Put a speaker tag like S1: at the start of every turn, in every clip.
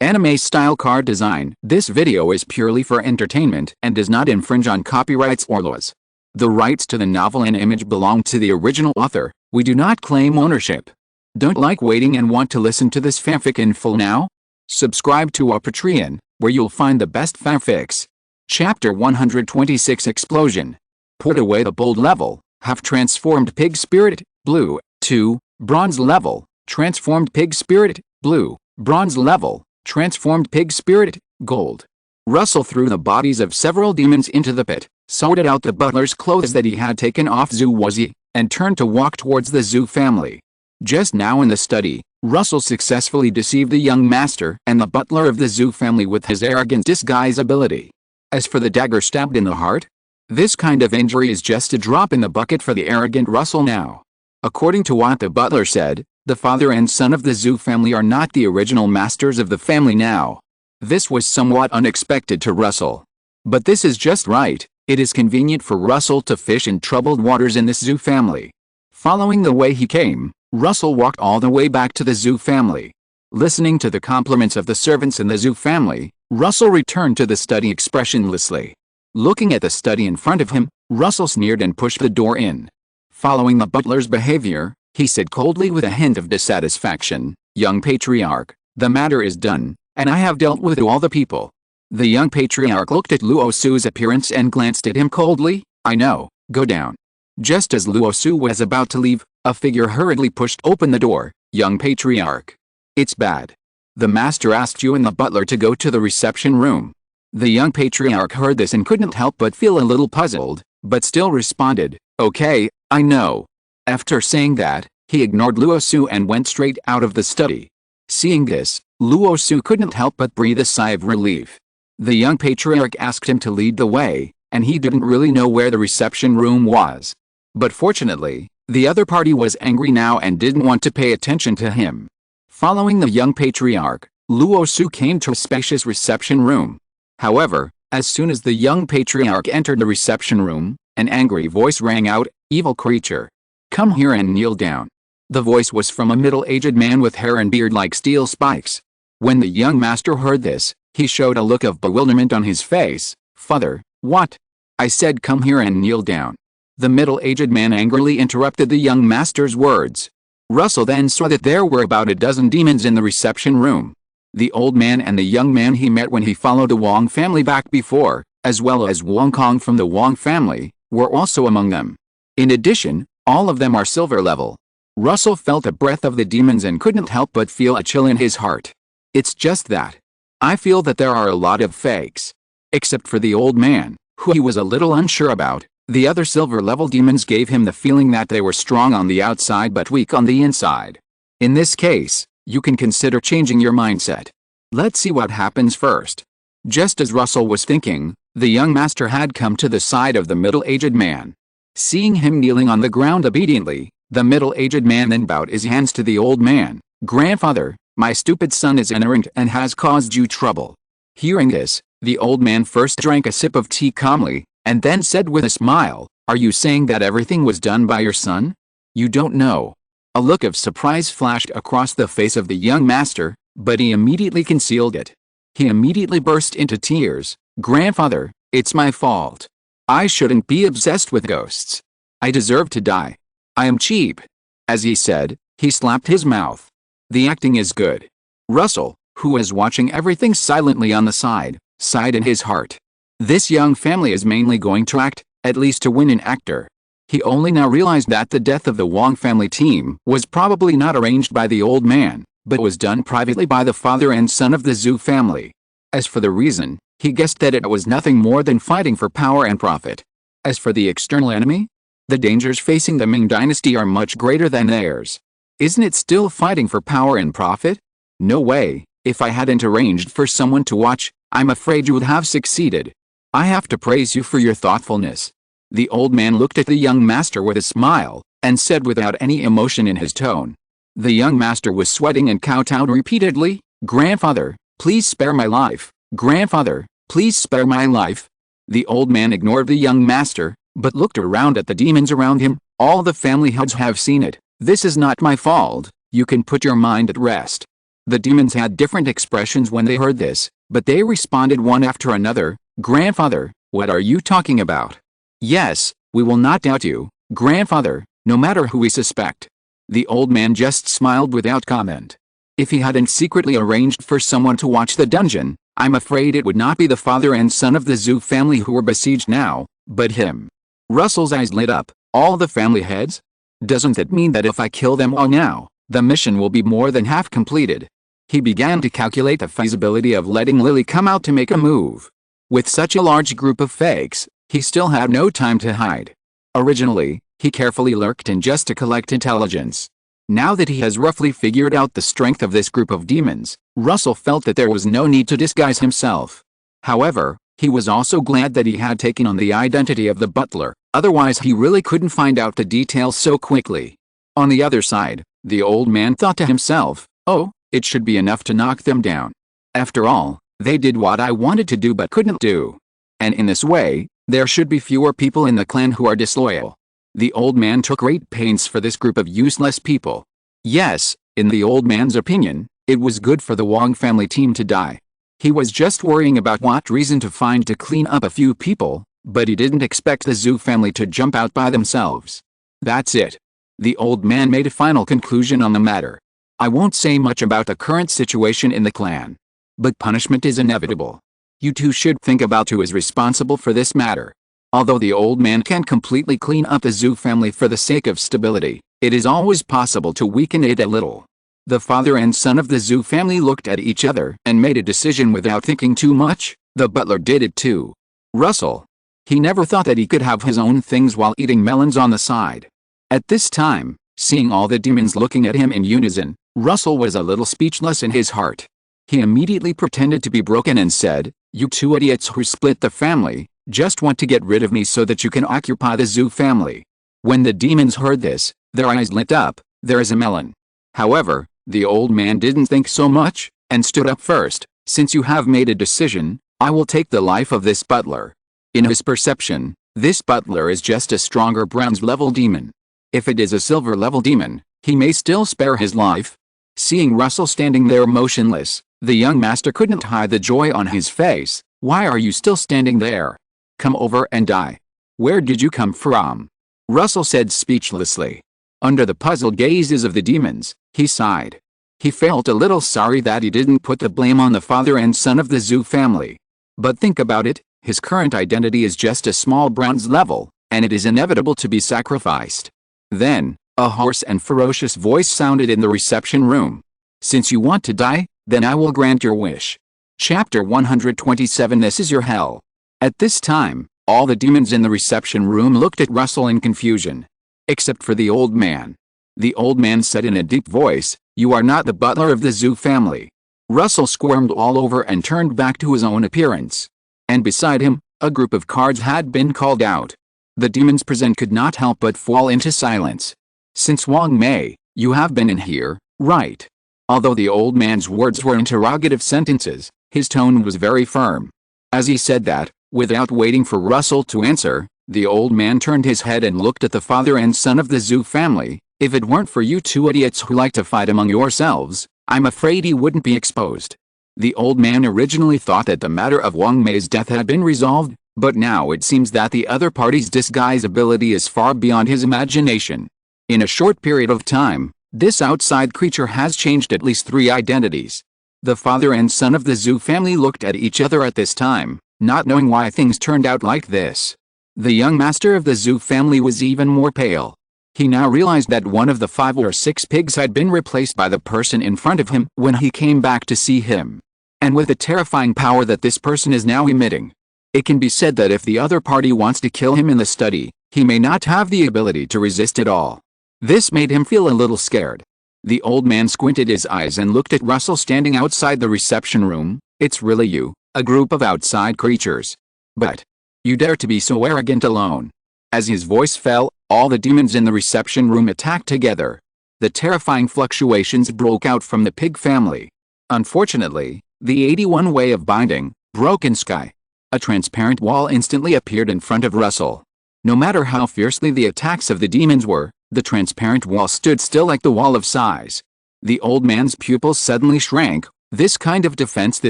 S1: Anime-style card design. This video is purely for entertainment and does not infringe on copyrights or laws. The rights to the novel and image belong to the original author. We do not claim ownership. Don't like waiting and want to listen to this fanfic in full now? Subscribe to our Patreon, where you'll find the best fanfics. Chapter 126 Explosion. Put away the bold level. Have transformed pig spirit, blue. 2. Bronze level. Transformed pig spirit, blue. Bronze level. Transformed pig spirit, gold. Russell threw the bodies of several demons into the pit, sorted out the butler's clothes that he had taken off Zuwazi, and turned to walk towards the Zoo family. Just now in the study, Russell successfully deceived the young master and the butler of the Zoo family with his arrogant disguise ability. As for the dagger stabbed in the heart, this kind of injury is just a drop in the bucket for the arrogant Russell now. According to what the butler said, the father and son of the Zoo family are not the original masters of the family now. This was somewhat unexpected to Russell. But this is just right. It is convenient for Russell to fish in troubled waters in this Zoo family. Following the way he came, Russell walked all the way back to the Zoo family. Listening to the compliments of the servants in the Zoo family, Russell returned to the study expressionlessly. Looking at the study in front of him, Russell sneered and pushed the door in. Following the butler's behavior, he said coldly with a hint of dissatisfaction, "Young patriarch, the matter is done, and I have dealt with all the people." The young patriarch looked at Luosu's appearance and glanced at him coldly. "I know, go down." Just as Luosu was about to leave, a figure hurriedly pushed open the door. "Young patriarch. It's bad. The master asked you and the butler to go to the reception room." The young patriarch heard this and couldn't help but feel a little puzzled, but still responded, "Okay, I know." After saying that, he ignored Luosu and went straight out of the study. Seeing this, Luosu couldn't help but breathe a sigh of relief. The young patriarch asked him to lead the way, and he didn't really know where the reception room was. But fortunately, the other party was angry now and didn't want to pay attention to him. Following the young patriarch, Luosu came to a spacious reception room. However, as soon as the young patriarch entered the reception room, an angry voice rang out, "Evil creature! Come here and kneel down." The voice was from a middle-aged man with hair and beard like steel spikes. When the young master heard this, he showed a look of bewilderment on his face. "Father, what?" "I said come here and kneel down." The middle-aged man angrily interrupted the young master's words. Russell then saw that there were about a dozen demons in the reception room. The old man and the young man he met when he followed the Wong family back before, as well as Wong Kong from the Wong family, were also among them. In addition, all of them are silver level. Russell felt the breath of the demons and couldn't help but feel a chill in his heart. "It's just that I feel that there are a lot of fakes." Except for the old man, who he was a little unsure about, the other silver level demons gave him the feeling that they were strong on the outside but weak on the inside. In this case, you can consider changing your mindset. Let's see what happens first. Just as Russell was thinking, the young master had come to the side of the middle-aged man. Seeing him kneeling on the ground obediently, the middle-aged man then bowed his hands to the old man. "Grandfather, my stupid son is ignorant and has caused you trouble." Hearing this, the old man first drank a sip of tea calmly, and then said with a smile, "Are you saying that everything was done by your son? You don't know." A look of surprise flashed across the face of the young master, but he immediately concealed it. He immediately burst into tears. "Grandfather, it's my fault. I shouldn't be obsessed with ghosts. I deserve to die. I am cheap." As he said, he slapped his mouth. The acting is good. Russell, who was watching everything silently on the side, sighed in his heart. This young family is mainly going to act, at least to win an actor. He only now realized that the death of the Wong family team was probably not arranged by the old man, but was done privately by the father and son of the Zoo family. As for the reason, he guessed that it was nothing more than fighting for power and profit. As for the external enemy, the dangers facing the Ming dynasty are much greater than theirs. Isn't it still fighting for power and profit? No way. If I hadn't arranged for someone to watch, I'm afraid you would have succeeded. I have to praise you for your thoughtfulness." The old man looked at the young master with a smile, and said without any emotion in his tone. The young master was sweating and kowtowed repeatedly. "Grandfather, please spare my life. Grandfather, please spare my life." The old man ignored the young master, but looked around at the demons around him. "All the family heads have seen it. This is not my fault. You can put your mind at rest." The demons had different expressions when they heard this, but they responded one after another. Grandfather, what are you talking about? Yes, we will not doubt you, grandfather, no matter who we suspect. The old man just smiled without comment. If he hadn't secretly arranged for someone to watch the dungeon, I'm afraid it would not be the father and son of the Zhu family who were besieged now, but him. Russell's eyes lit up. All the family heads? Doesn't that mean that if I kill them all now, the mission will be more than half completed? He began to calculate the feasibility of letting Lily come out to make a move. With such a large group of fakes, he still had no time to hide. Originally, he carefully lurked in just to collect intelligence. Now that he has roughly figured out the strength of this group of demons, Russell felt that there was no need to disguise himself. However, he was also glad that he had taken on the identity of the butler, otherwise he really couldn't find out the details so quickly. On the other side, the old man thought to himself, oh, it should be enough to knock them down. After all, they did what I wanted to do but couldn't do. And in this way, there should be fewer people in the clan who are disloyal. The old man took great pains for this group of useless people. Yes, in the old man's opinion, it was good for the Wong family team to die. He was just worrying about what reason to find to clean up a few people, but he didn't expect the Zhu family to jump out by themselves. That's it. The old man made a final conclusion on the matter. I won't say much about the current situation in the clan. But punishment is inevitable. You two should think about who is responsible for this matter. Although the old man can't completely clean up the Zhu family for the sake of stability, it is always possible to weaken it a little. The father and son of the Zhu family looked at each other and made a decision without thinking too much. The butler did it too. Russell. He never thought that he could have his own things while eating melons on the side. At this time, seeing all the demons looking at him in unison, Russell was a little speechless in his heart. He immediately pretended to be broken and said, "You two idiots who split the family, just want to get rid of me so that you can occupy the Zhu family." When the demons heard this, their eyes lit up. There is a melon. However, the old man didn't think so much, and stood up first. Since you have made a decision, I will take the life of this butler. In his perception, this butler is just a stronger bronze-level demon. If it is a silver-level demon, he may still spare his life. Seeing Russell standing there motionless, the young master couldn't hide the joy on his face. Why are you still standing there? Come over and die. Where did you come from? Russell said speechlessly. Under the puzzled gazes of the demons, he sighed. He felt a little sorry that he didn't put the blame on the father and son of the Zhu family. But think about it, his current identity is just a small bronze level, and it is inevitable to be sacrificed. Then, a hoarse and ferocious voice sounded in the reception room. Since you want to die, then I will grant your wish. Chapter 127. This is your hell. At this time, all the demons in the reception room looked at Russell in confusion. Except for the old man. The old man said in a deep voice, "You are not the butler of the Zhu family." Russell squirmed all over and turned back to his own appearance. And beside him, a group of cards had been called out. The demons present could not help but fall into silence. "Since Wang Mei, you have been in here, right?" Although the old man's words were interrogative sentences, his tone was very firm. As he said that, without waiting for Russell to answer, the old man turned his head and looked at the father and son of the Zhu family. "If it weren't for you two idiots who like to fight among yourselves, I'm afraid he wouldn't be exposed." The old man originally thought that the matter of Wang Mei's death had been resolved, but now it seems that the other party's disguise ability is far beyond his imagination. In a short period of time, this outside creature has changed at least 3 identities. The father and son of the Zhu family looked at each other at this time, not knowing why things turned out like this. The young master of the Zhu family was even more pale. He now realized that one of the 5 or 6 pigs had been replaced by the person in front of him when he came back to see him. And with the terrifying power that this person is now emitting, it can be said that if the other party wants to kill him in the study, he may not have the ability to resist at all. This made him feel a little scared. The old man squinted his eyes and looked at Russell standing outside the reception room. "It's really you, a group of outside creatures. But you dare to be so arrogant alone." As his voice fell, all the demons in the reception room attacked together. The terrifying fluctuations broke out from the pig family. Unfortunately, the 81 way of binding broke in sky. A transparent wall instantly appeared in front of Russell. No matter how fiercely the attacks of the demons were, the transparent wall stood still like the wall of size. The old man's pupils suddenly shrank. This kind of defense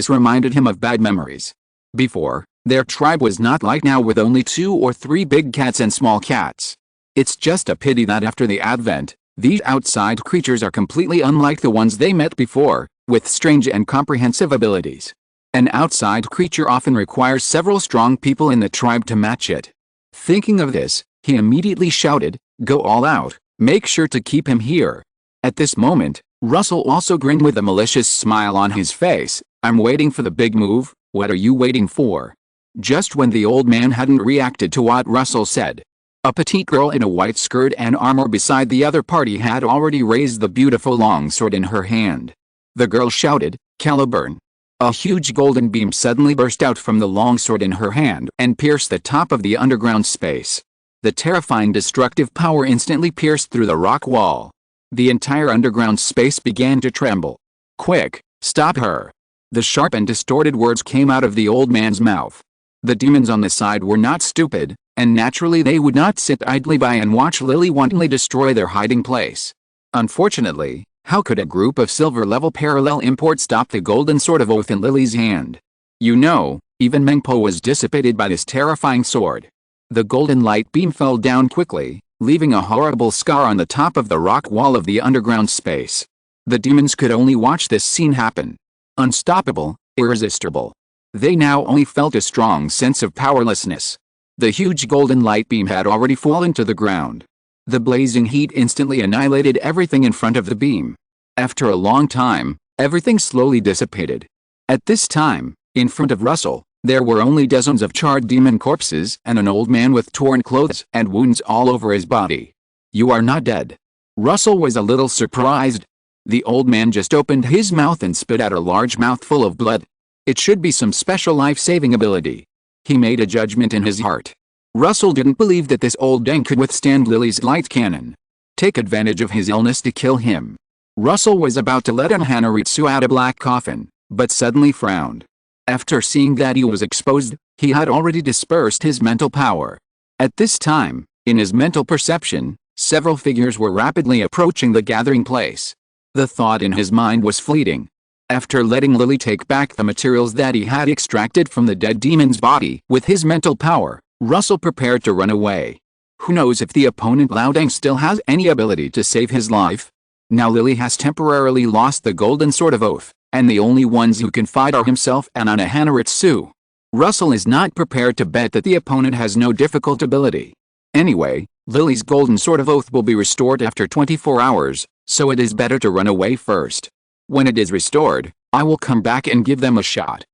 S1: reminded him of bad memories. Before, their tribe was not like now with only 2 or 3 big cats and small cats. It's just a pity that after the advent, these outside creatures are completely unlike the ones they met before, with strange and comprehensive abilities. An outside creature often requires several strong people in the tribe to match it. Thinking of this, he immediately shouted, "Go all out, make sure to keep him here." At this moment, Russell also grinned with a malicious smile on his face. "I'm waiting for the big move, what are you waiting for?" Just when the old man hadn't reacted to what Russell said, a petite girl in a white skirt and armor beside the other party had already raised the beautiful longsword in her hand. The girl shouted, "Caliburn!" A huge golden beam suddenly burst out from the longsword in her hand and pierced the top of the underground space. The terrifying destructive power instantly pierced through the rock wall. The entire underground space began to tremble. "Quick, stop her!" The sharp and distorted words came out of the old man's mouth. The demons on the side were not stupid, and naturally they would not sit idly by and watch Lily wantonly destroy their hiding place. Unfortunately, how could a group of silver-level parallel imports stop the golden sword of oath in Lily's hand? You know, even Mengpo was dissipated by this terrifying sword. The golden light beam fell down quickly, leaving a horrible scar on the top of the rock wall of the underground space. The demons could only watch this scene happen. Unstoppable, irresistible. They now only felt a strong sense of powerlessness. The huge golden light beam had already fallen to the ground. The blazing heat instantly annihilated everything in front of the beam. After a long time, everything slowly dissipated. At this time, in front of Russell, there were only dozens of charred demon corpses and an old man with torn clothes and wounds all over his body. "You are not dead." Russell was a little surprised. The old man just opened his mouth and spit out a large mouthful of blood. It should be some special life-saving ability. He made a judgment in his heart. Russell didn't believe that this old dang could withstand Lily's light cannon. Take advantage of his illness to kill him. Russell was about to let Hanaritsu out a black coffin, but suddenly frowned. After seeing that he was exposed, he had already dispersed his mental power. At this time, in his mental perception, several figures were rapidly approaching the gathering place. The thought in his mind was fleeting. After letting Lily take back the materials that he had extracted from the dead demon's body with his mental power, Russell prepared to run away. Who knows if the opponent Laodang still has any ability to save his life? Now Lily has temporarily lost the golden sword of oath, and the only ones who can fight are himself and Hanaritsu. Russell is not prepared to bet that the opponent has no difficult ability. Anyway, Lily's golden sword of oath will be restored after 24 hours, so it is better to run away first. When it is restored, I will come back and give them a shot.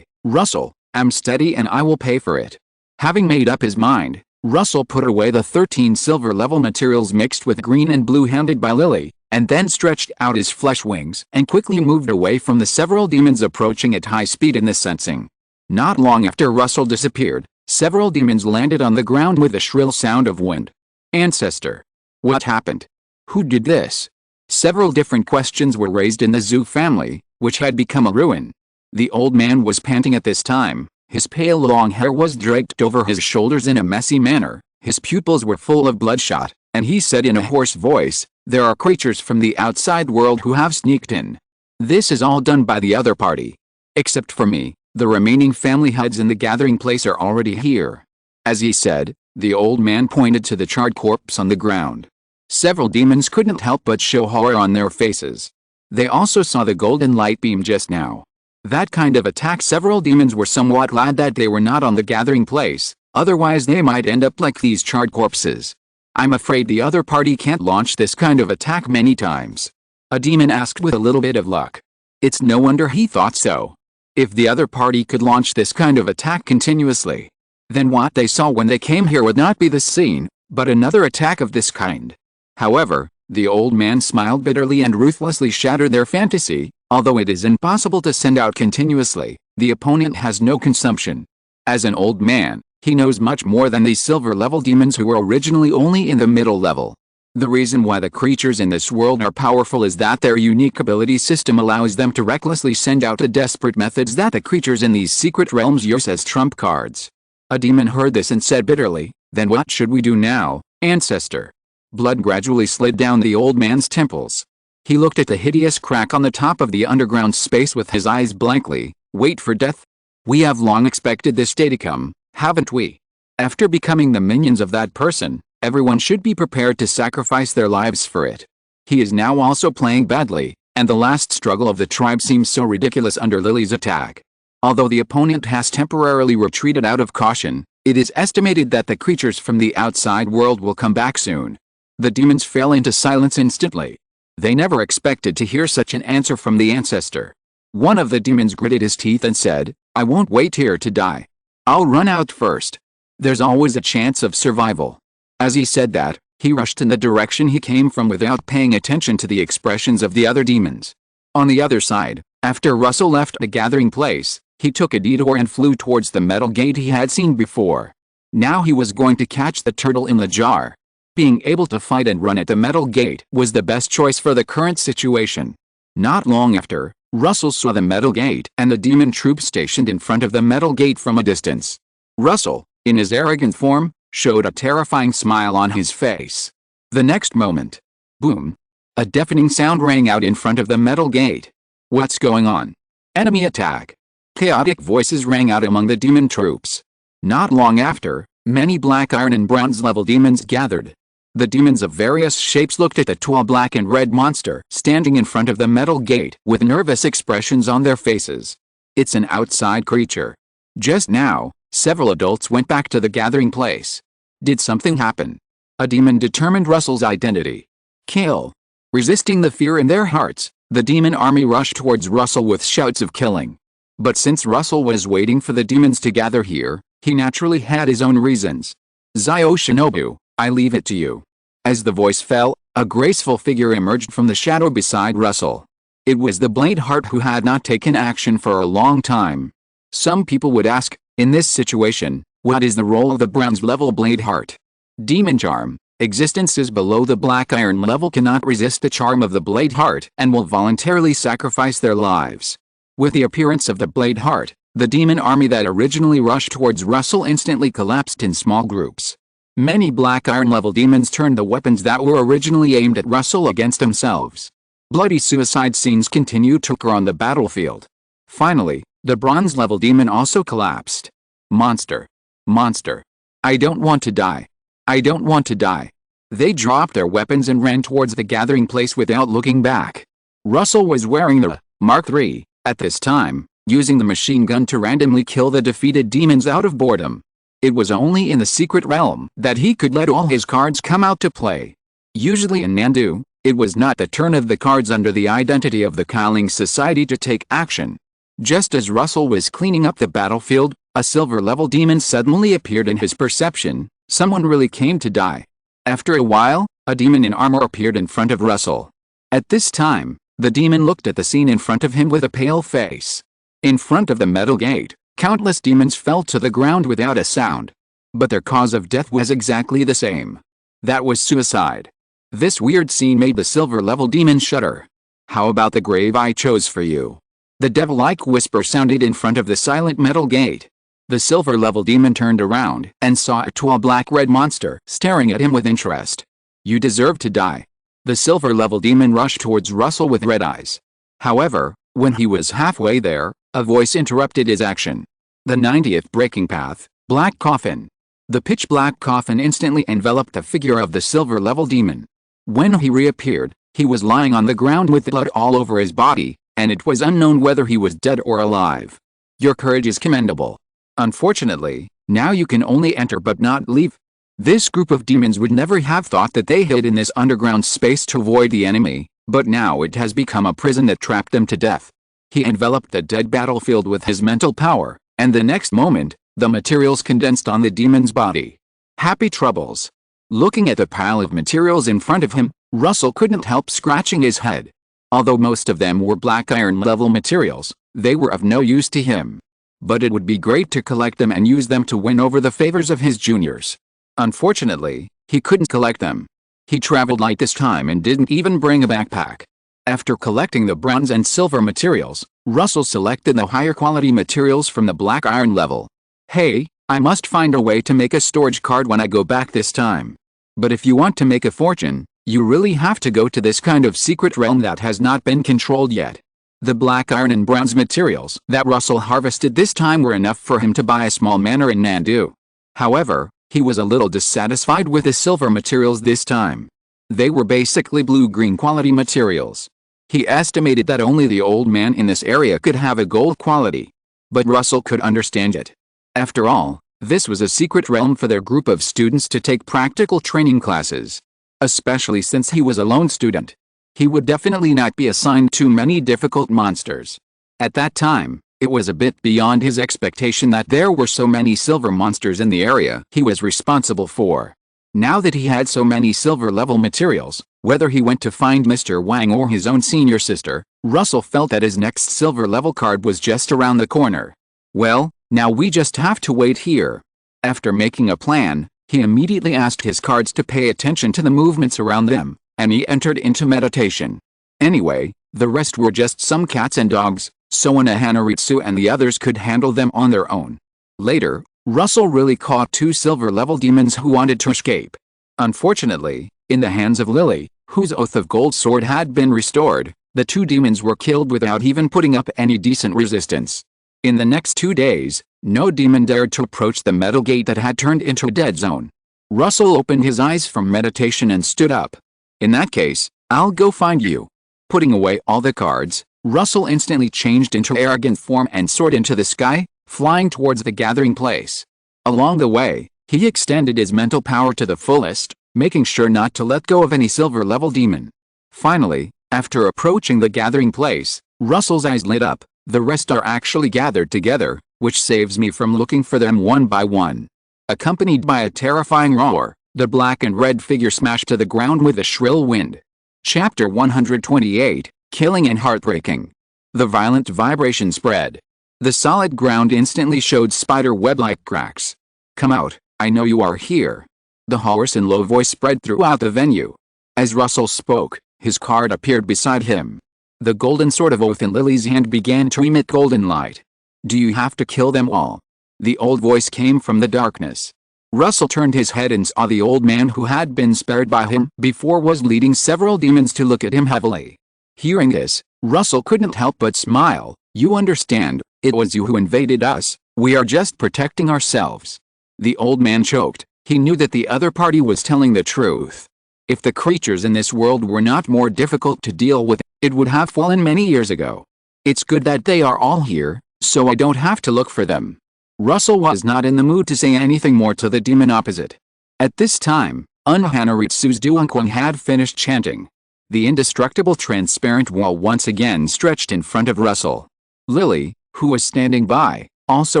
S1: Russell, am steady and I will pay for it. Having made up his mind, Russell put away the 13 silver-level materials mixed with green and blue handed by Lily, and then stretched out his flesh wings and quickly moved away from the several demons approaching at high speed in the sensing. Not long after Russell disappeared, several demons landed on the ground with a shrill sound of wind. Ancestor. What happened? Who did this? Several different questions were raised in the Zhu family, which had become a ruin. The old man was panting at this time. His pale long hair was draped over his shoulders in a messy manner, his pupils were full of bloodshot, and he said in a hoarse voice, "There are creatures from the outside world who have sneaked in. This is all done by the other party. Except for me, the remaining family heads in the gathering place are already here." As he said, the old man pointed to the charred corpse on the ground. Several demons couldn't help but show horror on their faces. They also saw the golden light beam just now. That kind of attack. Several demons were somewhat glad that they were not on the gathering place, otherwise they might end up like these charred corpses. "I'm afraid the other party can't launch this kind of attack many times," a demon asked with a little bit of luck. It's no wonder he thought so. If the other party could launch this kind of attack continuously, then what they saw when they came here would not be the scene, but another attack of this kind. However, the old man smiled bitterly and ruthlessly shattered their fantasy. Although it is impossible to send out continuously, the opponent has no consumption. As an old man, he knows much more than these silver-level demons who were originally only in the middle level. The reason why the creatures in this world are powerful is that their unique ability system allows them to recklessly send out the desperate methods that the creatures in these secret realms use as trump cards. A demon heard this and said bitterly, "Then what should we do now, ancestor?" Blood gradually slid down the old man's temples. He looked at the hideous crack on the top of the underground space with his eyes blankly. Wait for death? We have long expected this day to come, haven't we? After becoming the minions of that person, everyone should be prepared to sacrifice their lives for it. He is now also playing badly, and the last struggle of the tribe seems so ridiculous under Lily's attack. Although the opponent has temporarily retreated out of caution, it is estimated that the creatures from the outside world will come back soon. The demons fell into silence instantly. They never expected to hear such an answer from the ancestor. One of the demons gritted his teeth and said, "I won't wait here to die. I'll run out first. There's always a chance of survival." As he said that, he rushed in the direction he came from without paying attention to the expressions of the other demons. On the other side, after Russell left the gathering place, he took a detour and flew towards the metal gate he had seen before. Now he was going to catch the turtle in the jar. Being able to fight and run at the metal gate was the best choice for the current situation. Not long after, Russell saw the metal gate and the demon troop stationed in front of the metal gate from a distance. Russell, in his arrogant form, showed a terrifying smile on his face. The next moment, boom! A deafening sound rang out in front of the metal gate. What's going on? Enemy attack! Chaotic voices rang out among the demon troops. Not long after, many black iron and bronze level demons gathered. The demons of various shapes looked at the tall black and red monster standing in front of the metal gate with nervous expressions on their faces. It's an outside creature. Just now, several adults went back to the gathering place. Did something happen? A demon determined Russell's identity. Kill. Resisting the fear in their hearts, the demon army rushed towards Russell with shouts of killing. But since Russell was waiting for the demons to gather here, he naturally had his own reasons. Zio Shinobu, I leave it to you. As the voice fell, a graceful figure emerged from the shadow beside Russell. It was the Blade Heart who had not taken action for a long time. Some people would ask, in this situation, what is the role of the bronze level Blade Heart? Demon charm. Existences below the black iron level cannot resist the charm of the Blade Heart and will voluntarily sacrifice their lives. With the appearance of the Blade Heart, the demon army that originally rushed towards Russell instantly collapsed in small groups. Many black iron level demons turned the weapons that were originally aimed at Russell against themselves. Bloody suicide scenes continued to occur on the battlefield. Finally, the bronze level demon also collapsed. Monster. Monster. I don't want to die. I don't want to die. They dropped their weapons and ran towards the gathering place without looking back. Russell was wearing the Mark III at this time, using the machine gun to randomly kill the defeated demons out of boredom. It was only in the secret realm that he could let all his cards come out to play. Usually in Nandu, it was not the turn of the cards under the identity of the Qi Ling Society to take action. Just as Russell was cleaning up the battlefield, a silver-level demon suddenly appeared in his perception. Someone really came to die. After a while, a demon in armor appeared in front of Russell. At this time, the demon looked at the scene in front of him with a pale face. In front of the metal gate, countless demons fell to the ground without a sound. But their cause of death was exactly the same. That was suicide. This weird scene made the silver-level demon shudder. How about the grave I chose for you? The devil-like whisper sounded in front of the silent metal gate. The silver-level demon turned around and saw a tall black-red monster staring at him with interest. You deserve to die. The silver-level demon rushed towards Russell with red eyes. However, when he was halfway there, a voice interrupted his action. The 90th breaking path, Black Coffin. The pitch-black coffin instantly enveloped the figure of the silver-level demon. When he reappeared, he was lying on the ground with blood all over his body, and it was unknown whether he was dead or alive. Your courage is commendable. Unfortunately, now you can only enter but not leave. This group of demons would never have thought that they hid in this underground space to avoid the enemy, but now it has become a prison that trapped them to death. He enveloped the dead battlefield with his mental power, and the next moment, the materials condensed on the demon's body. Happy troubles. Looking at the pile of materials in front of him, Russell couldn't help scratching his head. Although most of them were black iron level materials, they were of no use to him. But it would be great to collect them and use them to win over the favors of his juniors. Unfortunately, he couldn't collect them. He traveled light this time and didn't even bring a backpack. After collecting the bronze and silver materials, Russell selected the higher quality materials from the black iron level. Hey, I must find a way to make a storage card when I go back this time. But if you want to make a fortune, You really have to go to this kind of secret realm that has not been controlled yet. The black iron and bronze materials that Russell harvested this time were enough for him to buy a small manor in Nandu. However, he was a little dissatisfied with the silver materials this time. They were basically blue-green quality materials. He estimated that only the old man in this area could have a gold quality. But Russell could understand it. After all, this was a secret realm for their group of students to take practical training classes. Especially since he was a lone student. He would definitely not be assigned too many difficult monsters. At that time, it was a bit beyond his expectation that there were so many silver monsters in the area he was responsible for. Now that he had so many silver-level materials, whether he went to find Mr. Wang or his own senior sister, Russell felt that his next silver-level card was just around the corner. Well, now we just have to wait here. After making a plan, he immediately asked his cards to pay attention to the movements around them, and he entered into meditation. Anyway, the rest were just some cats and dogs, so Hanaritsu and the others could handle them on their own. Later, Russell really caught 2 silver-level demons who wanted to escape. Unfortunately, in the hands of Lily, whose Oath of Gold sword had been restored, the 2 demons were killed without even putting up any decent resistance. In the next 2 days, no demon dared to approach the metal gate that had turned into a dead zone. Russell opened his eyes from meditation and stood up. In that case, I'll go find you. Putting away all the cards, Russell instantly changed into arrogant form and soared into the sky, flying towards the gathering place. Along the way, he extended his mental power to the fullest, making sure not to let go of any silver-level demon. Finally, after approaching the gathering place, Russell's eyes lit up. The rest are actually gathered together, which saves me from looking for them one by one. Accompanied by a terrifying roar, the black and red figure smashed to the ground with a shrill wind. Chapter 128, Killing and Heartbreaking. The violent vibration spread. The solid ground instantly showed spider web-like cracks. Come out, I know you are here. The hoarse and low voice spread throughout the venue. As Russell spoke, his card appeared beside him. The golden sword of Oath in Lily's hand began to emit golden light. Do you have to kill them all? The old voice came from the darkness. Russell turned his head and saw the old man who had been spared by him before was leading several demons to look at him heavily. Hearing this, Russell couldn't help but smile. You understand, it was you who invaded us, we are just protecting ourselves. The old man choked. He knew that the other party was telling the truth. If the creatures in this world were not more difficult to deal with, it would have fallen many years ago. It's good that they are all here, so I don't have to look for them. Russell was not in the mood to say anything more to the demon opposite. At this time, Hanaritsu's Duanquang had finished chanting. The indestructible transparent wall once again stretched in front of Russell. Lily, who was standing by, also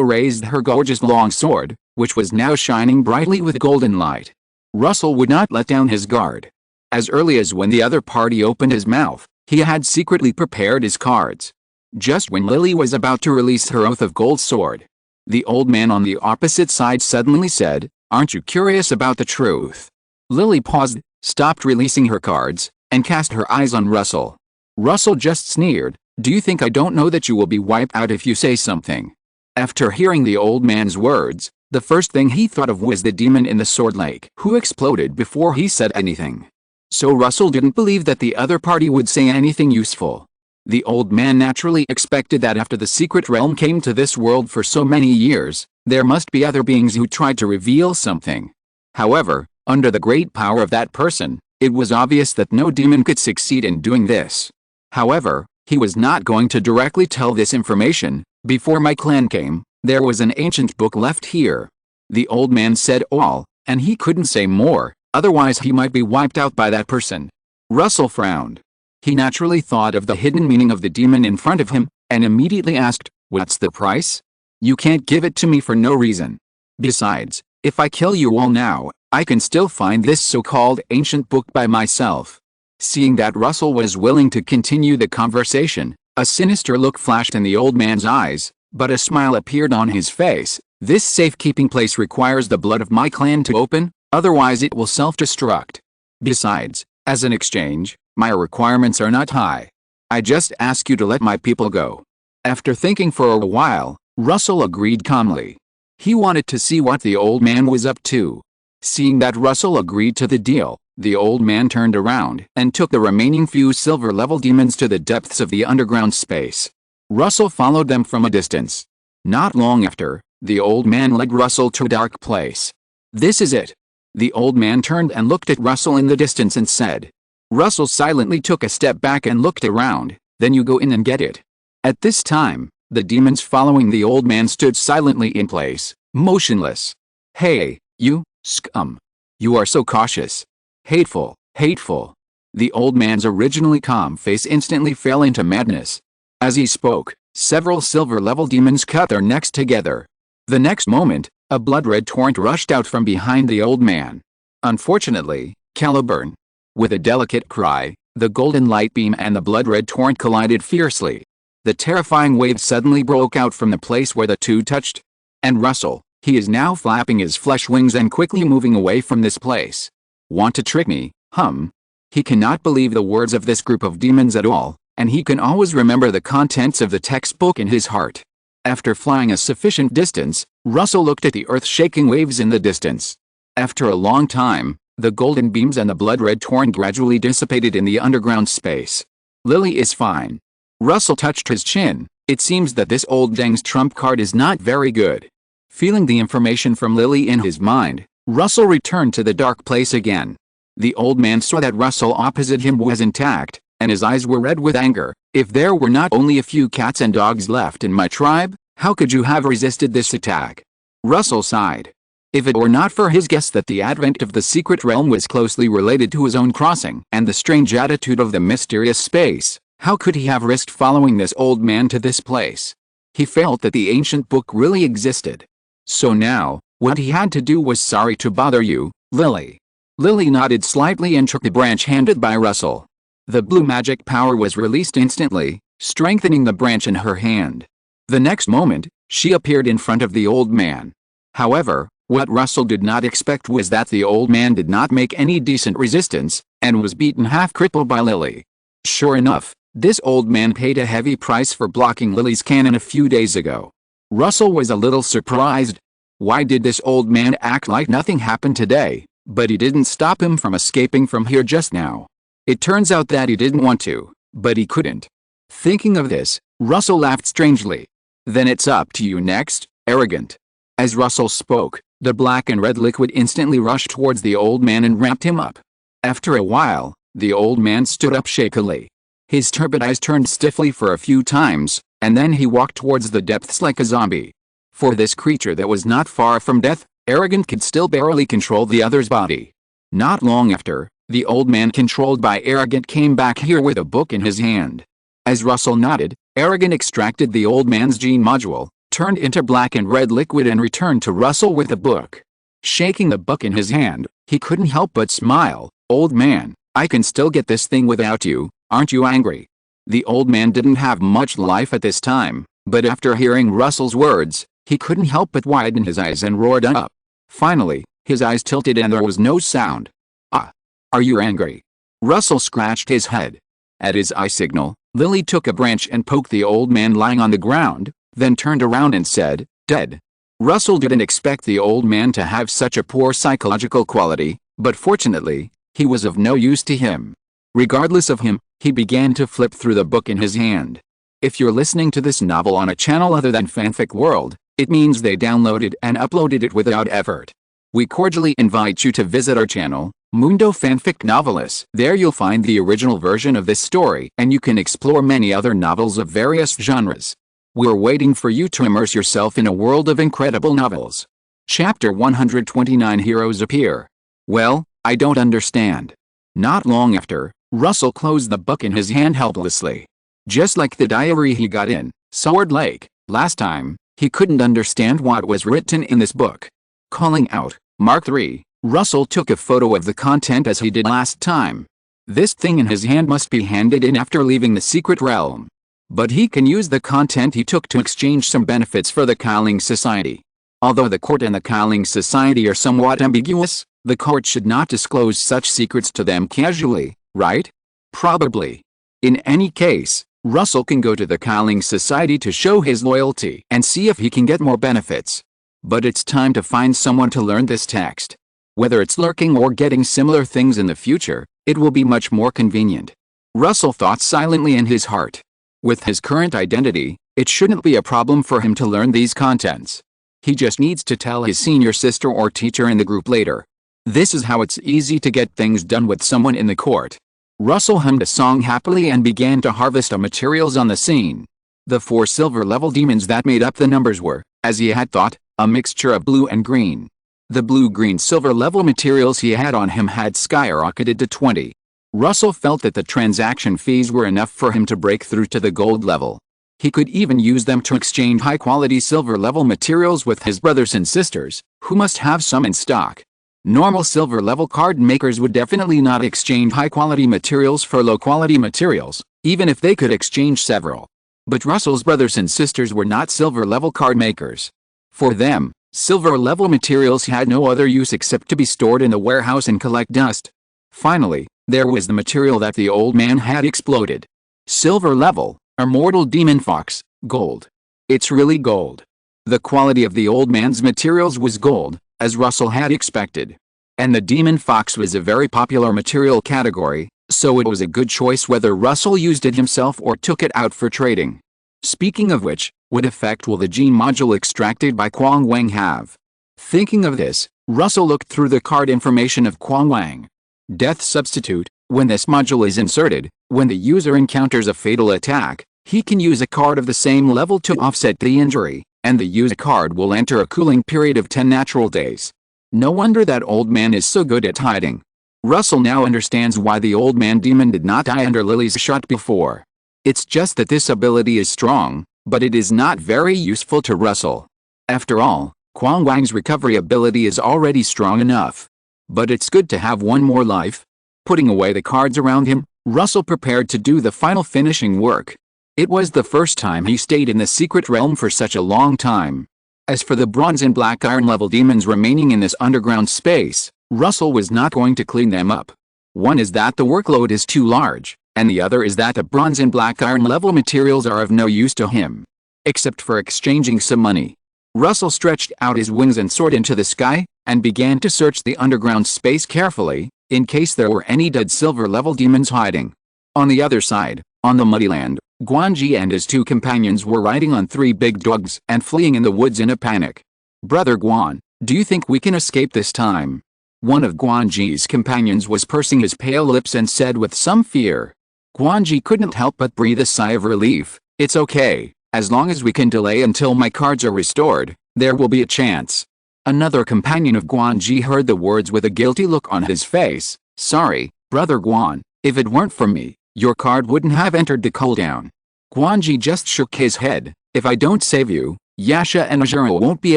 S1: raised her gorgeous long sword, which was now shining brightly with golden light. Russell would not let down his guard. As early as when the other party opened his mouth, he had secretly prepared his cards. Just when Lily was about to release her Oath of Gold sword, the old man on the opposite side suddenly said, "Aren't you curious about the truth?" Lily paused, stopped releasing her cards, and cast her eyes on Russell. Russell just sneered, "Do you think I don't know that you will be wiped out if you say something?" After hearing the old man's words, the first thing he thought of was the demon in the sword lake who exploded before he said anything. So Russell didn't believe that the other party would say anything useful. The old man naturally expected that after the secret realm came to this world for so many years, there must be other beings who tried to reveal something. However, under the great power of that person, it was obvious that no demon could succeed in doing this. However, he was not going to directly tell this information. Before my clan came, there was an ancient book left here. The old man said all, and he couldn't say more, otherwise he might be wiped out by that person. Russell frowned. He naturally thought of the hidden meaning of the demon in front of him, and immediately asked, "What's the price? You can't give it to me for no reason. Besides, if I kill you all now, I can still find this so-called ancient book by myself." Seeing that Russell was willing to continue the conversation, a sinister look flashed in the old man's eyes, but a smile appeared on his face. "This safekeeping place requires the blood of my clan to open, otherwise it will self-destruct. Besides, as an exchange, my requirements are not high. I just ask you to let my people go." After thinking for a while, Russell agreed calmly. He wanted to see what the old man was up to. Seeing that Russell agreed to the deal, The old man turned around and took the remaining few silver-level demons to the depths of the underground space. Russell followed them from a distance. Not long after, the old man led Russell to a dark place. "This is it." The old man turned and looked at Russell in the distance and said. Russell silently took a step back and looked around. "Then you go in and get it." At this time, the demons following the old man stood silently in place, motionless. "Hey, you, scum. You are so cautious. Hateful, hateful." The old man's originally calm face instantly fell into madness. As he spoke, several silver-level demons cut their necks together. The next moment, a blood-red torrent rushed out from behind the old man. Unfortunately, Caliburn. With a delicate cry, the golden light beam and the blood-red torrent collided fiercely. The terrifying wave suddenly broke out from the place where the two touched. And Russell, he is now flapping his flesh wings and quickly moving away from this place. "Want to trick me, hum?" He cannot believe the words of this group of demons at all, and he can always remember the contents of the textbook in his heart. After flying a sufficient distance, Russell looked at the earth-shaking waves in the distance. After a long time, the golden beams and the blood-red torrent gradually dissipated in the underground space. "Lily is fine." Russell touched his chin. It seems that this old dang's trump card is not very good. Feeling the information from Lily in his mind, Russell returned to the dark place again. The old man saw that Russell opposite him was intact, and his eyes were red with anger. "If there were not only a few cats and dogs left in my tribe, how could you have resisted this attack?" Russell sighed. If it were not for his guess that the advent of the secret realm was closely related to his own crossing and the strange attitude of the mysterious space, how could he have risked following this old man to this place? He felt that the ancient book really existed. So now, what he had to do was "Sorry to bother you, Lily." Lily nodded slightly and took the branch handed by Russell. The blue magic power was released instantly, strengthening the branch in her hand. The next moment, she appeared in front of the old man. However, what Russell did not expect was that the old man did not make any decent resistance, and was beaten half-crippled by Lily. Sure enough, this old man paid a heavy price for blocking Lily's cannon a few days ago. Russell was a little surprised. Why did this old man act like nothing happened today? But he didn't stop him from escaping from here just now. It turns out that he didn't want to, but he couldn't. Thinking of this, Russell laughed strangely. "Then it's up to you next, arrogant." As Russell spoke, the black and red liquid instantly rushed towards the old man and wrapped him up. After a while, the old man stood up shakily. His turbid eyes turned stiffly for a few times, and then he walked towards the depths like a zombie. For this creature that was not far from death, Arrogant could still barely control the other's body. Not long after, the old man controlled by Arrogant came back here with a book in his hand. As Russell nodded, Arrogant extracted the old man's gene module, turned into black and red liquid and returned to Russell with the book. Shaking the book in his hand, he couldn't help but smile. "Old man, I can still get this thing without you, aren't you angry?" The old man didn't have much life at this time, but after hearing Russell's words, he couldn't help but widen his eyes and roared up. Finally, his eyes tilted and there was no sound. "Ah, are you angry?" Russell scratched his head. At his eye signal, Lily took a branch and poked the old man lying on the ground, then turned around and said, "Dead." Russell didn't expect the old man to have such a poor psychological quality, but fortunately, he was of no use to him. Regardless of him, he began to flip through the book in his hand. If you're listening to this novel on a channel other than Fanfic World, it means they downloaded and uploaded it without effort. We cordially invite you to visit our channel, Mundo Fanfic Novelis. There you'll find the original version of this story and you can explore many other novels of various genres. We're waiting for you to immerse yourself in a world of incredible novels. Chapter 129 Heroes Appear. Well, I don't understand. Not long after, Russell closed the book in his hand helplessly. Just like the diary he got in Sword Lake last time, he couldn't understand what was written in this book. Calling out, Mark III, Russell took a photo of the content as he did last time. This thing in his hand must be handed in after leaving the secret realm. But he can use the content he took to exchange some benefits for the Qi Ling Society. Although the court and the Qi Ling Society are somewhat ambiguous, the court should not disclose such secrets to them casually, right? Probably. In any case, Russell can go to the Qi Ling Society to show his loyalty and see if he can get more benefits. But it's time to find someone to learn this text. Whether it's lurking or getting similar things in the future, it will be much more convenient. Russell thought silently in his heart. With his current identity, it shouldn't be a problem for him to learn these contents. He just needs to tell his senior sister or teacher in the group later. This is how it's easy to get things done with someone in the court. Russell hummed a song happily and began to harvest the materials on the scene. The 4 silver-level demons that made up the numbers were, as he had thought, a mixture of blue and green. The blue-green-silver level materials he had on him had skyrocketed to 20. Russell felt that the transaction fees were enough for him to break through to the gold level. He could even use them to exchange high-quality silver-level materials with his brothers and sisters, who must have some in stock. Normal silver-level card makers would definitely not exchange high-quality materials for low-quality materials, even if they could exchange several. But Russell's brothers and sisters were not silver-level card makers. For them, silver-level materials had no other use except to be stored in the warehouse and collect dust. Finally, there was the material that the old man had exploded. Silver-level, immortal demon fox, gold. It's really gold. The quality of the old man's materials was gold, as Russell had expected. And the demon fox was a very popular material category, so it was a good choice whether Russell used it himself or took it out for trading. Speaking of which, what effect will the gene module extracted by Quang Wang have? Thinking of this, Russell looked through the card information of Quang Wang. Death substitute. When this module is inserted, when the user encounters a fatal attack, he can use a card of the same level to offset the injury, and the user card will enter a cooling period of 10 natural days. No wonder that old man is so good at hiding. Russell now understands why the old man demon did not die under Lily's shot before. It's just that this ability is strong, but it is not very useful to Russell. After all, Quang Wang's recovery ability is already strong enough. But it's good to have one more life. Putting away the cards around him, Russell prepared to do the final finishing work. It was the first time he stayed in the secret realm for such a long time. As for the bronze and black iron level demons remaining in this underground space, Russell was not going to clean them up. One is that the workload is too large, and the other is that the bronze and black iron level materials are of no use to him. Except for exchanging some money. Russell stretched out his wings and soared into the sky, and began to search the underground space carefully, in case there were any dead silver level demons hiding. On the other side, on the muddy land, Guanji and his 2 companions were riding on 3 big dogs and fleeing in the woods in a panic. "Brother Guan, do you think we can escape this time?" One of Guanji's companions was pursing his pale lips and said with some fear. Guanji couldn't help but breathe a sigh of relief. "It's okay, as long as we can delay until my cards are restored, there will be a chance." Another companion of Guanji heard the words with a guilty look on his face. "Sorry, Brother Guan, if it weren't for me, your card wouldn't have entered the cooldown." Guanji just shook his head. "If I don't save you, Yasha and Hashirama won't be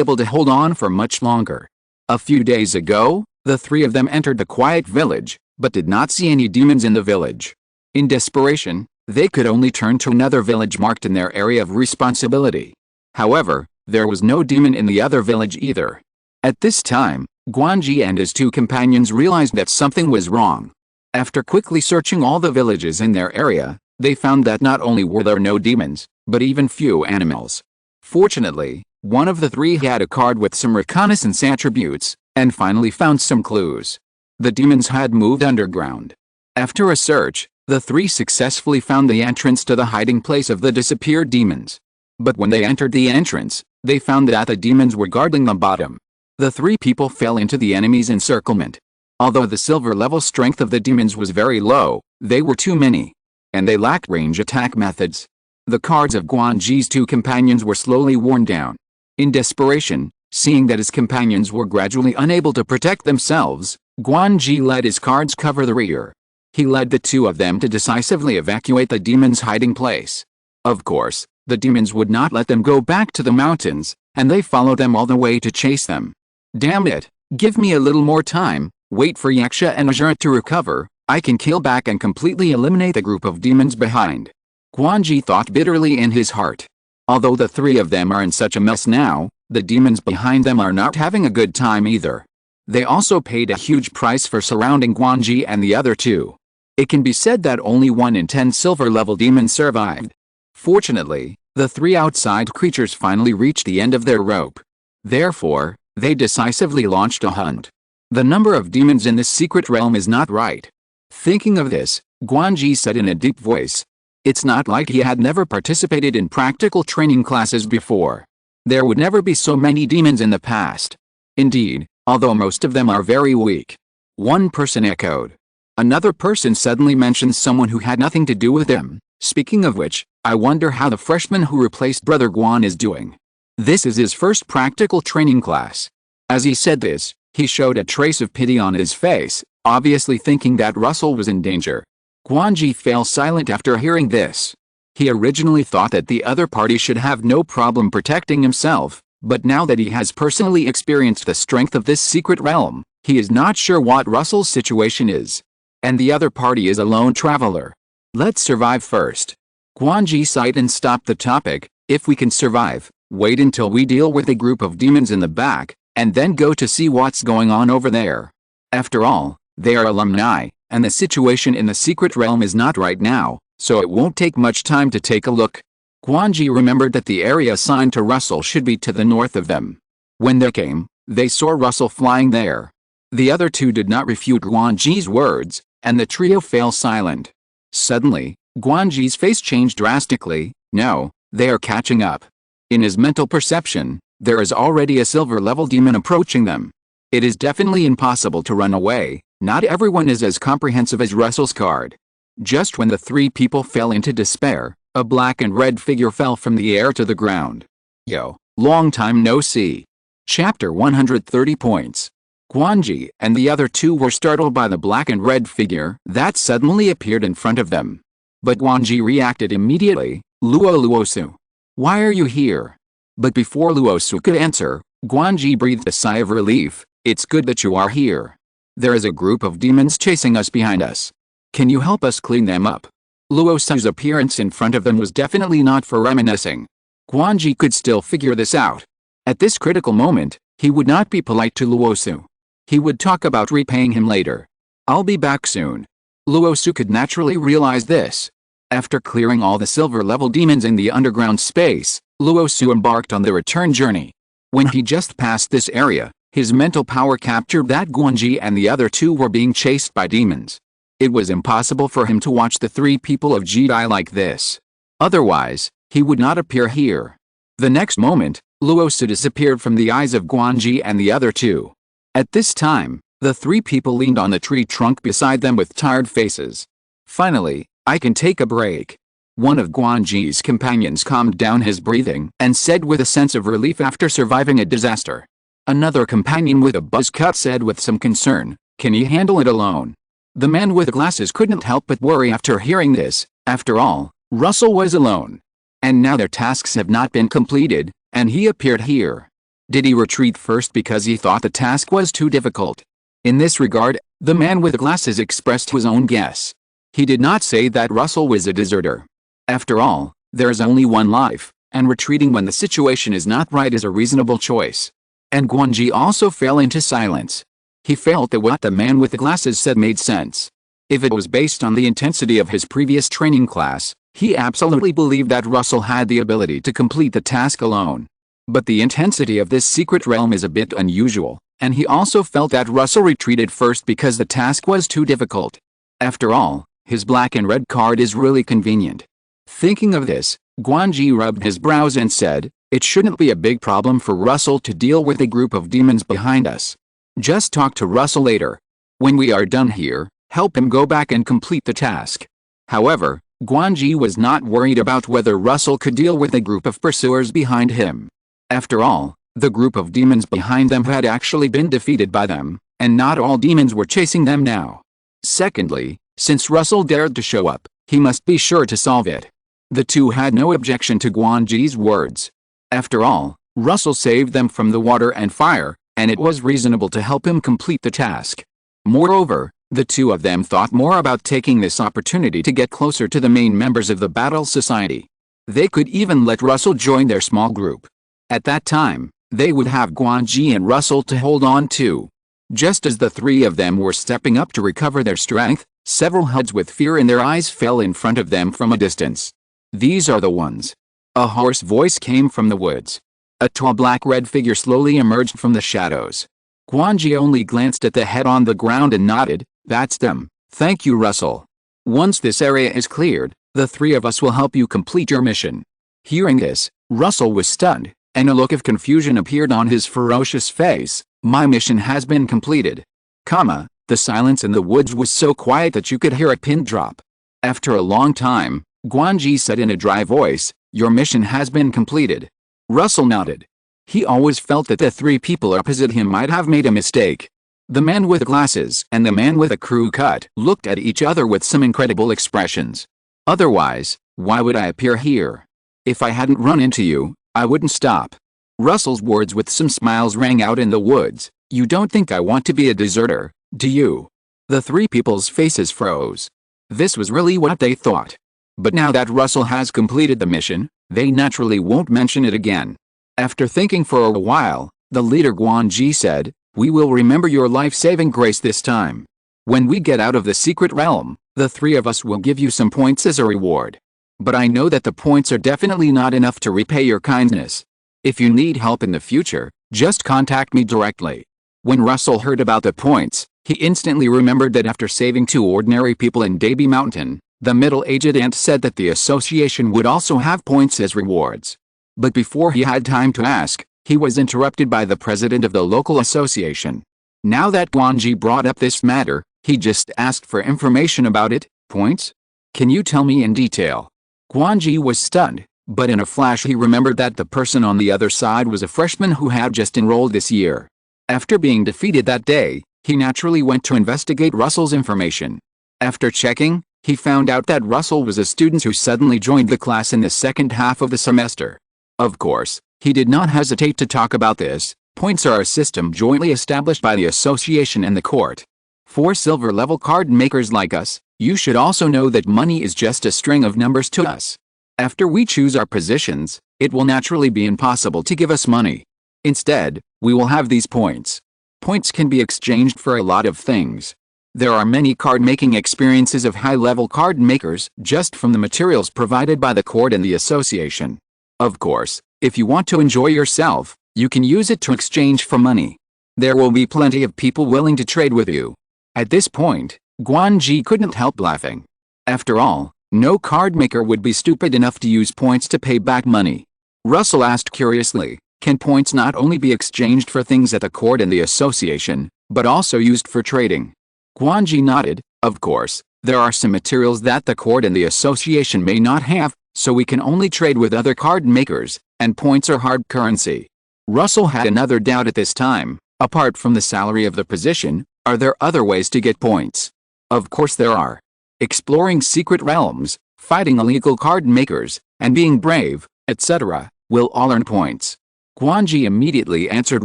S1: able to hold on for much longer." A few days ago, the 3 of them entered the quiet village, but did not see any demons in the village. In desperation, they could only turn to another village marked in their area of responsibility. However, there was no demon in the other village either. At this time, Guanji and his 2 companions realized that something was wrong. After quickly searching all the villages in their area, they found that not only were there no demons, but even few animals. Fortunately, one of the 3 had a card with some reconnaissance attributes, and finally found some clues. The demons had moved underground. After a search, the 3 successfully found the entrance to the hiding place of the disappeared demons. But when they entered the entrance, they found that the demons were guarding the bottom. The 3 people fell into the enemy's encirclement. Although the silver level strength of the demons was very low, they were too many. And they lacked range attack methods. The cards of Guanji's 2 companions were slowly worn down. In desperation, seeing that his companions were gradually unable to protect themselves, Guanji let his cards cover the rear. He led the 2 of them to decisively evacuate the demons' hiding place. Of course, the demons would not let them go back to the mountains, and they followed them all the way to chase them. "Damn it, give me a little more time, wait for Yaksha and Ajura to recover, I can kill back and completely eliminate the group of demons behind." Guanji thought bitterly in his heart. Although the 3 of them are in such a mess now, the demons behind them are not having a good time either. They also paid a huge price for surrounding Guanji and the other 2. It can be said that only 1 in 10 silver-level demons survived. Fortunately, the 3 outside creatures finally reached the end of their rope. Therefore, they decisively launched a hunt. The number of demons in this secret realm is not right. Thinking of this, Guanji said in a deep voice. It's not like he had never participated in practical training classes before. There would never be so many demons in the past. Indeed, although most of them are very weak. One person echoed. Another person suddenly mentioned someone who had nothing to do with him. Speaking of which, I wonder how the freshman who replaced Brother Guan is doing. This is his first practical training class. As he said this, he showed a trace of pity on his face, obviously thinking that Russell was in danger. Guanji fell silent after hearing this. He originally thought that the other party should have no problem protecting himself, but now that he has personally experienced the strength of this secret realm, he is not sure what Russell's situation is. And the other party is a lone traveler. Let's survive first. Guanji sighed and stopped the topic. If we can survive, wait until we deal with a group of demons in the back, and then go to see what's going on over there. After all, they are alumni, and the situation in the secret realm is not right now, so it won't take much time to take a look. Guanji remembered that the area assigned to Russell should be to the north of them. When they came, they saw Russell flying there. The other two did not refute Guanji's words, and the trio fell silent. Suddenly, Guanji's face changed drastically. No, they are catching up. In his mental perception, there is already a silver-level demon approaching them. It is definitely impossible to run away. Not everyone is as comprehensive as Russell's card. Just when the three people fell into despair, a black and red figure fell from the air to the ground. Yo, long time no see. Chapter 130 points. Guanji and the other two were startled by the black and red figure that suddenly appeared in front of them. But Guanji reacted immediately. Luosu. Why are you here? But before Luosu could answer, Guanji breathed a sigh of relief. It's good that you are here. There is a group of demons chasing us behind us. Can you help us clean them up? Luosu's appearance in front of them was definitely not for reminiscing. Guanji could still figure this out. At this critical moment, he would not be polite to Luosu. He would talk about repaying him later. I'll be back soon. Luosu could naturally realize this. After clearing all the silver-level demons in the underground space, Luosu embarked on the return journey. When he just passed this area, his mental power captured that Guanji and the other two were being chased by demons. It was impossible for him to watch the three people of Jedi like this. Otherwise, he would not appear here. The next moment, Luosu disappeared from the eyes of Guanji and the other two. At this time, the three people leaned on the tree trunk beside them with tired faces. Finally, I can take a break. One of Guanji's companions calmed down his breathing and said with a sense of relief after surviving a disaster. Another companion with a buzz cut said with some concern, can he handle it alone? The man with glasses couldn't help but worry after hearing this. After all, Russell was alone. And now their tasks have not been completed, and he appeared here. Did he retreat first because he thought the task was too difficult? In this regard, the man with glasses expressed his own guess. He did not say that Russell was a deserter. After all, there is only one life, and retreating when the situation is not right is a reasonable choice. And Guanji also fell into silence. He felt that what the man with the glasses said made sense. If it was based on the intensity of his previous training class, he absolutely believed that Russell had the ability to complete the task alone. But the intensity of this secret realm is a bit unusual, and he also felt that Russell retreated first because the task was too difficult. After all, his black and red card is really convenient. Thinking of this, Guanji rubbed his brows and said, it shouldn't be a big problem for Russell to deal with a group of demons behind us. Just talk to Russell later. When we are done here, help him go back and complete the task. However, Guanji was not worried about whether Russell could deal with a group of pursuers behind him. After all, the group of demons behind them had actually been defeated by them, and not all demons were chasing them now. Secondly, since Russell dared to show up, he must be sure to solve it. The two had no objection to Guanji's words. After all, Russell saved them from the water and fire, and it was reasonable to help him complete the task. Moreover, the two of them thought more about taking this opportunity to get closer to the main members of the Battle Society. They could even let Russell join their small group. At that time, they would have Guanji and Russell to hold on to. Just as the three of them were stepping up to recover their strength, several heads with fear in their eyes fell in front of them from a distance. These are the ones. A hoarse voice came from the woods. A tall black-red figure slowly emerged from the shadows. Guanji only glanced at the head on the ground and nodded. That's them. Thank you, Russell. Once this area is cleared, the three of us will help you complete your mission. Hearing this, Russell was stunned, and a look of confusion appeared on his ferocious face. My mission has been completed. The silence in the woods was so quiet that you could hear a pin drop. After a long time, Guanji said in a dry voice, your mission has been completed. Russell nodded. He always felt that the three people opposite him might have made a mistake. The man with glasses and the man with a crew cut looked at each other with some incredible expressions. Otherwise, why would I appear here? If I hadn't run into you, I wouldn't stop. Russell's words with some smiles rang out in the woods. You don't think I want to be a deserter, do you? The three people's faces froze. This was really what they thought. But now that Russell has completed the mission, they naturally won't mention it again. After thinking for a while, the leader Guanji said, we will remember your life-saving grace this time. When we get out of the secret realm, the three of us will give you some points as a reward. But I know that the points are definitely not enough to repay your kindness. If you need help in the future, just contact me directly. When Russell heard about the points, he instantly remembered that after saving two ordinary people in Daby Mountain, the middle-aged ant said that the association would also have points as rewards. But before he had time to ask, he was interrupted by the president of the local association. Now that Guanji brought up this matter, he just asked for information about it. Points? Can you tell me in detail? Guanji was stunned, but in a flash he remembered that the person on the other side was a freshman who had just enrolled this year. After being defeated that day, he naturally went to investigate Russell's information. After checking, he found out that Russell was a student who suddenly joined the class in the second half of the semester. Of course, he did not hesitate to talk about this. Points are a system jointly established by the association and the court. For silver-level card makers like us, you should also know that money is just a string of numbers to us. After we choose our positions, it will naturally be impossible to give us money. Instead, we will have these points. Points can be exchanged for a lot of things. There are many card-making experiences of high-level card makers just from the materials provided by the court and the association. Of course, if you want to enjoy yourself, you can use it to exchange for money. There will be plenty of people willing to trade with you. At this point, Guanji couldn't help laughing. After all, no card maker would be stupid enough to use points to pay back money. Russell asked curiously, can points not only be exchanged for things at the court and the association, but also used for trading? Guanji nodded. Of course, there are some materials that the court and the association may not have, so we can only trade with other card makers, and points are hard currency. Russell had another doubt at this time. Apart from the salary of the position, are there other ways to get points? Of course there are. Exploring secret realms, fighting illegal card makers, and being brave, etc., will all earn points. Guanji immediately answered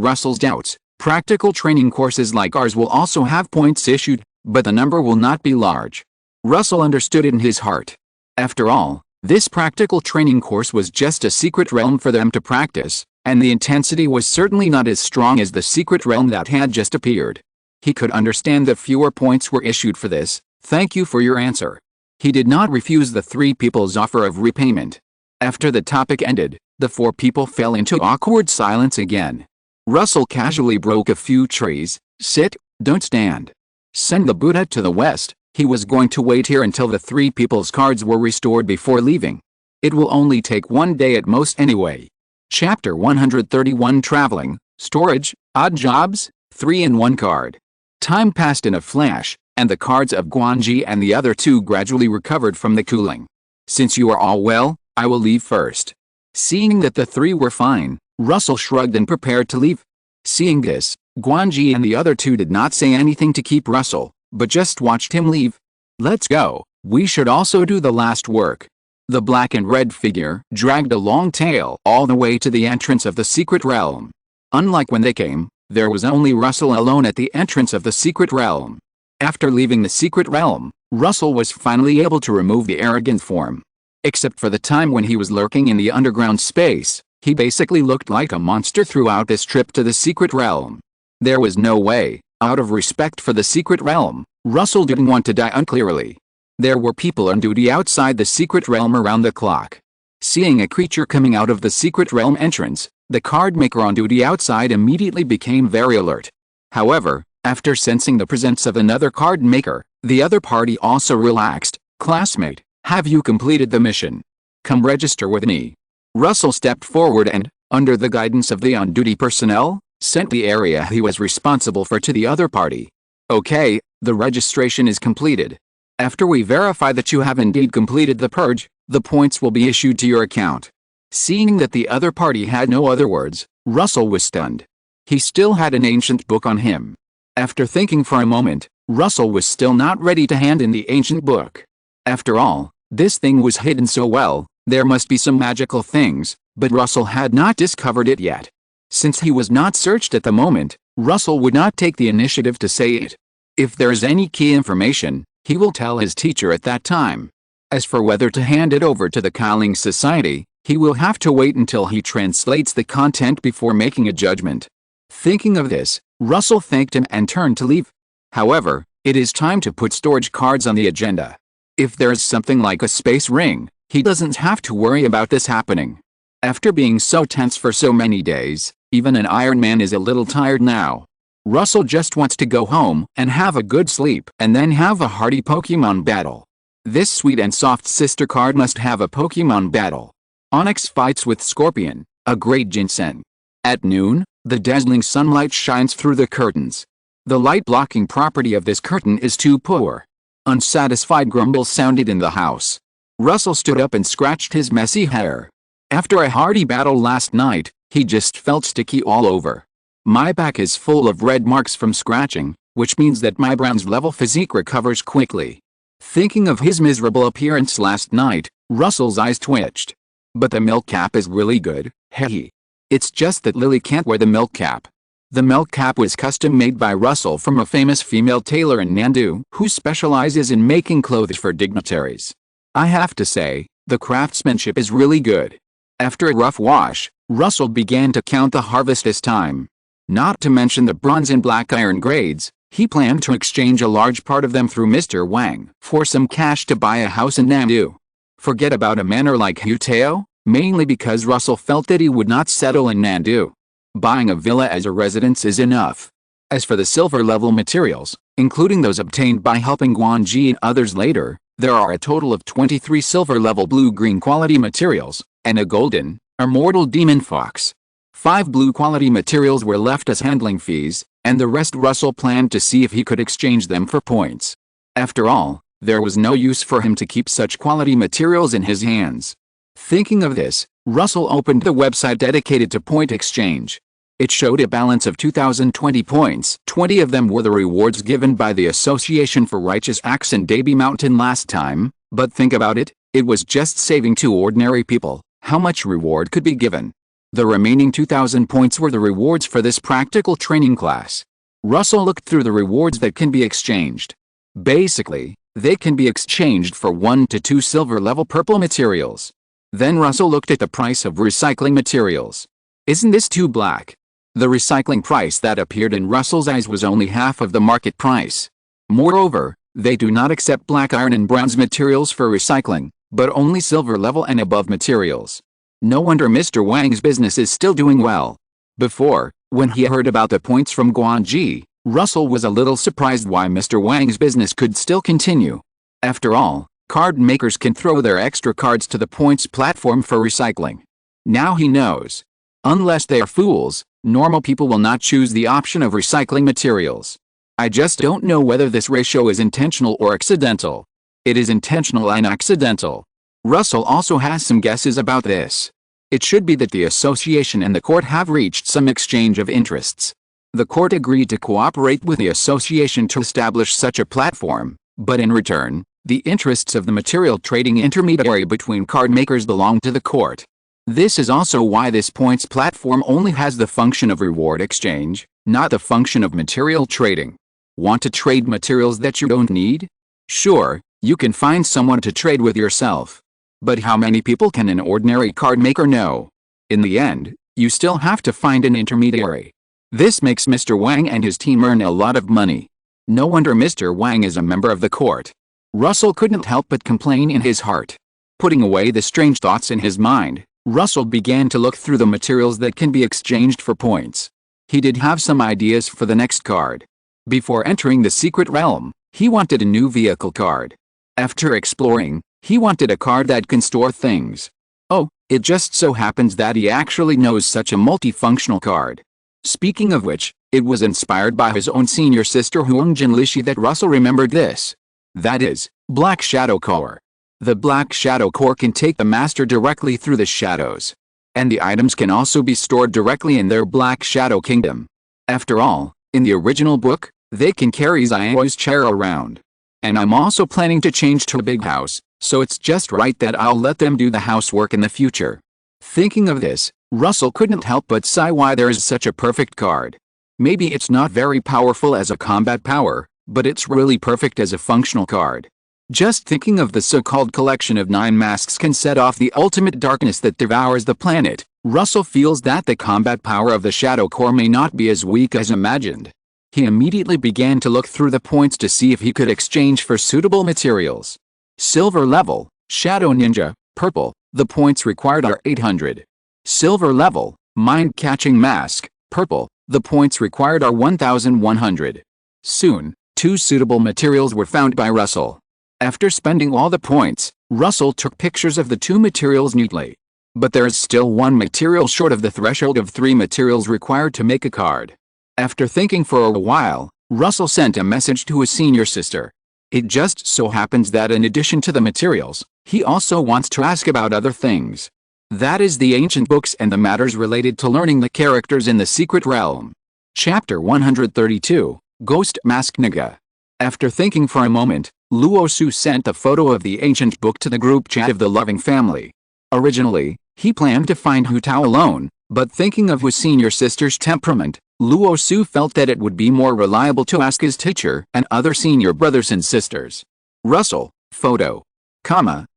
S1: Russell's doubts. Practical training courses like ours will also have points issued, but the number will not be large. Russell understood it in his heart. After all, this practical training course was just a secret realm for them to practice, and the intensity was certainly not as strong as the secret realm that had just appeared. He could understand that fewer points were issued for this. Thank you for your answer. He did not refuse the three people's offer of repayment. After the topic ended, the four people fell into awkward silence again. Russell casually broke a few trees. Sit, don't stand. Send the Buddha to the west. He was going to wait here until the three people's cards were restored before leaving. It will only take one day at most anyway. Chapter 131 Traveling, Storage, Odd Jobs, 3-in-1 card. Time passed in a flash, and the cards of Guanji and the other two gradually recovered from the cooling. Since you are all well, I will leave first. Seeing that the three were fine, Russell shrugged and prepared to leave. Seeing this, Guanji and the other two did not say anything to keep Russell, but just watched him leave. Let's go, we should also do the last work. The black and red figure dragged a long tail all the way to the entrance of the secret realm. Unlike when they came, there was only Russell alone at the entrance of the secret realm. After leaving the secret realm, Russell was finally able to remove the arrogant form. Except for the time when he was lurking in the underground space, he basically looked like a monster throughout this trip to the secret realm. There was no way, out of respect for the secret realm, Russell didn't want to die unclearly. There were people on duty outside the secret realm around the clock. Seeing a creature coming out of the secret realm entrance, the card maker on duty outside immediately became very alert. However, after sensing the presence of another card maker, the other party also relaxed. "Classmate, have you completed the mission? Come register with me." Russell stepped forward and, under the guidance of the on-duty personnel, sent the area he was responsible for to the other party. "Okay, the registration is completed. After we verify that you have indeed completed the purge, the points will be issued to your account." Seeing that the other party had no other words, Russell was stunned. He still had an ancient book on him. After thinking for a moment, Russell was still not ready to hand in the ancient book. After all, this thing was hidden so well, there must be some magical things, but Russell had not discovered it yet. Since he was not searched at the moment, Russell would not take the initiative to say it. If there is any key information, he will tell his teacher at that time. As for whether to hand it over to the Qi Ling Society, he will have to wait until he translates the content before making a judgment. Thinking of this, Russell thanked him and turned to leave. However, it is time to put storage cards on the agenda. If there's something like a space ring, he doesn't have to worry about this happening. After being so tense for so many days, even an Iron Man is a little tired now. Russell just wants to go home and have a good sleep and then have a hearty Pokemon battle. This sweet and soft sister card must have a Pokemon battle. Onyx fights with Scorpion, a great ginseng. At noon, the dazzling sunlight shines through the curtains. The light-blocking property of this curtain is too poor. Unsatisfied grumbles sounded in the house. Russell stood up and scratched his messy hair. After a hearty battle last night, he just felt sticky all over. "My back is full of red marks from scratching, which means that my bronze level physique recovers quickly." Thinking of his miserable appearance last night, Russell's eyes twitched. "But the milk cap is really good, hey." It's just that Lily can't wear the milk cap. The milk cap was custom made by Russell from a famous female tailor in Nandu who specializes in making clothes for dignitaries. I have to say, the craftsmanship is really good. After a rough wash, Russell began to count the harvest this time. Not to mention the bronze and black iron grades, he planned to exchange a large part of them through Mr. Wang for some cash to buy a house in Nandu. Forget about a manor like Huteo, mainly because Russell felt that he would not settle in Nandu. Buying a villa as a residence is enough. As for the silver-level materials, including those obtained by helping Guanji and others later, there are a total of 23 silver-level blue-green quality materials, and a golden, immortal demon fox. 5 blue-quality materials were left as handling fees, and the rest Russell planned to see if he could exchange them for points. After all, there was no use for him to keep such quality materials in his hands. Thinking of this, Russell opened the website dedicated to point exchange. It showed a balance of 2,020 points. 20 of them were the rewards given by the Association for Righteous Acts in Daby Mountain last time, but think about it, it was just saving 2 ordinary people. How much reward could be given? The remaining 2,000 points were the rewards for this practical training class. Russell looked through the rewards that can be exchanged. Basically, they can be exchanged for 1 to 2 silver-level purple materials. Then Russell looked at the price of recycling materials. Isn't this too black? The recycling price that appeared in Russell's eyes was only half of the market price. Moreover, they do not accept black iron and bronze materials for recycling, but only silver-level and above materials. No wonder Mr. Wang's business is still doing well. Before, when he heard about the points from Guanji, Russell was a little surprised why Mr. Wang's business could still continue. After all, card makers can throw their extra cards to the points platform for recycling. Now he knows. Unless they are fools, normal people will not choose the option of recycling materials. I just don't know whether this ratio is intentional or accidental. It is intentional and accidental. Russell also has some guesses about this. It should be that the association and the court have reached some exchange of interests. The court agreed to cooperate with the association to establish such a platform, but in return, the interests of the material trading intermediary between card makers belong to the court. This is also why this points platform only has the function of reward exchange, not the function of material trading. Want to trade materials that you don't need? Sure, you can find someone to trade with yourself. But how many people can an ordinary card maker know? In the end, you still have to find an intermediary. This makes Mr. Wang and his team earn a lot of money. No wonder Mr. Wang is a member of the court. Russell couldn't help but complain in his heart. Putting away the strange thoughts in his mind, Russell began to look through the materials that can be exchanged for points. He did have some ideas for the next card. Before entering the secret realm, he wanted a new vehicle card. After exploring, he wanted a card that can store things. Oh, it just so happens that he actually knows such a multifunctional card. Speaking of which, it was inspired by his own senior sister Huang Jinlishi that Russell remembered this. That is, Black Shadow Core. The Black Shadow Core can take the master directly through the shadows. And the items can also be stored directly in their Black Shadow Kingdom. After all, in the original book, they can carry Zio's chair around. And I'm also planning to change to a big house, so it's just right that I'll let them do the housework in the future. Thinking of this, Russell couldn't help but sigh why there is such a perfect card. Maybe it's not very powerful as a combat power, but it's really perfect as a functional card. Just thinking of the so-called collection of 9 masks can set off the ultimate darkness that devours the planet. Russell feels that the combat power of the Shadow Core may not be as weak as imagined. He immediately began to look through the points to see if he could exchange for suitable materials. Silver level, Shadow Ninja, purple, the points required are 800. Silver level, Mind-Catching Mask, purple, the points required are 1100. Soon, 2 suitable materials were found by Russell. After spending all the points, Russell took pictures of the 2 materials neatly. But there is still 1 material short of the threshold of 3 materials required to make a card. After thinking for a while, Russell sent a message to his senior sister. It just so happens that in addition to the materials, he also wants to ask about other things. That is the ancient books and the matters related to learning the characters in the secret realm. Chapter 132, Ghost Mask Naga. After thinking for a moment, Luosu sent a photo of the ancient book to the group chat of the loving family. Originally, he planned to find Hu Tao alone, but thinking of his senior sister's temperament, Luosu felt that it would be more reliable to ask his teacher and other senior brothers and sisters. Russell, photo.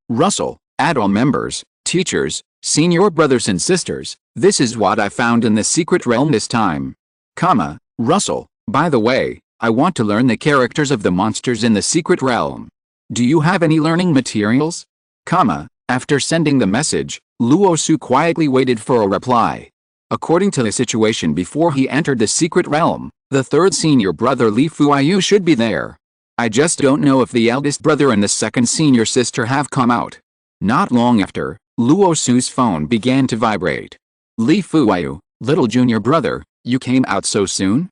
S1: Russell, add all members, teachers, senior brothers and sisters, this is what I found in the secret realm this time. Russell, by the way, I want to learn the characters of the monsters in the secret realm. Do you have any learning materials? After sending the message, Luosu quietly waited for a reply. According to the situation before he entered the secret realm, the 3rd senior brother Li Fuyu should be there. I just don't know if the eldest brother and the 2nd senior sister have come out. Not long after, Luosu's phone began to vibrate. Li Fuyu, little junior brother, you came out so soon?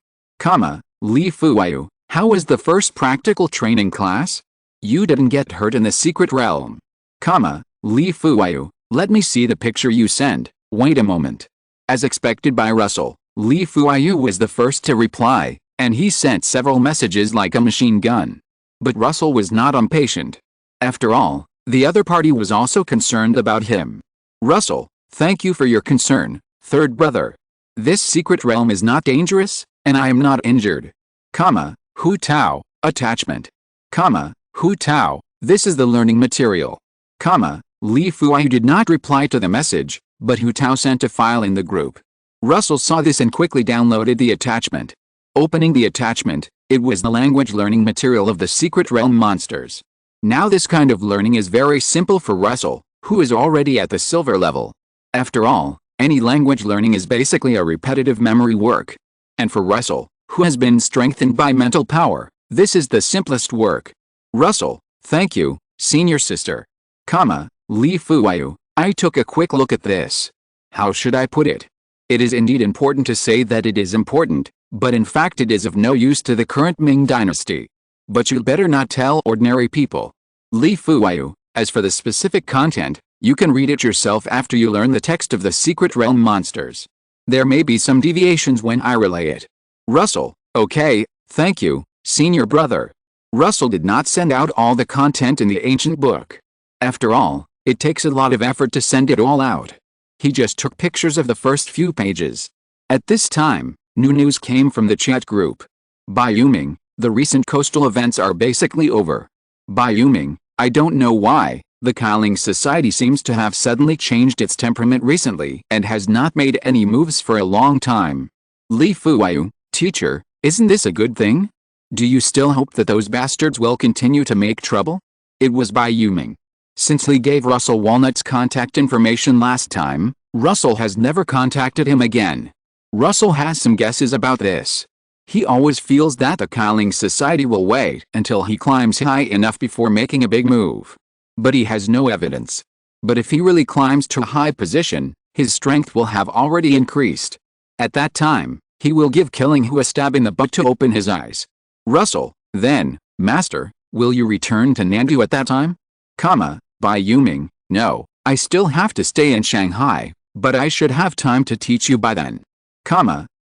S1: Li Fuyu, how was the first practical training class? You didn't get hurt in the secret realm. Li Fuyu, let me see the picture you sent, wait a moment. As expected by Russell, Li Fuyu was the first to reply, and he sent several messages like a machine gun. But Russell was not impatient. After all, the other party was also concerned about him. Russell, thank you for your concern, 3rd brother. This secret realm is not dangerous, and I am not injured. Hu Tao, attachment. Hu Tao, this is the learning material. Li Fuyu did not reply to the message, but Hu Tao sent a file in the group. Russell saw this and quickly downloaded the attachment. Opening the attachment, it was the language learning material of the secret realm monsters. Now this kind of learning is very simple for Russell, who is already at the silver level. After all, any language learning is basically a repetitive memory work. And for Russell, who has been strengthened by mental power, this is the simplest work. Russell, thank you, senior sister. Li Fuyu, I took a quick look at this. How should I put it? It is indeed important to say that it is important, but in fact it is of no use to the current Ming dynasty. But you'd better not tell ordinary people. Li Fuyu, as for the specific content, you can read it yourself after you learn the text of the secret realm monsters. There may be some deviations when I relay it. Russell, okay, thank you, senior brother. Russell did not send out all the content in the ancient book. After all, it takes a lot of effort to send it all out. He just took pictures of the first few pages. At this time, new news came from the chat group. By Yuming, the recent coastal events are basically over. By Yuming, I don't know why, the Qi Ling Society seems to have suddenly changed its temperament recently and has not made any moves for a long time. Li Fuyu, teacher, isn't this a good thing? Do you still hope that those bastards will continue to make trouble? It was by Yuming. Since Lee gave Russell Walnut's contact information last time, Russell has never contacted him again. Russell has some guesses about this. He always feels that the Qi Ling Society will wait until he climbs high enough before making a big move. But he has no evidence. But if he really climbs to a high position, his strength will have already increased. At that time, he will give Qi Ling a stab in the butt to open his eyes. Russell, then, Master, will you return to Nandu at that time? By Yuming, no, I still have to stay in Shanghai, but I should have time to teach you by then.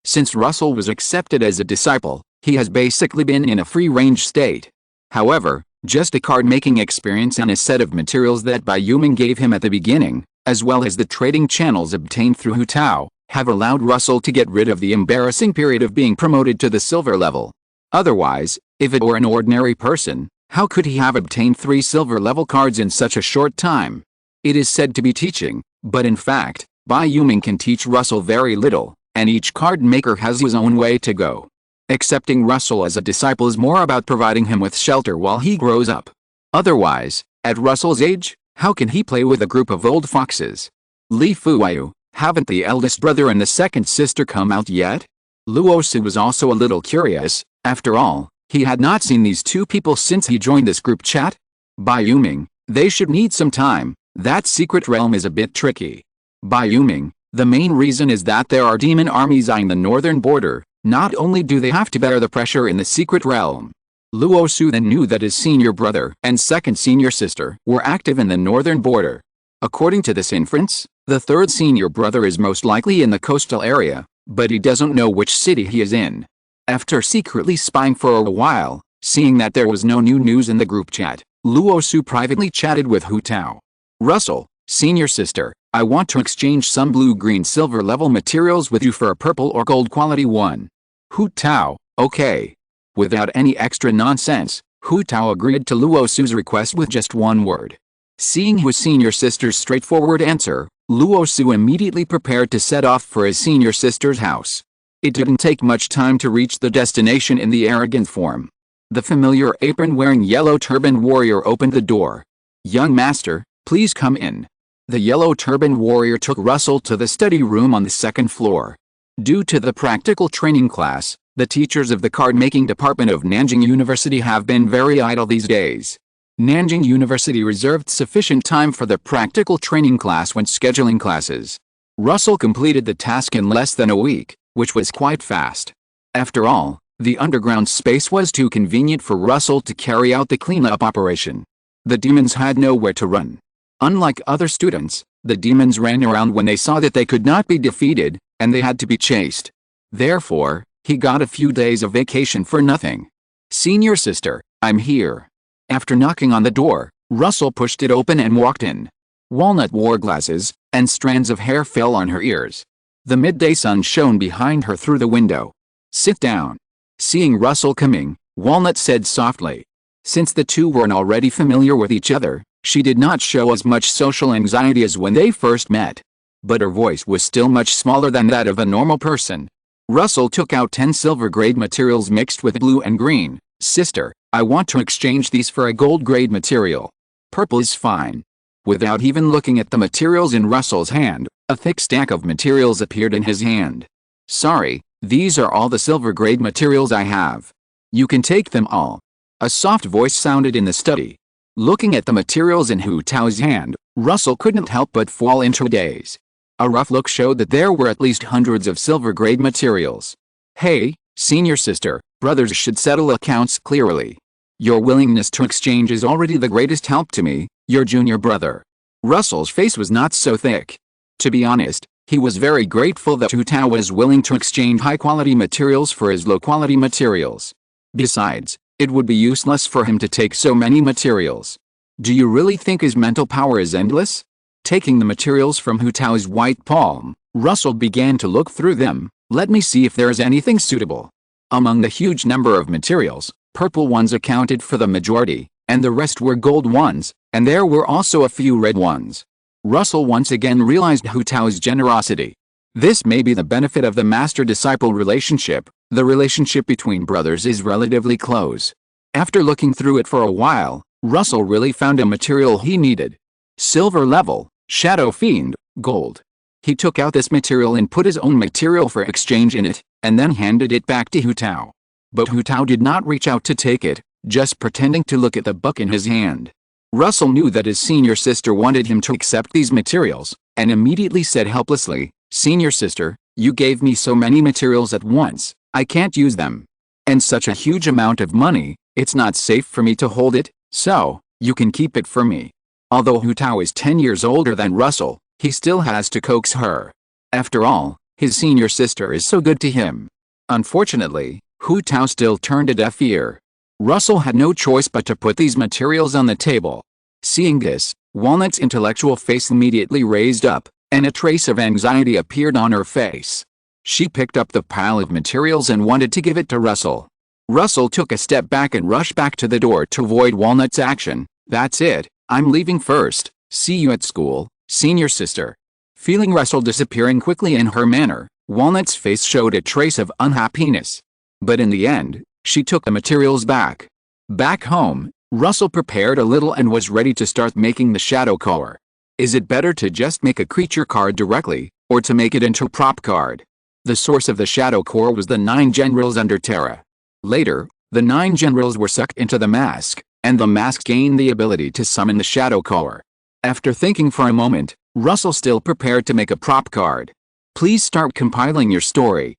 S1: Since Russell was accepted as a disciple, he has basically been in a free-range state. However, just a card-making experience and a set of materials that Bai Yuming gave him at the beginning, as well as the trading channels obtained through Hu Tao, have allowed Russell to get rid of the embarrassing period of being promoted to the silver level. Otherwise, if it were an ordinary person, how could he have obtained 3 silver level cards in such a short time? It is said to be teaching, but in fact, Bai Yuming can teach Russell very little, and each card maker has his own way to go. Accepting Russell as a disciple is more about providing him with shelter while he grows up. Otherwise, at Russell's age, how can he play with a group of old foxes? Li Fuyu, haven't the eldest brother and the second sister come out yet? Luosu was also a little curious. After all, he had not seen these two people since he joined this group chat. Bai Yuming, they should need some time. That secret realm is a bit tricky. Bai Yuming, the main reason is that there are demon armies eyeing the northern border. Not only do they have to bear the pressure in the secret realm. Luosu then knew that his senior brother and second senior sister were active in the northern border. According to this inference, the third senior brother is most likely in the coastal area, but he doesn't know which city he is in. After secretly spying for a while, seeing that there was no new news in the group chat, Luosu privately chatted with Hu Tao. Russell, senior sister, I want to exchange some blue-green silver level materials with you for a purple or gold quality one. Hu Tao, okay. Without any extra nonsense, Hu Tao agreed to Luosu's request with just one word. Seeing his senior sister's straightforward answer, Luosu immediately prepared to set off for his senior sister's house. It didn't take much time to reach the destination in the arrogant form. The familiar apron-wearing yellow turban warrior opened the door. Young master, please come in. The yellow turban warrior took Russell to the study room on the second floor. Due to the practical training class, the teachers of the card-making department of Nanjing University have been very idle these days. Nanjing University reserved sufficient time for the practical training class when scheduling classes. Russell completed the task in less than a week, which was quite fast. After all, the underground space was too convenient for Russell to carry out the cleanup operation. The demons had nowhere to run. Unlike other students, the demons ran around when they saw that they could not be defeated, and they had to be chased. Therefore, he got a few days of vacation for nothing. Senior sister, I'm here. After knocking on the door, Russell pushed it open and walked in. Walnut wore glasses, and strands of hair fell on her ears. The midday sun shone behind her through the window. Sit down. Seeing Russell coming, Walnut said softly. Since the two weren't already familiar with each other, she did not show as much social anxiety as when they first met. But her voice was still much smaller than that of a normal person. Russell took out 10 silver-grade materials mixed with blue and green. Sister, I want to exchange these for a gold-grade material. Purple is fine. Without even looking at the materials in Russell's hand, a thick stack of materials appeared in his hand. Sorry, these are all the silver-grade materials I have. You can take them all. A soft voice sounded in the study. Looking at the materials in Hu Tao's hand, Russell couldn't help but fall into a daze. A rough look showed that there were at least hundreds of silver-grade materials. Hey, senior sister, brothers should settle accounts clearly. Your willingness to exchange is already the greatest help to me, your junior brother. Russell's face was not so thick. To be honest, he was very grateful that Hu Tao was willing to exchange high-quality materials for his low-quality materials. Besides, it would be useless for him to take so many materials. Do you really think his mental power is endless? Taking the materials from Hu Tao's white palm, Russell began to look through them. Let me see if there is anything suitable. Among the huge number of materials, purple ones accounted for the majority, and the rest were gold ones, and there were also a few red ones. Russell once again realized Hu Tao's generosity. This may be the benefit of the master-disciple relationship. The relationship between brothers is relatively close. After looking through it for a while, Russell really found a material he needed. Silver level, Shadow Fiend, gold. He took out this material and put his own material for exchange in it, and then handed it back to Hu Tao. But Hu Tao did not reach out to take it, just pretending to look at the book in his hand. Russell knew that his senior sister wanted him to accept these materials, and immediately said helplessly, "Senior sister, you gave me so many materials at once, I can't use them. And such a huge amount of money, it's not safe for me to hold it, so, you can keep it for me." Although Hu Tao is 10 years older than Russell, he still has to coax her. After all, his senior sister is so good to him. Unfortunately, Hu Tao still turned a deaf ear. Russell had no choice but to put these materials on the table. Seeing this, Walnut's intellectual face immediately raised up, and a trace of anxiety appeared on her face. She picked up the pile of materials and wanted to give it to Russell. Russell took a step back and rushed back to the door to avoid Walnut's action. "That's it, I'm leaving first, see you at school, senior sister." Feeling Russell disappearing quickly in her manner, Walnut's face showed a trace of unhappiness. But in the end, she took the materials back. Back home, Russell prepared a little and was ready to start making the shadow core. Is it better to just make a creature card directly, or to make it into a prop card? The source of the shadow core was the 9 generals under Terra. Later, the 9 generals were sucked into the mask, and the mask gained the ability to summon the shadow core. After thinking for a moment, Russell still prepared to make a prop card. Please start compiling your story.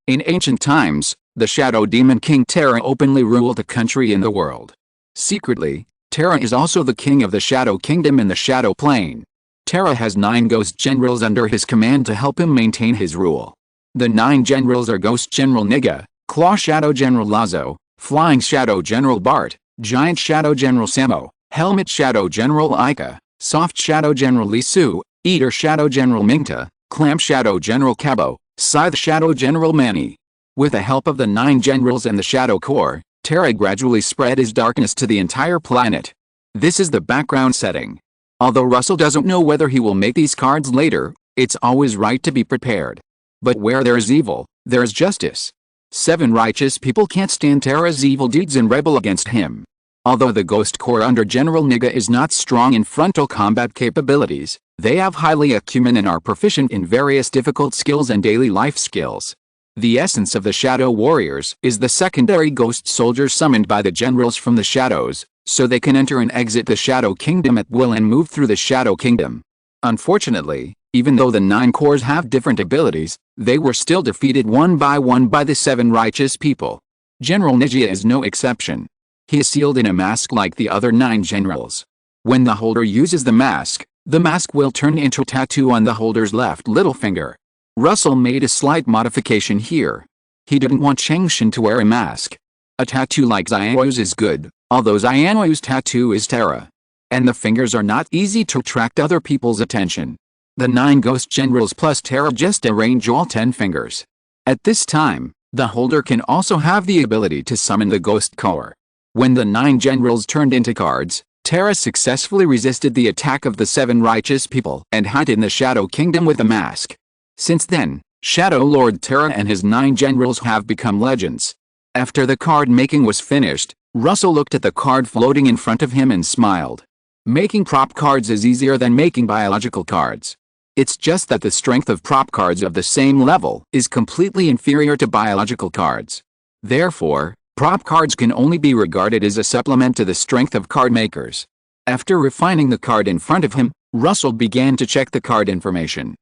S1: In ancient times, the Shadow Demon King Terra openly ruled a country in the world. Secretly, Terra is also the king of the Shadow Kingdom in the Shadow Plane. Terra has 9 ghost generals under his command to help him maintain his rule. The 9 generals are Ghost General Niga, Claw Shadow General Lazo, Flying Shadow General Bart, Giant Shadow General Samo, Helmet Shadow General Ika, Soft Shadow General Li Su, Eater Shadow General Mingta, Clamp Shadow General Cabo, Scythe Shadow General Manny. With the help of the 9 generals and the Shadow Core, Terra gradually spread his darkness to the entire planet. This is the background setting. Although Russell doesn't know whether he will make these cards later, it's always right to be prepared. But where there's evil, there's justice. 7 righteous people can't stand Terra's evil deeds and rebel against him. Although the Ghost Corps under General Niga is not strong in frontal combat capabilities, they have highly acumen and are proficient in various difficult skills and daily life skills. The essence of the Shadow Warriors is the secondary ghost soldiers summoned by the generals from the shadows, so they can enter and exit the Shadow Kingdom at will and move through the Shadow Kingdom. Unfortunately, even though the 9 cores have different abilities, they were still defeated one by the 7 righteous people. General Niga is no exception. He is sealed in a mask like the other 9 generals. When the holder uses the mask will turn into a tattoo on the holder's left little finger. Russell made a slight modification here. He didn't want Changshin to wear a mask. A tattoo like Xiao's is good, although Xiao's tattoo is Terra. And the fingers are not easy to attract other people's attention. The 9 ghost generals plus Terra just arrange all 10 fingers. At this time, the holder can also have the ability to summon the Ghost Core. When the 9 generals turned into cards, Terra successfully resisted the attack of the 7 righteous people and hid in the Shadow Kingdom with a mask. Since then, Shadow Lord Terra and his 9 generals have become legends. After the card making was finished, Russell looked at the card floating in front of him and smiled. Making prop cards is easier than making biological cards. It's just that the strength of prop cards of the same level is completely inferior to biological cards. Therefore, prop cards can only be regarded as a supplement to the strength of card makers. After refining the card in front of him, Russell began to check the card information.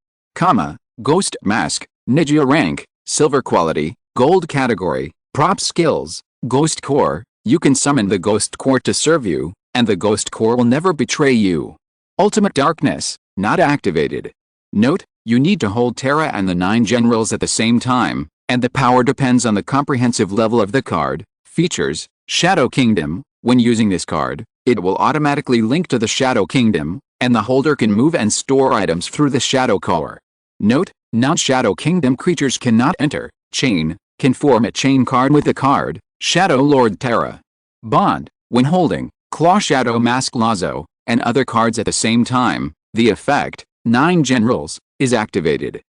S1: Ghost Mask, Niga Rank, Silver Quality, Gold Category, Prop Skills, Ghost Core, you can summon the Ghost Core to serve you, and the Ghost Core will never betray you. Ultimate Darkness, not activated. Note, you need to hold Terra and the 9 generals at the same time, and the power depends on the comprehensive level of the card. Features, Shadow Kingdom. When using this card, it will automatically link to the Shadow Kingdom, and the holder can move and store items through the Shadow Core. Note, non-Shadow Kingdom creatures cannot enter. Chain, can form a chain card with the card, Shadow Lord Terra. Bond, when holding Claw Shadow Mask Lazo, and other cards at the same time, the effect, 9 generals, is activated.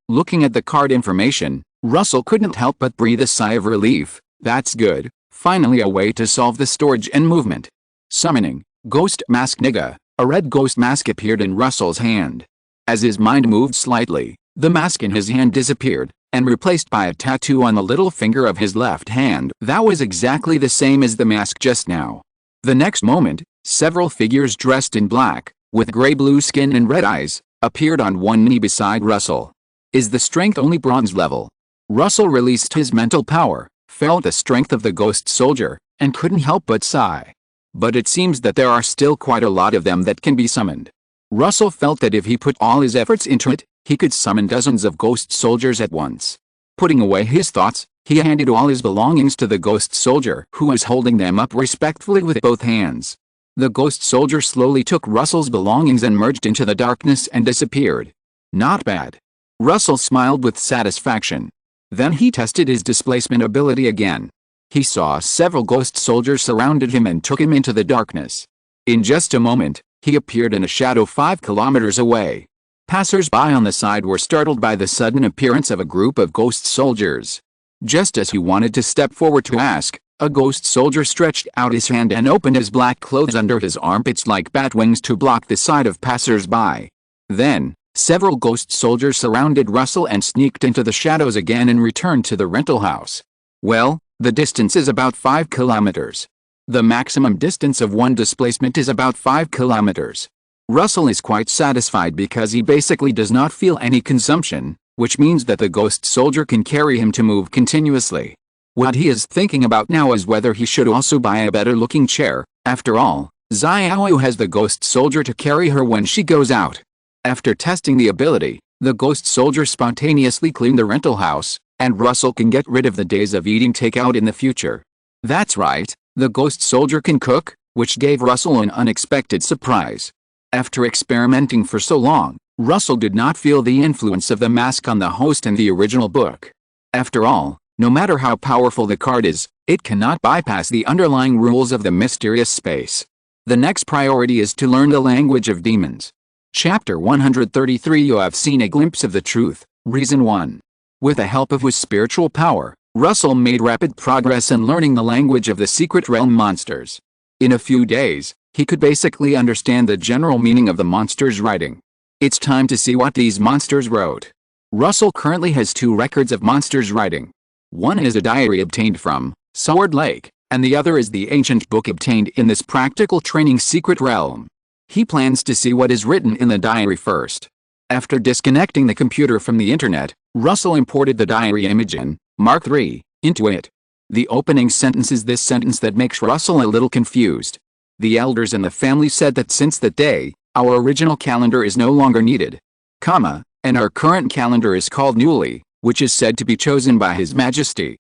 S1: Looking at the card information, Russell couldn't help but breathe a sigh of relief. That's good, finally a way to solve the storage and movement. Summoning, Ghost Mask Niga, a red ghost mask appeared in Russell's hand. As his mind moved slightly, the mask in his hand disappeared, and replaced by a tattoo on the little finger of his left hand that was exactly the same as the mask just now. The next moment, several figures dressed in black, with gray-blue skin and red eyes, appeared on one knee beside Russell. Is the strength only bronze level? Russell released his mental power, felt the strength of the ghost soldier, and couldn't help but sigh. But it seems that there are still quite a lot of them that can be summoned. Russell felt that if he put all his efforts into it, he could summon dozens of ghost soldiers at once. Putting away his thoughts, he handed all his belongings to the ghost soldier, who was holding them up respectfully with both hands. The ghost soldier slowly took Russell's belongings and merged into the darkness and disappeared. Not bad. Russell smiled with satisfaction. Then he tested his displacement ability again. He saw several ghost soldiers surrounded him and took him into the darkness. In just a moment, he appeared in a shadow 5 kilometers away. Passers-by on the side were startled by the sudden appearance of a group of ghost soldiers. Just as he wanted to step forward to ask, a ghost soldier stretched out his hand and opened his black clothes under his armpits like bat wings to block the sight of passers-by. Then, several ghost soldiers surrounded Russell and sneaked into the shadows again and returned to the rental house. Well, the distance is about 5 kilometers. The maximum distance of one displacement is about 5 kilometers. Russell is quite satisfied because he basically does not feel any consumption, which means that the ghost soldier can carry him to move continuously. What he is thinking about now is whether he should also buy a better-looking chair. After all, Xiaoyu has the ghost soldier to carry her when she goes out. After testing the ability, the ghost soldier spontaneously cleaned the rental house, and Russell can get rid of the days of eating takeout in the future. That's right, the ghost soldier can cook, which gave Russell an unexpected surprise. After experimenting for so long, Russell did not feel the influence of the mask on the host in the original book. After all, no matter how powerful the card is, it cannot bypass the underlying rules of the mysterious space. The next priority is to learn the language of demons. Chapter 133. You have seen a glimpse of the truth. Reason 1. With the help of his spiritual power, Russell made rapid progress in learning the language of the secret realm monsters. In a few days, he could basically understand the general meaning of the monsters' writing. It's time to see what these monsters wrote. Russell currently has 2 records of monsters' writing. One is a diary obtained from Sword Lake, and the other is the ancient book obtained in this practical training secret realm. He plans to see what is written in the diary first. After disconnecting the computer from the internet, Russell imported the diary image in Mark III into it. The opening sentence is this sentence that makes Russell a little confused. The elders in the family said that since that day, our original calendar is no longer needed, and our current calendar is called Newly, which is said to be chosen by His Majesty.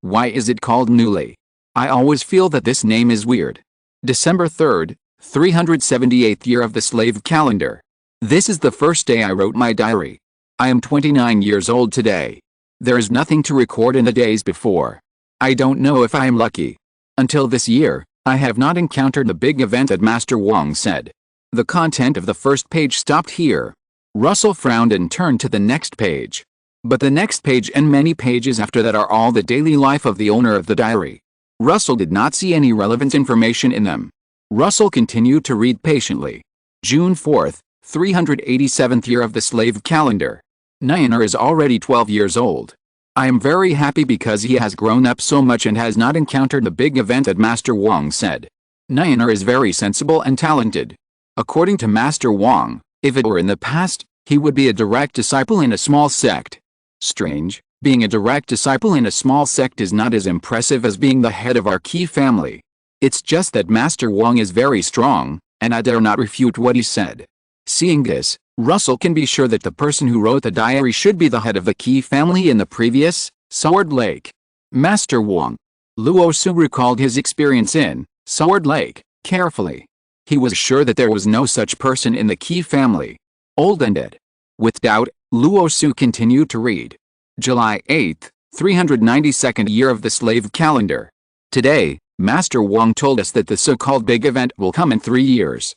S1: Why is it called Newly? I always feel that this name is weird. December 3rd, 378th year of the slave calendar. This is the first day I wrote my diary. I am 29 years old today. There is nothing to record in the days before. I don't know if I am lucky. Until this year, I have not encountered the big event that Master Wang said. The content of the first page stopped here. Russell frowned and turned to the next page. But the next page and many pages after that are all the daily life of the owner of the diary. Russell did not see any relevant information in them. Russell continued to read patiently. June 4th, 387th year of the slave calendar. Nyanar is already 12 years old. I am very happy because he has grown up so much and has not encountered the big event that Master Wang said. Nyanar is very sensible and talented. According to Master Wang, if it were in the past, he would be a direct disciple in a small sect. Strange, being a direct disciple in a small sect is not as impressive as being the head of our Qi family. It's just that Master Wang is very strong, and I dare not refute what he said. Seeing this, Russell can be sure that the person who wrote the diary should be the head of the Qi family in the previous Sword Lake. Master Wang. Luo Su recalled his experience in Sword Lake carefully. He was sure that there was no such person in the Qi family. Old and dead. With doubt, Luo Su continued to read. July 8th, 392nd year of the slave calendar. Today, Master Wang told us that the so-called big event will come in 3 years.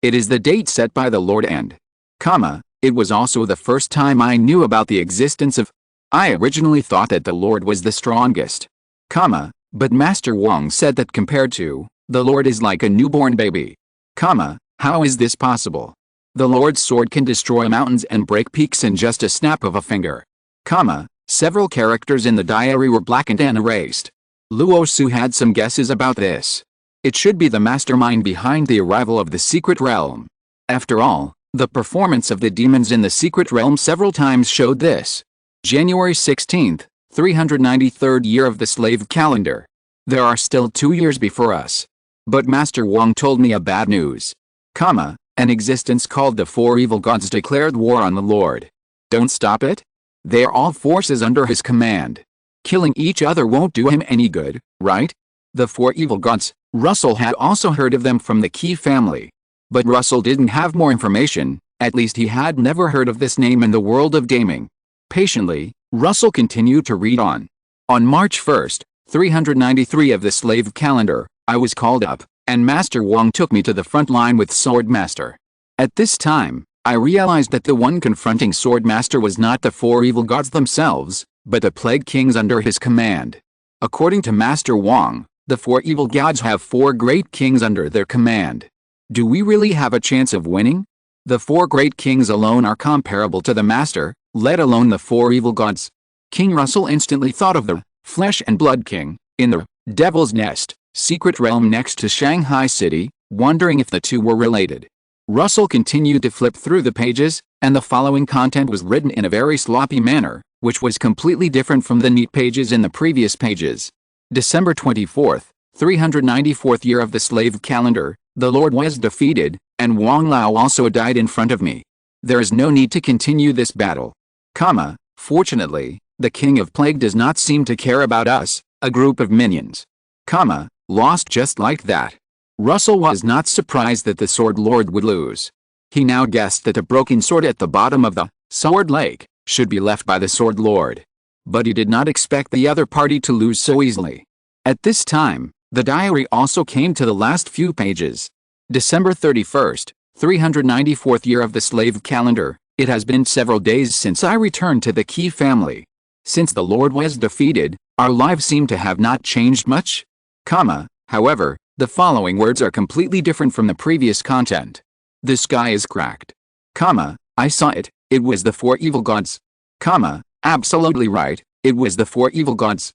S1: It is the date set by the Lord and, it was also the first time I knew about the existence of. I originally thought that the Lord was the strongest. But Master Wang said that compared to, the Lord is like a newborn baby. How is this possible? The Lord's sword can destroy mountains and break peaks in just a snap of a finger. Several characters in the diary were blackened and erased. Luosu had some guesses about this. It should be the mastermind behind the arrival of the secret realm. After all, the performance of the demons in the secret realm several times showed this. January 16th, 393rd year of the slave calendar. There are still 2 years before us. But Master Wang told me a bad news. An existence called the Four Evil Gods declared war on the Lord. Don't stop it? They are all forces under his command. Killing each other won't do him any good, right? The Four Evil Gods, Russell had also heard of them from the Qi family. But Russell didn't have more information, at least he had never heard of this name in the world of gaming. Patiently, Russell continued to read on. On March 1st, 393 of the slave calendar, I was called up, and Master Wang took me to the front line with Swordmaster. At this time, I realized that the one confronting Swordmaster was not the Four Evil Gods themselves, but the Plague Kings under his command. According to Master Wang, the Four Evil Gods have 4 great kings under their command. Do we really have a chance of winning? The 4 great kings alone are comparable to the Master, let alone the 4 evil gods. King Russell instantly thought of the Flesh and Blood King, in the Devil's Nest, secret realm next to Shanghai City, wondering if the two were related. Russell continued to flip through the pages, and the following content was written in a very sloppy manner, which was completely different from the neat pages in the previous pages. December 24th, 394th year of the slave calendar, the Lord was defeated, and Wang Lao also died in front of me. There is no need to continue this battle. Fortunately, the King of Plague does not seem to care about us, a group of minions. Lost just like that. Russell was not surprised that the Sword Lord would lose. He now guessed that a broken sword at the bottom of the Sword Lake should be left by the Sword Lord. But he did not expect the other party to lose so easily. At this time, the diary also came to the last few pages. December 31st, 394th year of the slave calendar, it has been several days since I returned to the Qi family. Since the Lord was defeated, our lives seem to have not changed much. However, the following words are completely different from the previous content. The sky is cracked. I saw it, it was the Four Evil Gods. Absolutely right, it was the Four Evil Gods.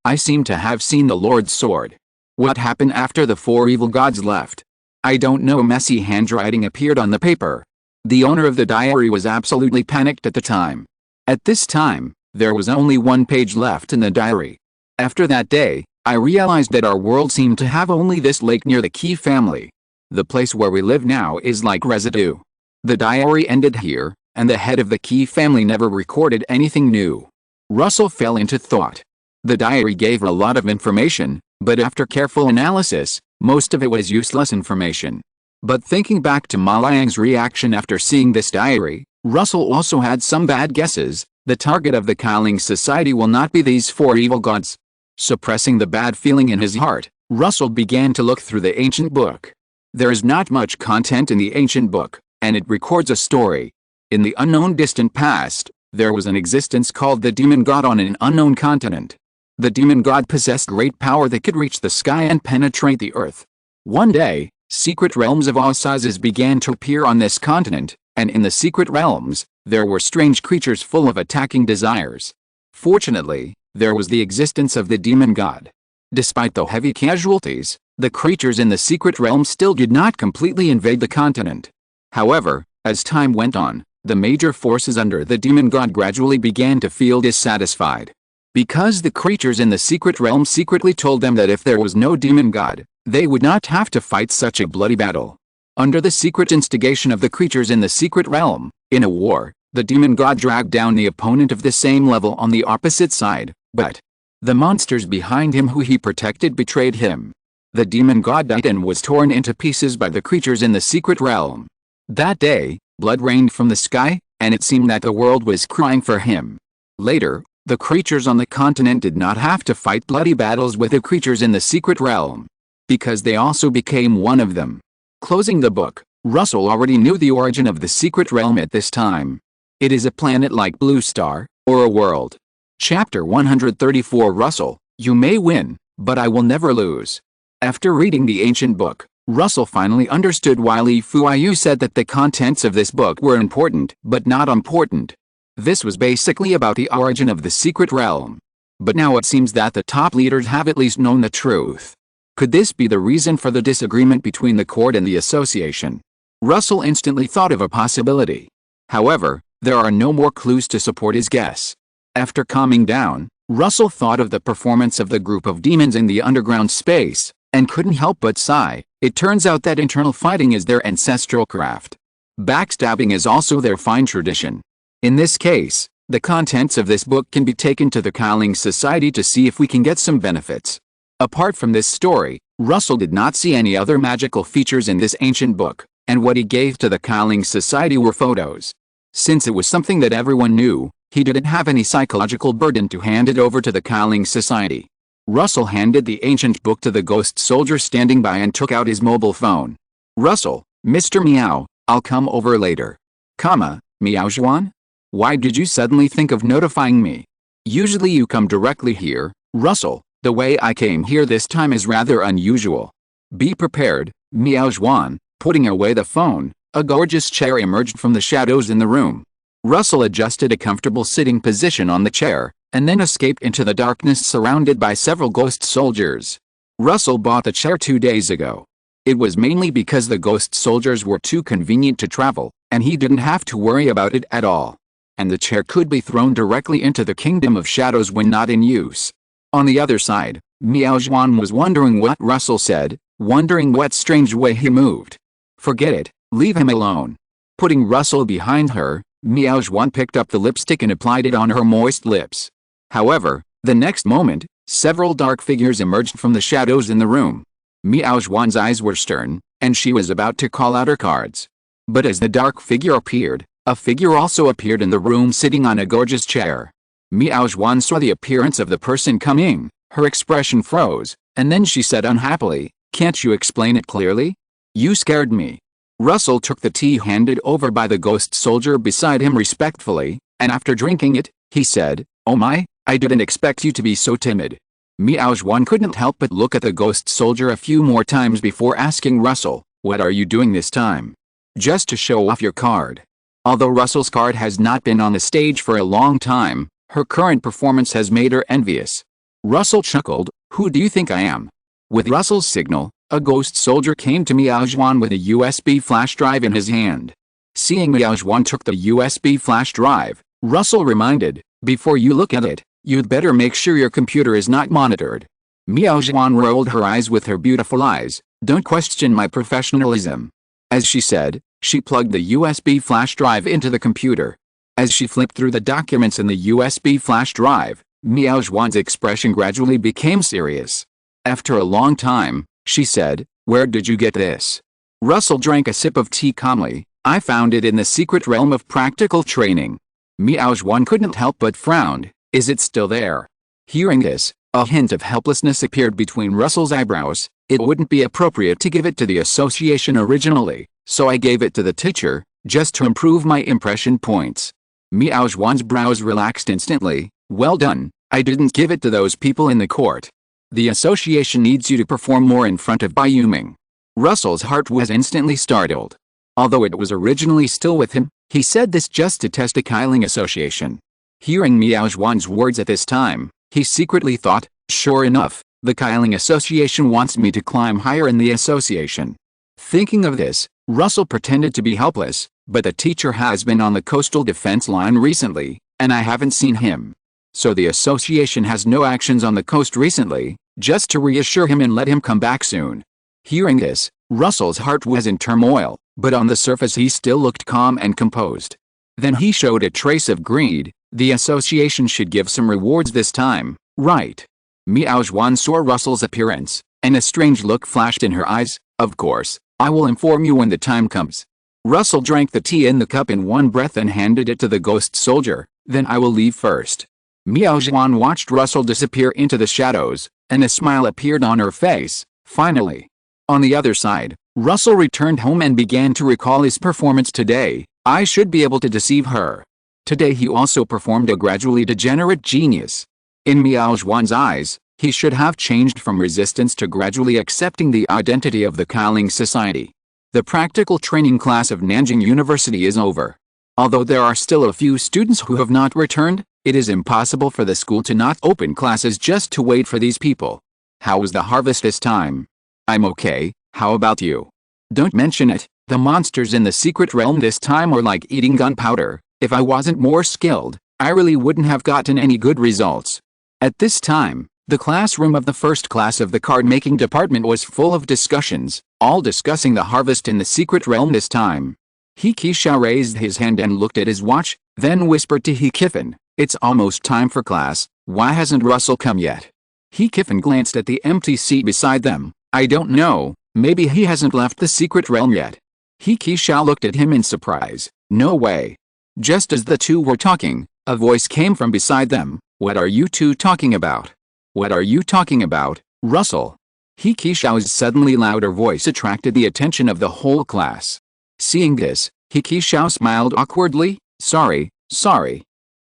S1: I seem to have seen the Lord's sword. What happened after the Four Evil Gods left? I don't know. Messy handwriting appeared on the paper. The owner of the diary was absolutely panicked at the time. At this time, there was only 1 page left in the diary. After that day, I realized that our world seemed to have only this lake near the Qi family. The place where we live now is like residue. The diary ended here, and the head of the Qi family never recorded anything new. Russell fell into thought. The diary gave a lot of information, but after careful analysis, most of it was useless information. But thinking back to Ma Liang's reaction after seeing this diary, Russell also had some bad guesses. The target of the Qi Ling Society will not be these 4 evil gods. Suppressing the bad feeling in his heart, Russell began to look through the ancient book. There is not much content in the ancient book, and it records a story. In the unknown distant past, there was an existence called the demon god on an unknown continent. The demon god possessed great power that could reach the sky and penetrate the earth. One day, secret realms of all sizes began to appear on this continent, and in the secret realms, there were strange creatures full of attacking desires. Fortunately, there was the existence of the demon god. Despite the heavy casualties, the creatures in the secret realm still did not completely invade the continent. However, as time went on, the major forces under the demon god gradually began to feel dissatisfied. Because the creatures in the secret realm secretly told them that if there was no demon god, they would not have to fight such a bloody battle. Under the secret instigation of the creatures in the secret realm, in a war, the demon god dragged down the opponent of the same level on the opposite side, but the monsters behind him who he protected betrayed him. The demon god died and was torn into pieces by the creatures in the secret realm. That day, blood rained from the sky, and it seemed that the world was crying for him. Later, the creatures on the continent did not have to fight bloody battles with the creatures in the secret realm, because they also became one of them. Closing the book, Russell already knew the origin of the secret realm at this time. It is a planet like Blue Star, or a world. Chapter 134. Russell, you may win, but I will never lose. After reading the ancient book, Russell finally understood why Li Fuyu said that the contents of this book were important but not important. This was basically about the origin of the secret realm. But now it seems that the top leaders have at least known the truth. Could this be the reason for the disagreement between the court and the association? Russell instantly thought of a possibility. However, there are no more clues to support his guess. After calming down, Russell thought of the performance of the group of demons in the underground space, and couldn't help but sigh. It turns out that internal fighting is their ancestral craft. Backstabbing is also their fine tradition. In this case, the contents of this book can be taken to the Qi Ling Society to see if we can get some benefits. Apart from this story, Russell did not see any other magical features in this ancient book, and what he gave to the Qi Ling Society were photos. Since it was something that everyone knew, he didn't have any psychological burden to hand it over to the Qi Ling Society. Russell handed the ancient book to the ghost soldier standing by and took out his mobile phone. "Russell, Mr. Meow, I'll come over later. Meow Zhuan? Why did you suddenly think of notifying me? Usually you come directly here, Russell. The way I came here this time is rather unusual. Be prepared, Meow Zhuan." Putting away the phone, a gorgeous chair emerged from the shadows in the room. Russell adjusted a comfortable sitting position on the chair, and then escaped into the darkness surrounded by several ghost soldiers. Russell bought the chair 2 days ago. It was mainly because the ghost soldiers were too convenient to travel, and he didn't have to worry about it at all. And the chair could be thrown directly into the Kingdom of Shadows when not in use. On the other side, Meow Zhuan was wondering what Russell said, wondering what strange way he moved. Forget it, leave him alone. Putting Russell behind her, Meow Zhuan picked up the lipstick and applied it on her moist lips. However, the next moment, several dark figures emerged from the shadows in the room. Meow Zhuan's eyes were stern, and she was about to call out her cards. But as the dark figure appeared, a figure also appeared in the room sitting on a gorgeous chair. Meow Zhuan saw the appearance of the person coming, her expression froze, and then she said unhappily, "Can't you explain it clearly? You scared me." Russell took the tea handed over by the ghost soldier beside him respectfully, and after drinking it, he said, "Oh my, I didn't expect you to be so timid." Meow Zhuan couldn't help but look at the ghost soldier a few more times before asking Russell, "What are you doing this time? Just to show off your card?" Although Russell's card has not been on the stage for a long time, her current performance has made her envious. Russell chuckled, "Who do you think I am?" With Russell's signal, a ghost soldier came to Meow Zhuan with a USB flash drive in his hand. Seeing Meow Zhuan took the USB flash drive, Russell reminded, "Before you look at it, you'd better make sure your computer is not monitored." Meow Zhuan rolled her eyes with her beautiful eyes, "Don't question my professionalism." As she said, she plugged the USB flash drive into the computer. As she flipped through the documents in the USB flash drive, Meow Zhuan's expression gradually became serious. After a long time, she said, "Where did you get this?" Russell drank a sip of tea calmly. "I found it in the secret realm of practical training." Meow Zhuan couldn't help but frown. "Is it still there?" Hearing this, a hint of helplessness appeared between Russell's eyebrows. "It wouldn't be appropriate to give it to the association originally, so I gave it to the teacher, just to improve my impression points." Meow Zhuan's brows relaxed instantly. "Well done, I didn't give it to those people in the court. The association needs you to perform more in front of Bai Yuming." Russell's heart was instantly startled. Although it was originally still with him, he said this just to test the Qi Ling Association. Hearing Meow Zhuan's words at this time, he secretly thought, "Sure enough, the Qi Ling Association wants me to climb higher in the association." Thinking of this, Russell pretended to be helpless, "But the teacher has been on the coastal defense line recently, and I haven't seen him. So the association has no actions on the coast recently, just to reassure him and let him come back soon." Hearing this, Russell's heart was in turmoil, but on the surface he still looked calm and composed. Then he showed a trace of greed. "The association should give some rewards this time, right?" Meow Zhuan saw Russell's appearance, and a strange look flashed in her eyes. "Of course, I will inform you when the time comes." Russell drank the tea in the cup in one breath and handed it to the ghost soldier. "Then I will leave first." Meow Zhuan watched Russell disappear into the shadows, and a smile appeared on her face. Finally. On the other side, Russell returned home and began to recall his performance today. "I should be able to deceive her." Today he also performed a gradually degenerate genius. In Meow Zhuan's eyes, He should have changed from resistance to gradually accepting the identity of the Qi Ling Society. The practical training class of Nanjing University is over. Although there are still a few students who have not returned, it is impossible for the school to not open classes just to wait for these people. How was the harvest this time? I'm okay, how about you? Don't mention it, the monsters in the secret realm this time are like eating gunpowder. If I wasn't more skilled, I really wouldn't have gotten any good results. At this time, the classroom of the first class of the card-making department was full of discussions, all discussing the harvest in the secret realm this time. Hikisha raised his hand and looked at his watch, then whispered to Hikifin, "It's almost time for class, why hasn't Russell come yet?" Hikifin glanced at the empty seat beside them. "I don't know, maybe he hasn't left the secret realm yet." Hikisha looked at him in surprise. "No way." Just as the two were talking, a voice came from beside them. "What are you two talking about?" "What are you talking about, Russell?" Hikisha's suddenly louder voice attracted the attention of the whole class. Seeing this, Hikisha smiled awkwardly. Sorry.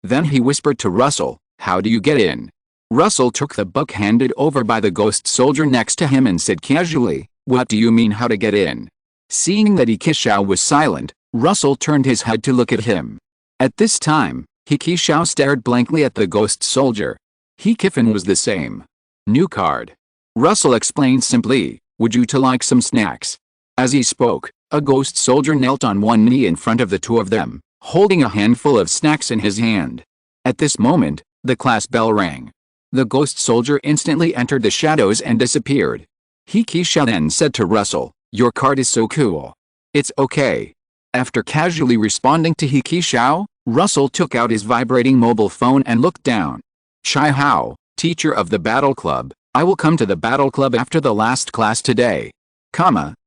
S1: Then he whispered to Russell, "How do you get in?" Russell took the book handed over by the ghost soldier next to him and said casually, "What do you mean how to get in?" Seeing that Hikisha was silent, Russell turned his head to look at him. At this time, Hikisha stared blankly at the ghost soldier. Hikifin was the same. New card. Russell explained simply, "Would you two like some snacks?" As he spoke, a ghost soldier knelt on one knee in front of the two of them, holding a handful of snacks in his hand. At this moment, the class bell rang. The ghost soldier instantly entered the shadows and disappeared. Hikisha then said to Russell, "Your card is so cool." "It's okay." After casually responding to Hikisha, Russell took out his vibrating mobile phone and looked down. "Chai Hao, teacher of the battle club, I will come to the battle club after the last class today.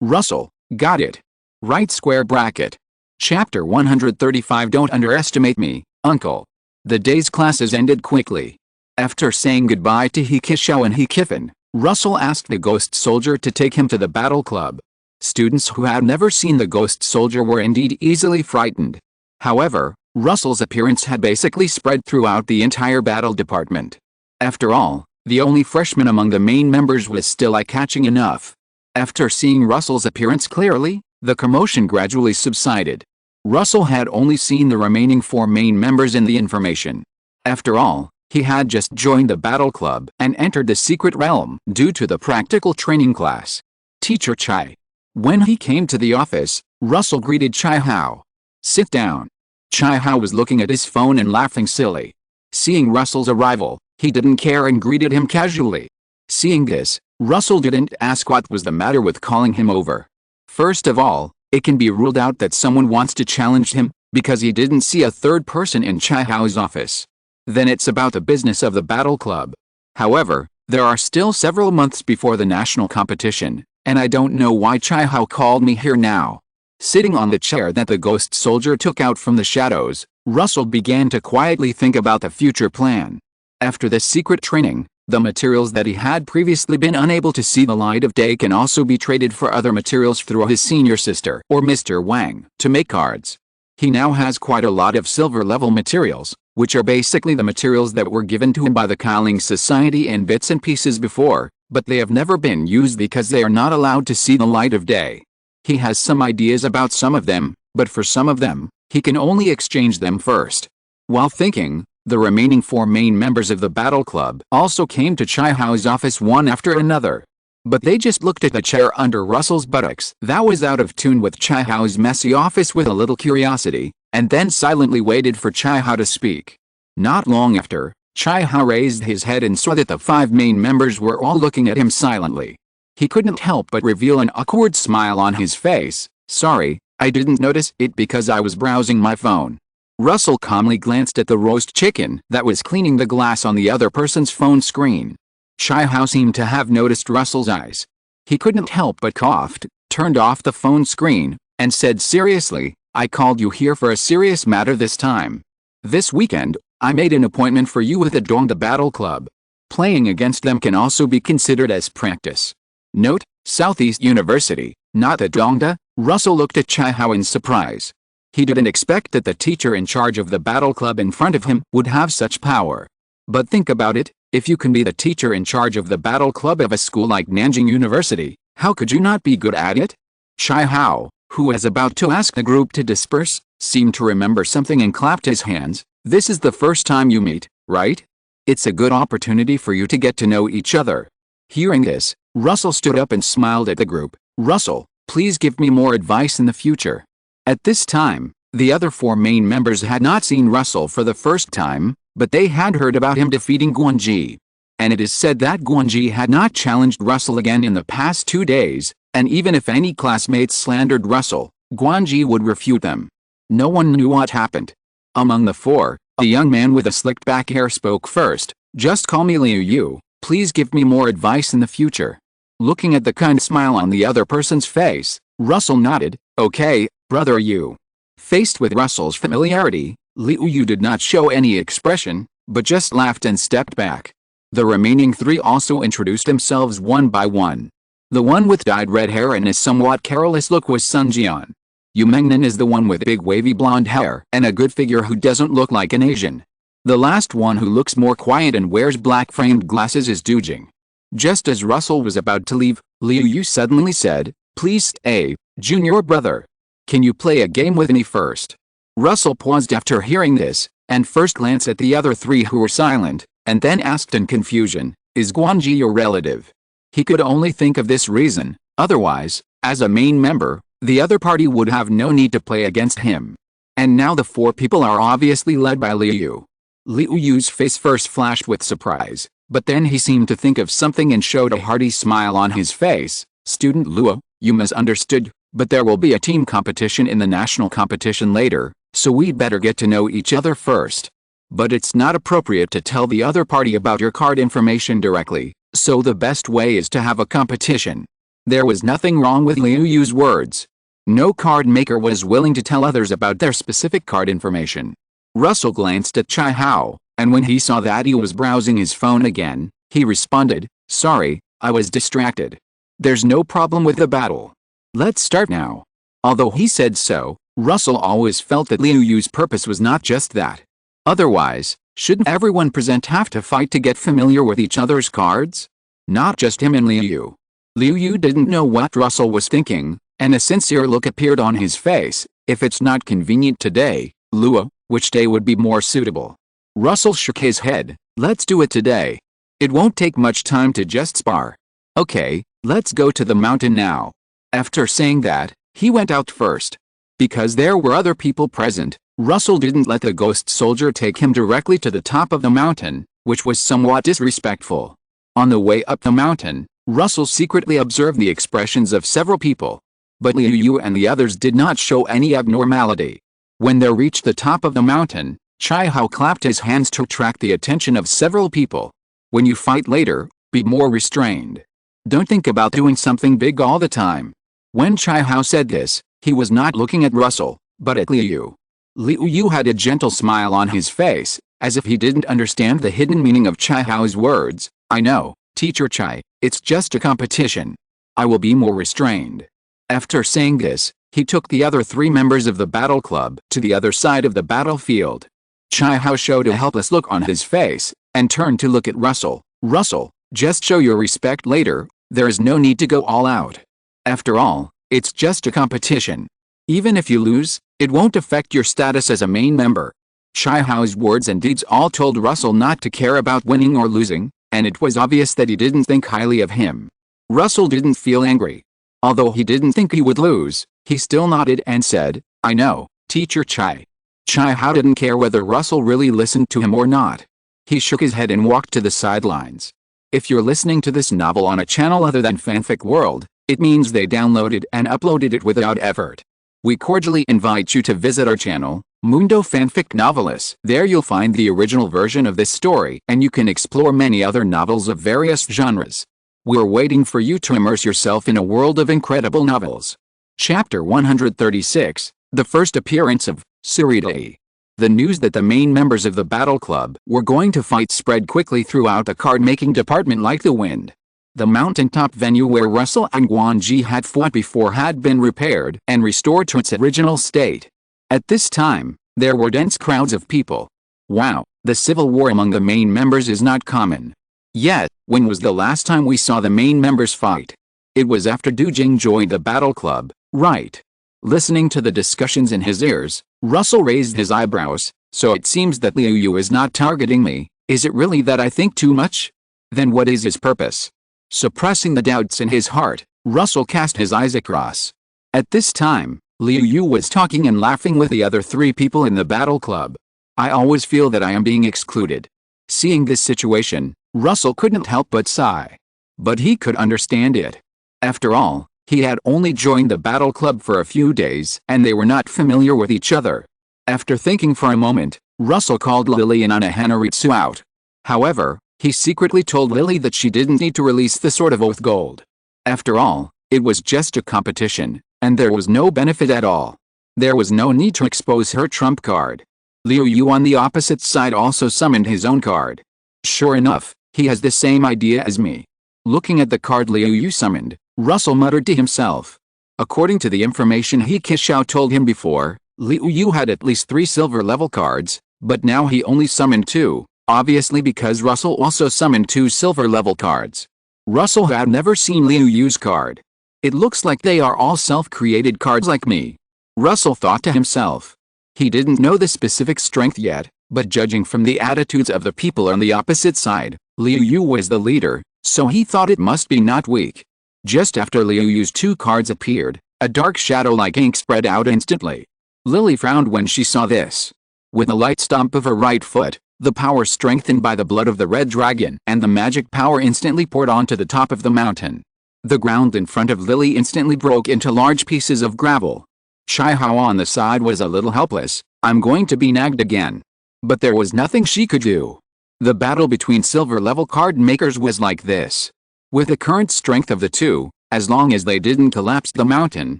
S1: Russell, got it. Right square bracket. Chapter 135 Don't underestimate me, uncle. The day's classes ended quickly. After saying goodbye to Hikisha and Hikifin, Russell asked the ghost soldier to take him to the battle club. Students who had never seen the ghost soldier were indeed easily frightened. However, Russell's appearance had basically spread throughout the entire battle department. After all, the only freshman among the main members was still eye-catching enough. After seeing Russell's appearance clearly, the commotion gradually subsided. Russell had only seen the remaining 4 main members in the information. After all, he had just joined the battle club and entered the secret realm due to the practical training class. Teacher Chai. When he came to the office, Russell greeted Chai Hao. "Sit down." Chai Hao was looking at his phone and laughing silly. Seeing Russell's arrival, he didn't care and greeted him casually. Seeing this, Russell didn't ask what was the matter with calling him over. First of all, it can be ruled out that someone wants to challenge him, because he didn't see a third person in Chai Hao's office. Then it's about the business of the battle club. However, there are still several months before the national competition, and I don't know why Chai Hao called me here now. Sitting on the chair that the ghost soldier took out from the shadows, Russell began to quietly think about the future plan. After this secret training, the materials that he had previously been unable to see the light of day can also be traded for other materials through his senior sister or Mr. Wang to make cards. He now has quite a lot of silver-level materials, which are basically the materials that were given to him by the Qi Ling Society in bits and pieces before, but they have never been used because they are not allowed to see the light of day. He has some ideas about some of them, but for some of them, he can only exchange them first. While thinking, the remaining 4 main members of the battle club also came to Chai Hao's office one after another. But they just looked at the chair under Russell's buttocks that was out of tune with Chai Hao's messy office with a little curiosity, and then silently waited for Chai Hao to speak. Not long after, Chai Hao raised his head and saw that the 5 main members were all looking at him silently. He couldn't help but reveal an awkward smile on his face. "Sorry, I didn't notice it because I was browsing my phone." Russell calmly glanced at the roast chicken that was cleaning the glass on the other person's phone screen. Chai Hao seemed to have noticed Russell's eyes. He couldn't help but coughed, turned off the phone screen, and said seriously, "I called you here for a serious matter this time. This weekend, I made an appointment for you with the Dongda Battle Club. Playing against them can also be considered as practice. Note, Southeast University, not the Dongda." Russell looked at Chai Hao in surprise. He didn't expect that the teacher in charge of the battle club in front of him would have such power. But think about it, if you can be the teacher in charge of the battle club of a school like Nanjing University, how could you not be good at it? Chai Hao, who was about to ask the group to disperse, seemed to remember something and clapped his hands. This is the first time you meet, right? It's a good opportunity for you to get to know each other. Hearing this, Russell stood up and smiled at the group. Russell, please give me more advice in the future. At this time, the other 4 main members had not seen Russell for the first time, but they had heard about him defeating Guanji. And it is said that Guanji had not challenged Russell again in the past 2 days, and even if any classmates slandered Russell, Guanji would refute them. No one knew what happened. Among the 4, a young man with a slicked back hair spoke first. Just call me Liu Yu, please give me more advice in the future. Looking at the kind smile on the other person's face, Russell nodded. Okay, brother Yu. Faced with Russell's familiarity, Liu Yu did not show any expression, but just laughed and stepped back. The remaining 3 also introduced themselves one by one. The one with dyed red hair and a somewhat careless look was Sun Jian. Yu Mengnan is the one with big wavy blonde hair and a good figure who doesn't look like an Asian. The last one who looks more quiet and wears black framed glasses is Du Jing. Just as Russell was about to leave, Liu Yu suddenly said, please stay, junior brother. Can you play a game with me first? Russell paused after hearing this, and first glanced at the other 3 who were silent, and then asked in confusion, is Guanji your relative? He could only think of this reason, otherwise, as a main member, the other party would have no need to play against him. And now the 4 people are obviously led by Liu Yu. Liu Yu's face first flashed with surprise, but then he seemed to think of something and showed a hearty smile on his face. Student Luo, you misunderstood, but there will be a team competition in the national competition later, so we'd better get to know each other first. But it's not appropriate to tell the other party about your card information directly, so the best way is to have a competition. There was nothing wrong with Liu Yu's words. No card maker was willing to tell others about their specific card information. Russell glanced at Chai Hao, and when he saw that he was browsing his phone again, he responded, sorry, I was distracted. There's no problem with the battle. Let's start now. Although he said so, Russell always felt that Liu Yu's purpose was not just that. Otherwise, shouldn't everyone present have to fight to get familiar with each other's cards? Not just him and Liu Yu. Liu Yu didn't know what Russell was thinking, and a sincere look appeared on his face. If it's not convenient today, Luo, which day would be more suitable? Russell shook his head. Let's do it today. It won't take much time to just spar. Okay, let's go to the mountain now. After saying that, he went out first. Because there were other people present, Russell didn't let the ghost soldier take him directly to the top of the mountain, which was somewhat disrespectful. On the way up the mountain, Russell secretly observed the expressions of several people. But Liu Yu and the others did not show any abnormality. When they reached the top of the mountain, Chai Hao clapped his hands to attract the attention of several people. When you fight later, be more restrained. Don't think about doing something big all the time. When Chai Hao said this, he was not looking at Russell, but at Liu Yu. Liu Yu had a gentle smile on his face, as if he didn't understand the hidden meaning of Chai Hao's words. I know, Teacher Chai, it's just a competition. I will be more restrained. After saying this, he took the other 3 members of the battle club to the other side of the battlefield. Chai Hao showed a helpless look on his face, and turned to look at Russell. Russell, just show your respect later, there is no need to go all out. After all, it's just a competition. Even if you lose, it won't affect your status as a main member. Chai Hao's words and deeds all told Russell not to care about winning or losing, and it was obvious that he didn't think highly of him. Russell didn't feel angry. Although he didn't think he would lose, he still nodded and said, I know, Teacher Chai. Chai Hao didn't care whether Russell really listened to him or not. He shook his head and walked to the sidelines. If you're listening to this novel on a channel other than Fanfic World, it means they downloaded and uploaded it without effort. We cordially invite you to visit our channel, Mundo Fanfic Novelis. There you'll find the original version of this story, and you can explore many other novels of various genres. We're waiting for you to immerse yourself in a world of incredible novels. Chapter 136, The First Appearance of Tsuridai. The news that the main members of the battle club were going to fight spread quickly throughout the card-making department like the wind. The mountaintop venue where Russell and Guanji had fought before had been repaired and restored to its original state. At this time, there were dense crowds of people. Wow, The civil war among the main members is not common. Yet, when was the last time we saw the main members fight? It was after Du Jing joined the battle club, right? Listening to the discussions in his ears, Russell raised his eyebrows. So it seems that Liu Yu is not targeting me. Is it really that I think too much? Then what is his purpose? Suppressing the doubts in his heart, Russell cast his eyes across. At this time, Liu Yu was talking and laughing with the other 3 people in the battle club. I always feel that I am being excluded. Seeing this situation, Russell couldn't help but sigh. But he could understand it. After all, he had only joined the battle club for a few days and they were not familiar with each other. After thinking for a moment, Russell called Lily and Hanaritsu out. However, he secretly told Lily that she didn't need to release the Sword of Oath Gold. After all, it was just a competition, and there was no benefit at all. There was no need to expose her trump card. Liu Yu on the opposite side also summoned his own card. Sure enough, he has the same idea as me. Looking at the card Liu Yu summoned, Russell muttered to himself. According to the information He Kishao told him before, Liu Yu had at least 3 silver level cards, but now he only summoned 2, obviously because Russell also summoned 2 silver level cards. Russell had never seen Liu Yu's card. It looks like they are all self-created cards like me. Russell thought to himself. He didn't know the specific strength yet, but judging from the attitudes of the people on the opposite side, Liu Yu was the leader, so he thought it must be not weak. Just after Liu Yu's 2 cards appeared, a dark shadow like ink spread out instantly. Lily frowned when she saw this. With a light stomp of her right foot, the power strengthened by the blood of the red dragon and the magic power instantly poured onto the top of the mountain. The ground in front of Lily instantly broke into large pieces of gravel. Chai Hao on the side was a little helpless. I'm going to be nagged again. But there was nothing she could do. The battle between silver level card makers was like this. With the current strength of the 2, as long as they didn't collapse the mountain,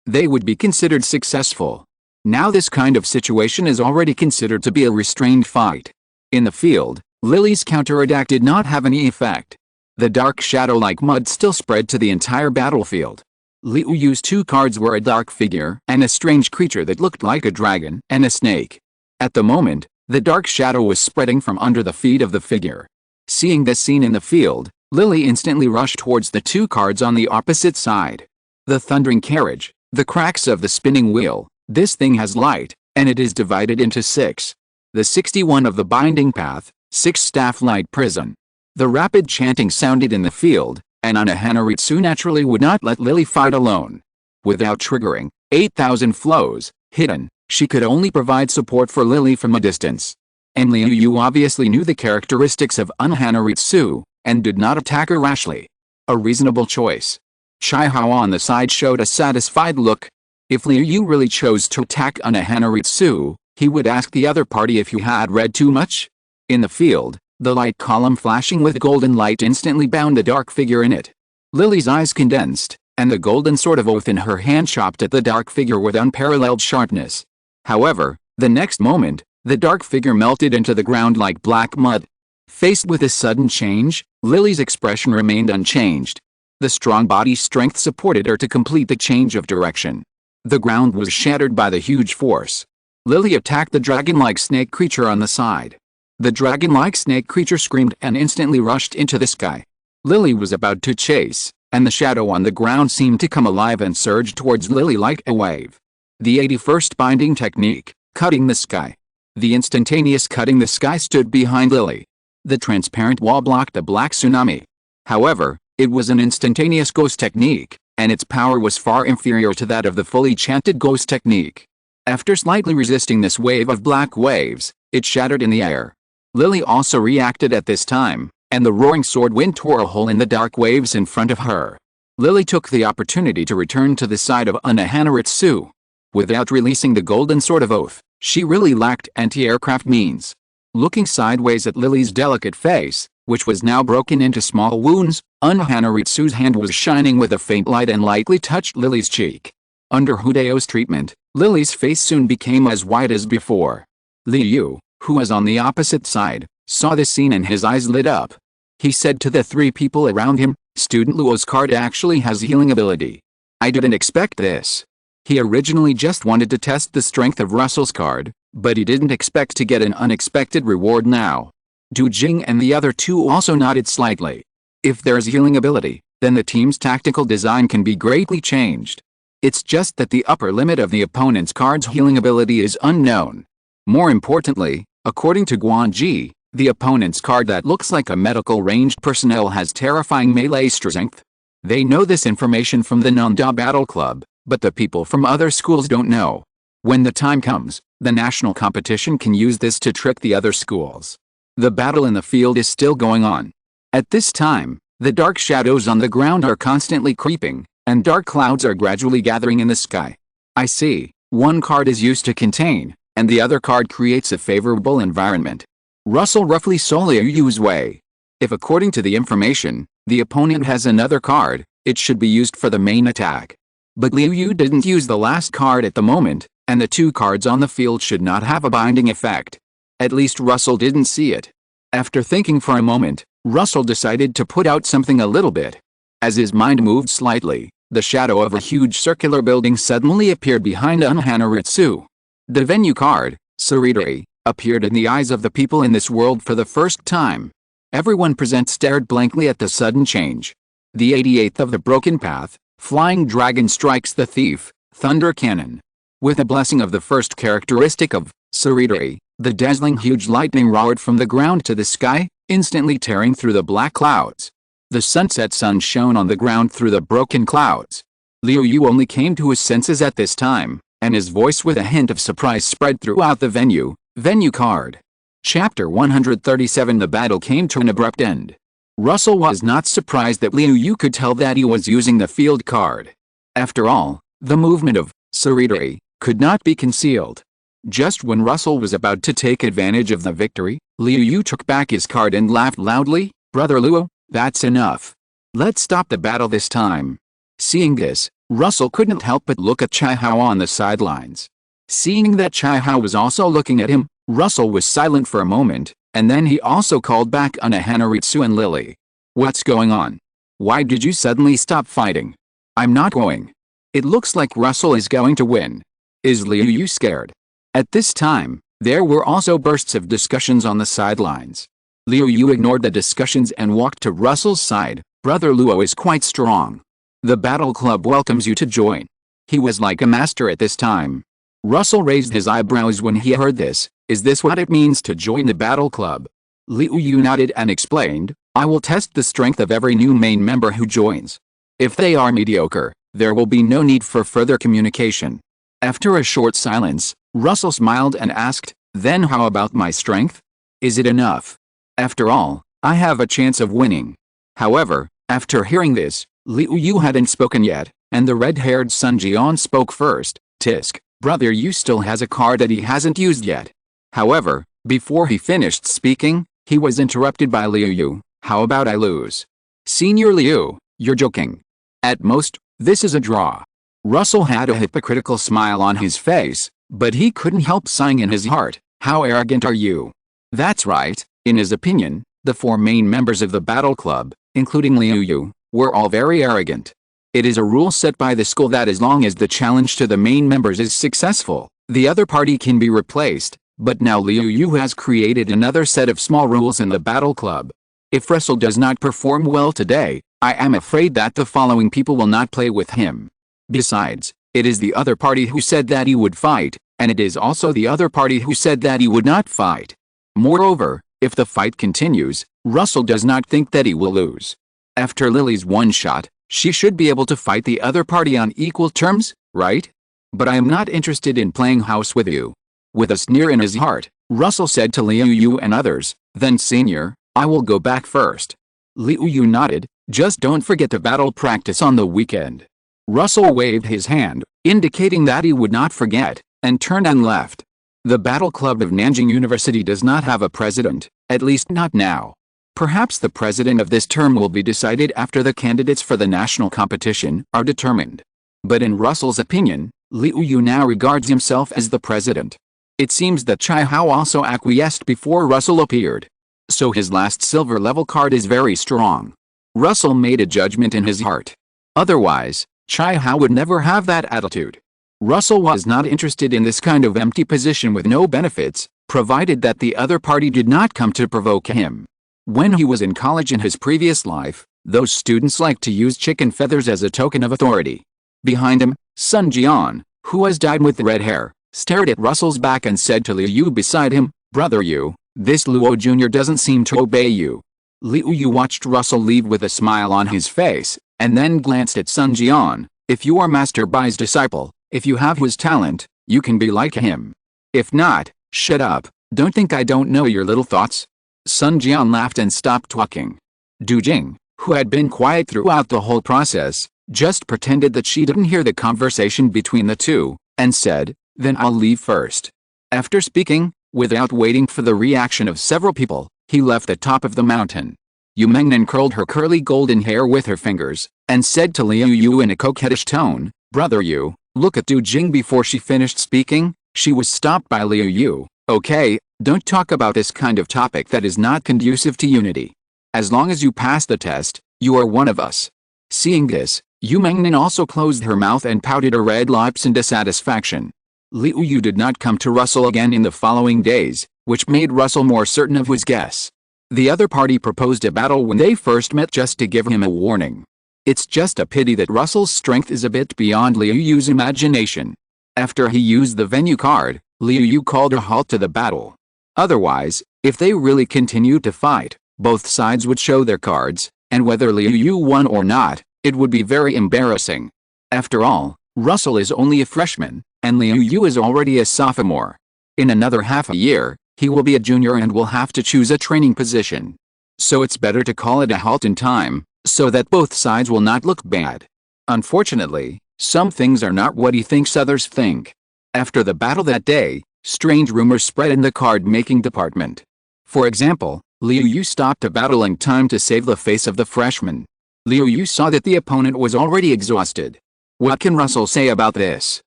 S1: they would be considered successful. Now this kind of situation is already considered to be a restrained fight. In the field, Lily's counterattack did not have any effect. The dark shadow like mud still spread to the entire battlefield. Liu Yu's 2 cards were a dark figure and a strange creature that looked like a dragon and a snake. At the moment, the dark shadow was spreading from under the feet of the figure. Seeing this scene in the field, Lily instantly rushed towards the 2 cards on the opposite side. The thundering carriage, the cracks of the spinning wheel. This thing has light, and it is divided into 6. The 61 of the binding path, 6 staff light prison. The rapid chanting sounded in the field, and Hanaritsu naturally would not let Lily fight alone. Without triggering 8,000 flows, hidden, she could only provide support for Lily from a distance. And Liu Yu obviously knew the characteristics of Hanaritsu, and did not attack her rashly. A reasonable choice. Chai Hao on the side showed a satisfied look. If Liu Yu really chose to attack Hanaritsu, he would ask the other party if you had read too much. In the field, the light column flashing with golden light instantly bound a dark figure in it. Lily's eyes condensed, and the golden sword of oath in her hand chopped at the dark figure with unparalleled sharpness. However, the next moment, the dark figure melted into the ground like black mud. Faced with this sudden change, Lily's expression remained unchanged. The strong body strength supported her to complete the change of direction. The ground was shattered by the huge force. Lily attacked the dragon-like snake creature on the side. The dragon-like snake creature screamed and instantly rushed into the sky. Lily was about to chase, and the shadow on the ground seemed to come alive and surge towards Lily like a wave. The 81st binding technique, cutting the sky. The instantaneous cutting the sky stood behind Lily. The transparent wall blocked the black tsunami. However, it was an instantaneous ghost technique, and its power was far inferior to that of the fully chanted ghost technique. After slightly resisting this wave of black waves, it shattered in the air. Lily also reacted at this time, and the roaring sword wind tore a hole in the dark waves in front of her. Lily took the opportunity to return to the side of Hanaritsu. Without releasing the golden sword of oath, she really lacked anti-aircraft means. Looking sideways at Lily's delicate face, which was now broken into small wounds, Hanaritsu's hand was shining with a faint light and lightly touched Lily's cheek. Under Hudeo's treatment, Lily's face soon became as white as before. Liu Yu, who was on the opposite side, saw this scene and his eyes lit up. He said to the 3 people around him, "Student Luo's card actually has healing ability. I didn't expect this." He originally just wanted to test the strength of Russell's card, But he didn't expect to get an unexpected reward now. Du Jing and the other two also nodded slightly. If there's healing ability, then the team's tactical design can be greatly changed. It's just that the upper limit of the opponent's card's healing ability is unknown. More importantly, according to Guanji, the opponent's card that looks like a medical ranged personnel has terrifying melee strength. They know this information from the Nanda Battle Club, but the people from other schools don't know. When the time comes, the national competition can use this to trick the other schools. The battle in the field is still going on. At this time, the dark shadows on the ground are constantly creeping, and dark clouds are gradually gathering in the sky. I see, one card is used to contain, and the other card creates a favorable environment. Russell roughly saw Liu Yu's way. If according to the information, the opponent has another card, it should be used for the main attack. But Liu Yu didn't use the last card at the moment, and the two cards on the field should not have a binding effect. At least Russell didn't see it. After thinking for a moment, Russell decided to put out something a little bit. As his mind moved slightly, the shadow of a huge circular building suddenly appeared behind Unhanaritsu. The venue card, Saridari, appeared in the eyes of the people in this world for the first time. Everyone present stared blankly at the sudden change. The 88th of the Broken Path, Flying Dragon strikes the thief, Thunder Cannon. With a blessing of the first characteristic of Saridari, the dazzling huge lightning roared from the ground to the sky, instantly tearing through the black clouds. The sunset sun shone on the ground through the broken clouds. Liu Yu only came to his senses at this time, and his voice with a hint of surprise spread throughout the venue. Venue card. Chapter 137. The battle came to an abrupt end. Russell was not surprised that Liu Yu could tell that he was using the field card. After all, the movement of Saridari could not be concealed. Just when Russell was about to take advantage of the victory, Liu Yu took back his card and laughed loudly. "Brother Luo, that's enough. Let's stop the battle this time." Seeing this, Russell couldn't help but look at Chai Hao on the sidelines. Seeing that Chai Hao was also looking at him, Russell was silent for a moment, and then he also called back Unhanaritsu and Lily. "What's going on? Why did you suddenly stop fighting?" "I'm not going." It looks like Russell is going to win. Is Liu Yu scared? At this time, there were also bursts of discussions on the sidelines. Liu Yu ignored the discussions and walked to Russell's side. "Brother Luo is quite strong. The Battle Club welcomes you to join." He was like a master at this time. Russell raised his eyebrows when he heard this. "Is this what it means to join the Battle Club?" Liu Yu nodded and explained, "I will test the strength of every new main member who joins. If they are mediocre, there will be no need for further communication." After a short silence, Russell smiled and asked, "Then how about my strength? Is it enough? After all, I have a chance of winning." However, after hearing this, Liu Yu hadn't spoken yet, and the red-haired Sun Jian spoke first. "Tisk, Brother Yu still has a card that he hasn't used yet." However, before he finished speaking, he was interrupted by Liu Yu. "How about I lose?" "Senior Liu, you're joking. At most, this is a draw." Russell had a hypocritical smile on his face, but he couldn't help sighing in his heart. "How arrogant are you?" That's right, in his opinion, the four main members of the Battle Club, including Liu Yu, were all very arrogant. It is a rule set by the school that as long as the challenge to the main members is successful, the other party can be replaced, but now Liu Yu has created another set of small rules in the Battle Club. If Russell does not perform well today, I am afraid that the following people will not play with him. Besides, it is the other party who said that he would fight, and it is also the other party who said that he would not fight. Moreover, if the fight continues, Russell does not think that he will lose. After Lily's one shot, she should be able to fight the other party on equal terms, right? But I am not interested in playing house with you. With a sneer in his heart, Russell said to Liu Yu and others, "Then senior, I will go back first." Liu Yu nodded. "Just don't forget to battle practice on the weekend." Russell waved his hand, indicating that he would not forget, and turned and left. The Battle Club of Nanjing University does not have a president, at least not now. Perhaps the president of this term will be decided after the candidates for the national competition are determined. But in Russell's opinion, Liu Yu now regards himself as the president. It seems that Chai Hao also acquiesced before Russell appeared. So his last silver level card is very strong. Russell made a judgment in his heart. Otherwise, Chai Hao would never have that attitude. Russell was not interested in this kind of empty position with no benefits, provided that the other party did not come to provoke him. When he was in college in his previous life, those students liked to use chicken feathers as a token of authority. Behind him, Sun Jian, who was dyed with red hair, stared at Russell's back and said to Liu Yu beside him, "Brother Yu, this Luo Jr. doesn't seem to obey you." Liu Yu watched Russell leave with a smile on his face, and then glanced at Sun Jian. "If you are Master Bai's disciple, if you have his talent, you can be like him. If not, shut up, don't think I don't know your little thoughts." Sun Jian laughed and stopped talking. Du Jing, who had been quiet throughout the whole process, just pretended that she didn't hear the conversation between the two, and said, "Then I'll leave first." After speaking, without waiting for the reaction of several people, he left the top of the mountain. Yu Mengnan curled her curly golden hair with her fingers, and said to Liu Yu in a coquettish tone, "Brother Yu, look at Du Jing." Before she finished speaking, she was stopped by Liu Yu. "Okay, don't talk about this kind of topic that is not conducive to unity. As long as you pass the test, you are one of us." Seeing this, Yu Mengnan also closed her mouth and pouted her red lips in dissatisfaction. Liu Yu did not come to Russell again in the following days, which made Russell more certain of his guess. The other party proposed a battle when they first met just to give him a warning. It's just a pity that Russell's strength is a bit beyond Liu Yu's imagination. After he used the venue card, Liu Yu called a halt to the battle. Otherwise, if they really continued to fight, both sides would show their cards, and whether Liu Yu won or not, it would be very embarrassing. After all, Russell is only a freshman, and Liu Yu is already a sophomore. In another half a year, he will be a junior and will have to choose a training position. So it's better to call it a halt in time, so that both sides will not look bad. Unfortunately, some things are not what he thinks others think. After the battle that day, strange rumors spread in the card-making department. For example, Liu Yu stopped a battle in time to save the face of the freshman. Liu Yu saw that the opponent was already exhausted. What can Russell say about this?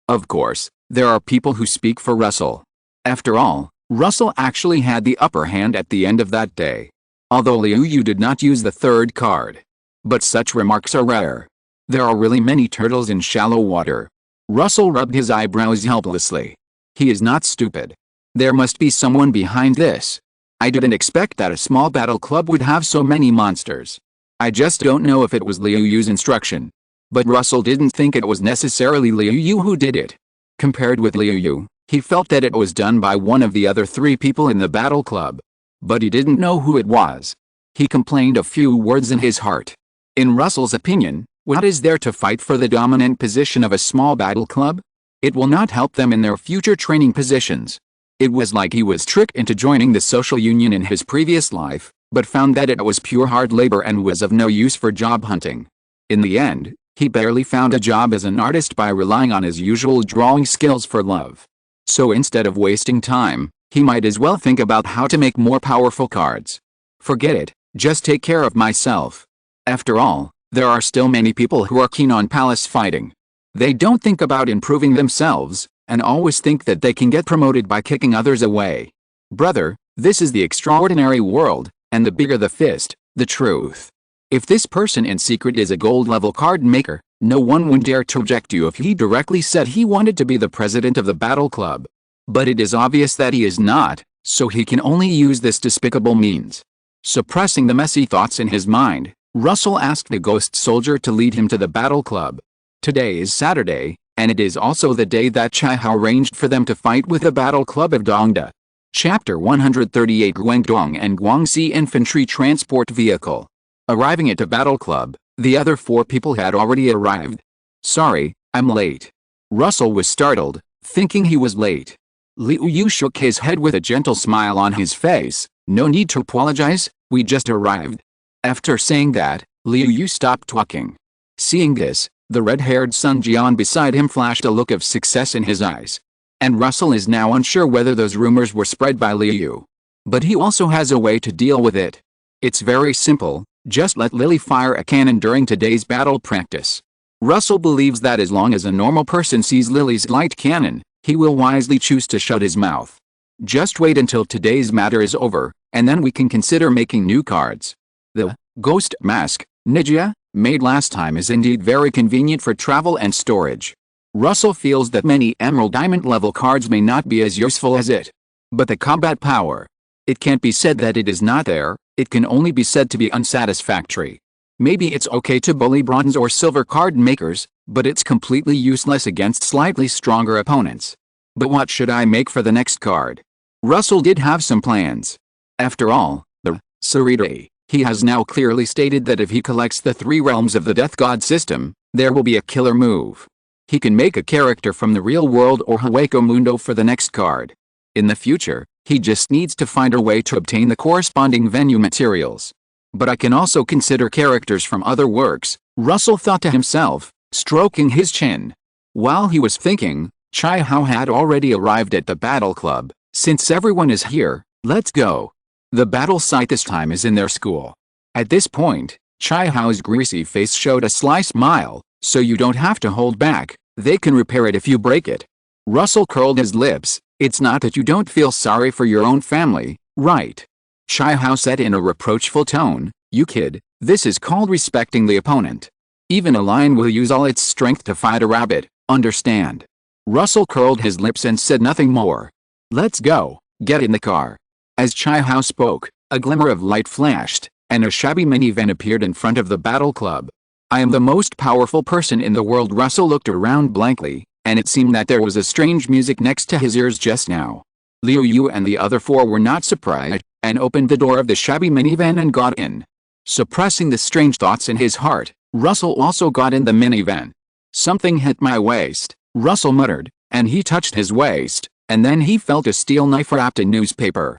S1: Of course, there are people who speak for Russell. After all, Russell actually had the upper hand at the end of that day. Although Liu Yu did not use the third card. But such remarks are rare. There are really many turtles in shallow water. Russell rubbed his eyebrows helplessly. He is not stupid. There must be someone behind this. I didn't expect that a small battle club would have so many monsters. I just don't know if it was Liu Yu's instruction. But Russell didn't think it was necessarily Liu Yu who did it. Compared with Liu Yu, he felt that it was done by one of the other three people in the battle club. But he didn't know who it was. He complained a few words in his heart. In Russell's opinion, what is there to fight for the dominant position of a small battle club? It will not help them in their future training positions. It was like he was tricked into joining the social union in his previous life, but found that it was pure hard labor and was of no use for job hunting. In the end, he barely found a job as an artist by relying on his usual drawing skills for love. So instead of wasting time, he might as well think about how to make more powerful cards. Forget it, just take care of myself. After all, there are still many people who are keen on palace fighting. They don't think about improving themselves, and always think that they can get promoted by kicking others away. Brother, this is the extraordinary world, and the bigger the fist, the truth. If this person in secret is a gold-level card maker, no one would dare to object you if he directly said he wanted to be the president of the battle club. But it is obvious that he is not, so he can only use this despicable means. Suppressing the messy thoughts in his mind, Russell asked the ghost soldier to lead him to the battle club. Today is Saturday, and it is also the day that Chai Hao arranged for them to fight with the battle club of Dongda. Chapter 138 Guangdong and Guangxi Infantry Transport Vehicle. Arriving at the battle club, the other four people had already arrived. Sorry, I'm late. Russell was startled, thinking he was late. Liu Yu shook his head with a gentle smile on his face. No need to apologize, we just arrived. After saying that, Liu Yu stopped talking. Seeing this, the red-haired Sun Jian beside him flashed a look of success in his eyes. And Russell is now unsure whether those rumors were spread by Liu Yu. But he also has a way to deal with it. It's very simple, just let Lily fire a cannon during today's battle practice. Russell believes that as long as a normal person sees Lily's light cannon, he will wisely choose to shut his mouth. Just wait until today's matter is over, and then we can consider making new cards. The ghost mask, Nijia, made last time is indeed very convenient for travel and storage. Russell feels that many Emerald Diamond level cards may not be as useful as it. But the combat power. It can't be said that it is not there, it can only be said to be unsatisfactory. Maybe it's okay to bully bronze or silver card makers, but it's completely useless against slightly stronger opponents. But what should I make for the next card? Russell did have some plans. After all, the Sarita, he has now clearly stated that if he collects the 3 realms of the Death God system, there will be a killer move. He can make a character from the real world or Hueco Mundo for the next card. In the future, he just needs to find a way to obtain the corresponding venue materials. But I can also consider characters from other works, Russell thought to himself, stroking his chin. While he was thinking, Chai Hao had already arrived at the battle club. Since everyone is here, let's go. The battle site this time is in their school. At this point, Chai Hao's greasy face showed a sly smile, so you don't have to hold back, they can repair it if you break it. Russell curled his lips, it's not that you don't feel sorry for your own family, right? Chai Hao said in a reproachful tone, you kid, this is called respecting the opponent. Even a lion will use all its strength to fight a rabbit, understand? Russell curled his lips and said nothing more. Let's go, get in the car. As Chai Hao spoke, a glimmer of light flashed, and a shabby minivan appeared in front of the battle club. I am the most powerful person in the world. Russell looked around blankly, and it seemed that there was a strange music next to his ears just now. Liu Yu and the other 4 were not surprised, and opened the door of the shabby minivan and got in. Suppressing the strange thoughts in his heart, Russell also got in the minivan. Something hit my waist, Russell muttered, and he touched his waist, and then he felt a steel knife wrapped in newspaper.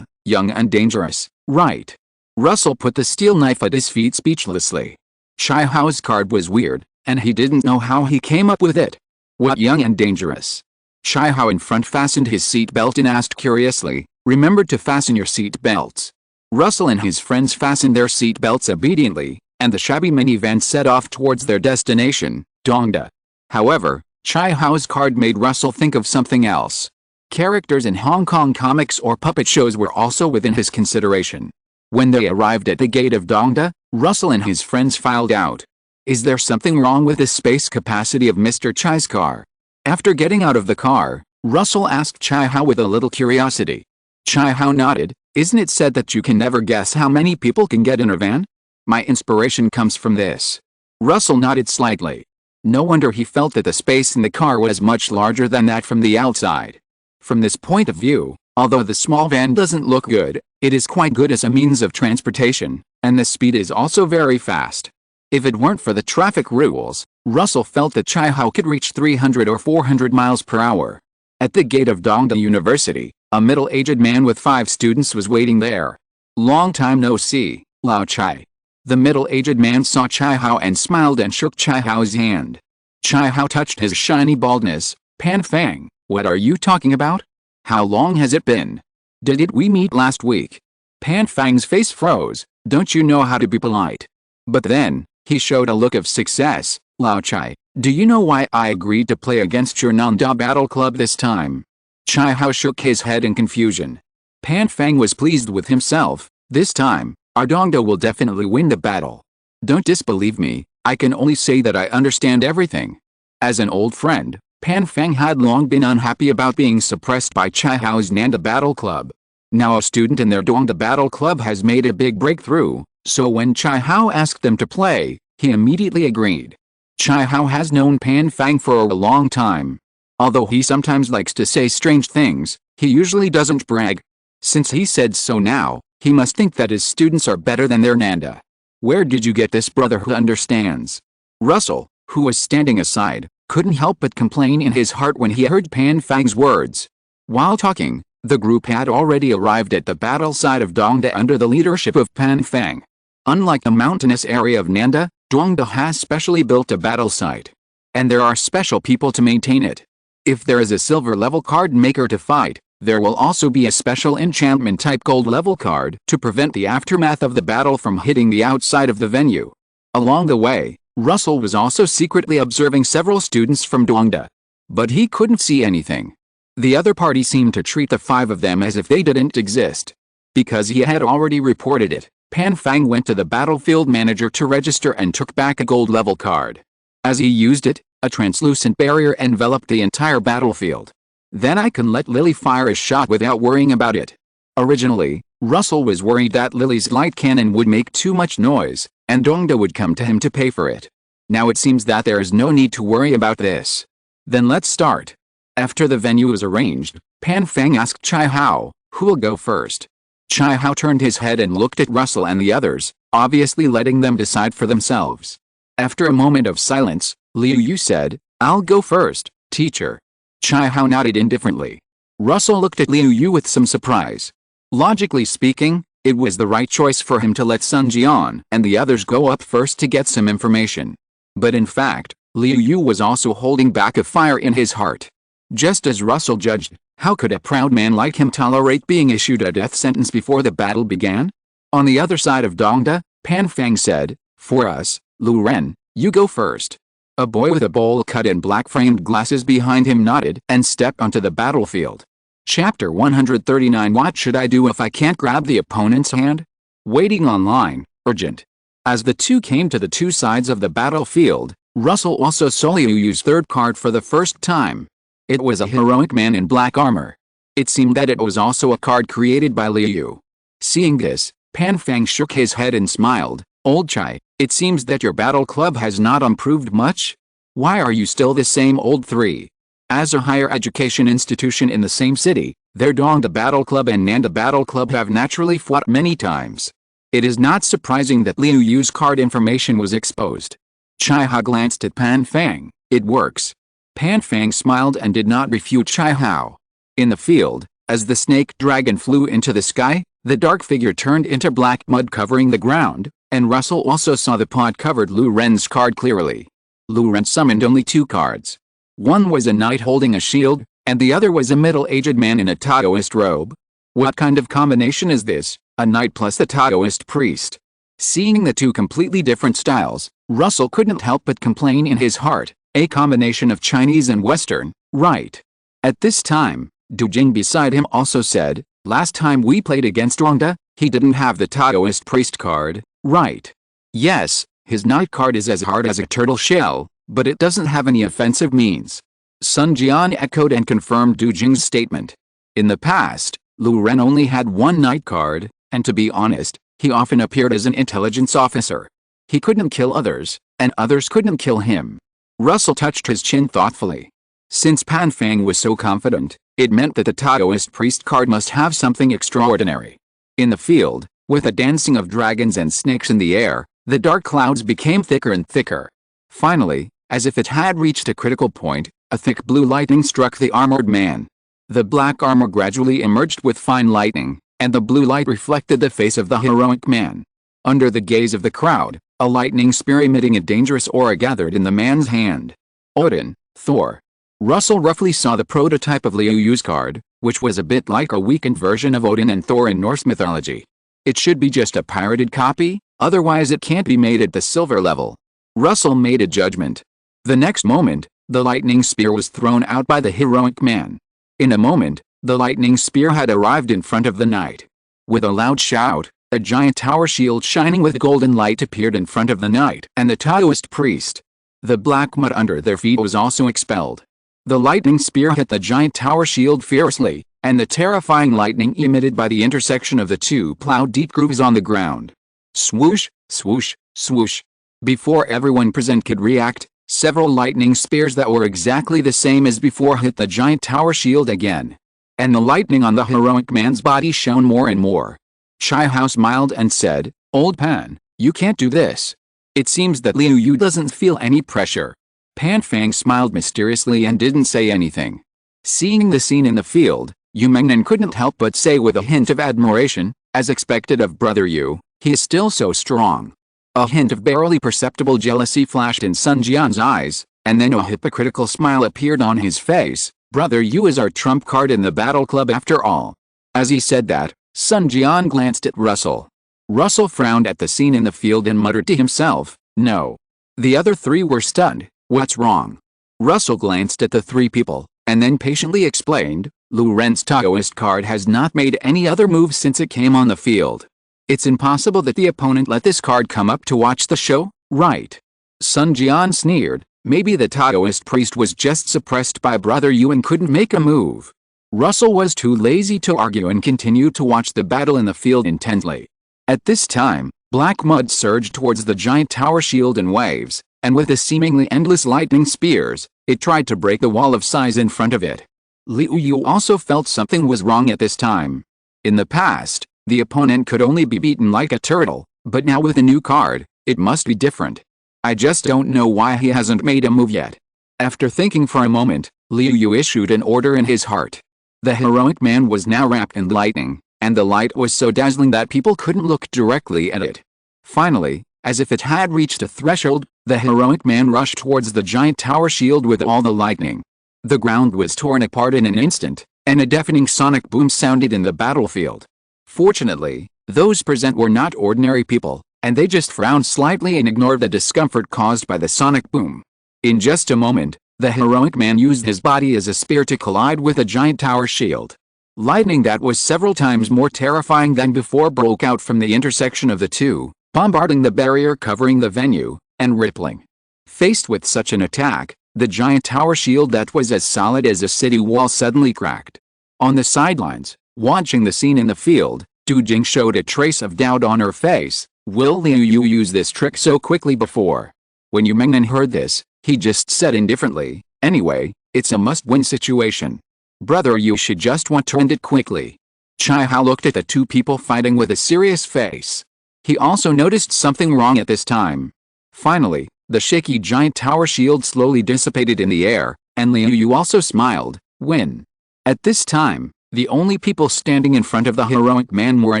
S1: Young and dangerous, right? Russell put the steel knife at his feet speechlessly. Chai Hao's card was weird, and he didn't know how he came up with it. What young and dangerous? Chai Hao in front fastened his seat belt and asked curiously, remember to fasten your seat belts. Russell and his friends fastened their seat belts obediently, and the shabby minivan set off towards their destination, Dongda. However, Chai Hao's card made Russell think of something else. Characters in Hong Kong comics or puppet shows were also within his consideration. When they arrived at the gate of Dongda, Russell and his friends filed out. Is there something wrong with the space capacity of Mr. Chai's car? After getting out of the car, Russell asked Chai Hao with a little curiosity. Chai Hao nodded, isn't it said that you can never guess how many people can get in a van? My inspiration comes from this. Russell nodded slightly. No wonder he felt that the space in the car was much larger than that from the outside. From this point of view, although the small van doesn't look good, it is quite good as a means of transportation, and the speed is also very fast. If it weren't for the traffic rules, Russell felt that Chai Hao could reach 300 or 400 miles per hour. At the gate of Dongda University, a middle-aged man with 5 students was waiting there. Long time no see, Lao Chai. The middle-aged man saw Chai Hao and smiled and shook Chai Hao's hand. Chai Hao touched his shiny baldness. Pan Fang, what are you talking about? How long has it been? Did we meet last week? Pan Fang's face froze. Don't you know how to be polite? But then, he showed a look of success. Lao Chai, do you know why I agreed to play against your Nanda Battle Club this time? Chai Hao shook his head in confusion. Pan Fang was pleased with himself. This time, our Dongda will definitely win the battle. Don't disbelieve me, I can only say that I understand everything. As an old friend, Pan Fang had long been unhappy about being suppressed by Chai Hao's Nanda Battle Club. Now a student in their Dongda Battle Club has made a big breakthrough, so when Chai Hao asked them to play, he immediately agreed. Chai Hao has known Pan Fang for a long time. Although he sometimes likes to say strange things, he usually doesn't brag. Since he said so now, he must think that his students are better than their Nanda. Where did you get this brother who understands? Russell, who was standing aside, couldn't help but complain in his heart when he heard Pan Fang's words. While talking, the group had already arrived at the battle site of Dongda under the leadership of Pan Fang. Unlike the mountainous area of Nanda, Dongda has specially built a battle site. And there are special people to maintain it. If there is a silver level card maker to fight, there will also be a special enchantment type gold level card to prevent the aftermath of the battle from hitting the outside of the venue. Along the way, Russell was also secretly observing several students from Dongda. But he couldn't see anything. The other party seemed to treat the 5 of them as if they didn't exist. Because he had already reported it, Pan Fang went to the battlefield manager to register and took back a gold level card. As he used it, A translucent barrier enveloped the entire battlefield. Then I can let Lily fire a shot without worrying about it. Originally, Russell was worried that Lily's light cannon would make too much noise, and Dongda would come to him to pay for it. Now it seems that there is no need to worry about this. Then let's start. After the venue was arranged, Pan Fang asked Chai Hao, "Who will go first?" Chai Hao turned his head and looked at Russell and the others, obviously letting them decide for themselves. After a moment of silence, Liu Yu said, "I'll go first, teacher." Chai Hao nodded indifferently. Russell looked at Liu Yu with some surprise. Logically speaking, it was the right choice for him to let Sun Jian and the others go up first to get some information. But in fact, Liu Yu was also holding back a fire in his heart. Just as Russell judged, how could a proud man like him tolerate being issued a death sentence before the battle began? On the other side of Dongda, Pan Fang said, "For us, Lu Ren, you go first." A boy with a bowl cut and black-framed glasses behind him nodded and stepped onto the battlefield. Chapter 139. What should I do if I can't grab the opponent's hand? Waiting online, urgent. As the two came to the two sides of the battlefield, Russell also saw Liu Yu's third card for the first time. It was a heroic man in black armor. It seemed that it was also a card created by Liu Yu. Seeing this, Pan Fang shook his head and smiled. "Old Chai, it seems that your battle club has not improved much? Why are you still the same old three?" As a higher education institution in the same city, their Dongda Battle Club and Nanda Battle Club have naturally fought many times. It is not surprising that Liu Yu's card information was exposed. Chai Hao glanced at Pan Fang. "It works." Pan Fang smiled and did not refute Chai Hao. In the field, as the snake dragon flew into the sky, the dark figure turned into black mud covering the ground, and Russell also saw the pod-covered Lu Ren's card clearly. Lu Ren summoned only two cards. One was a knight holding a shield, and the other was a middle-aged man in a Taoist robe. What kind of combination is this, a knight plus a Taoist priest? Seeing the two completely different styles, Russell couldn't help but complain in his heart, a combination of Chinese and Western, right? At this time, Du Jing beside him also said, "Last time we played against Dongda, he didn't have the Taoist priest card, right?" "Yes, his knight card is as hard as a turtle shell, but it doesn't have any offensive means." Sun Jian echoed and confirmed Du Jing's statement. In the past, Lu Ren only had one knight card, and to be honest, he often appeared as an intelligence officer. He couldn't kill others, and others couldn't kill him. Russell touched his chin thoughtfully. Since Pan Fang was so confident, it meant that the Taoist priest card must have something extraordinary. In the field, with a dancing of dragons and snakes in the air, the dark clouds became thicker and thicker. Finally, as if it had reached a critical point, a thick blue lightning struck the armored man. The black armor gradually emerged with fine lightning, and the blue light reflected the face of the heroic man. Under the gaze of the crowd, a lightning spear emitting a dangerous aura gathered in the man's hand. Odin, Thor. Russell roughly saw the prototype of Liu Yu's card, which was a bit like a weakened version of Odin and Thor in Norse mythology. It should be just a pirated copy, otherwise it can't be made at the silver level. Russell made a judgment. The next moment, the lightning spear was thrown out by the heroic man. In a moment, the lightning spear had arrived in front of the knight. With a loud shout, a giant tower shield shining with golden light appeared in front of the knight and the Taoist priest. The black mud under their feet was also expelled. The lightning spear hit the giant tower shield fiercely, and the terrifying lightning emitted by the intersection of the two plowed deep grooves on the ground. Swoosh, swoosh, swoosh. Before everyone present could react, several lightning spears that were exactly the same as before hit the giant tower shield again. And the lightning on the heroic man's body shone more and more. Chai Hao smiled and said, "Old Pan, you can't do this." It seems that Liu Yu doesn't feel any pressure. Pan Fang smiled mysteriously and didn't say anything. Seeing the scene in the field, Yu Mengnan couldn't help but say with a hint of admiration, as expected of Brother Yu, "He is still so strong." A hint of barely perceptible jealousy flashed in Sun Jian's eyes, and then a hypocritical smile appeared on his face. "Brother Yu is our trump card in the battle club after all." As he said that, Sun Jian glanced at Russell. Russell frowned at the scene in the field and muttered to himself, "No." The other three were stunned. "What's wrong?" Russell glanced at the three people, and then patiently explained, "Lu Ren's Taoist card has not made any other moves since it came on the field. It's impossible that the opponent let this card come up to watch the show, right?" Sun Jian sneered, Maybe the Taoist priest was just suppressed by Brother Yu and couldn't make a move. Russell was too lazy to argue and continued to watch the battle in the field intently. At this time, black mud surged towards the giant tower shield in waves, and with the seemingly endless lightning spears, it tried to break the wall of size in front of it. Liu Yu also felt something was wrong at this time. In the past, the opponent could only be beaten like a turtle, but now with a new card, it must be different. I just don't know why he hasn't made a move yet. After thinking for a moment, Liu Yu issued an order in his heart. The heroic man was now wrapped in lightning, and the light was so dazzling that people couldn't look directly at it. Finally, as if it had reached a threshold, the heroic man rushed towards the giant tower shield with all the lightning. The ground was torn apart in an instant, and a deafening sonic boom sounded in the battlefield. Fortunately, those present were not ordinary people, and they just frowned slightly and ignored the discomfort caused by the sonic boom. In just a moment, the heroic man used his body as a spear to collide with a giant tower shield. Lightning that was several times more terrifying than before broke out from the intersection of the two, bombarding the barrier covering the venue, and rippling. Faced with such an attack, the giant tower shield that was as solid as a city wall suddenly cracked. On the sidelines, watching the scene in the field, Du Jing showed a trace of doubt on her face. Will Liu Yu use this trick so quickly before? When Yu Mengnan heard this, he just said indifferently, anyway, it's a must-win situation. Brother Yu should just want to end it quickly. Chai Hao looked at the two people fighting with a serious face. He also noticed something wrong at this time. Finally, the shaky giant tower shield slowly dissipated in the air, and Liu Yu also smiled, win. At this time, the only people standing in front of the heroic man were a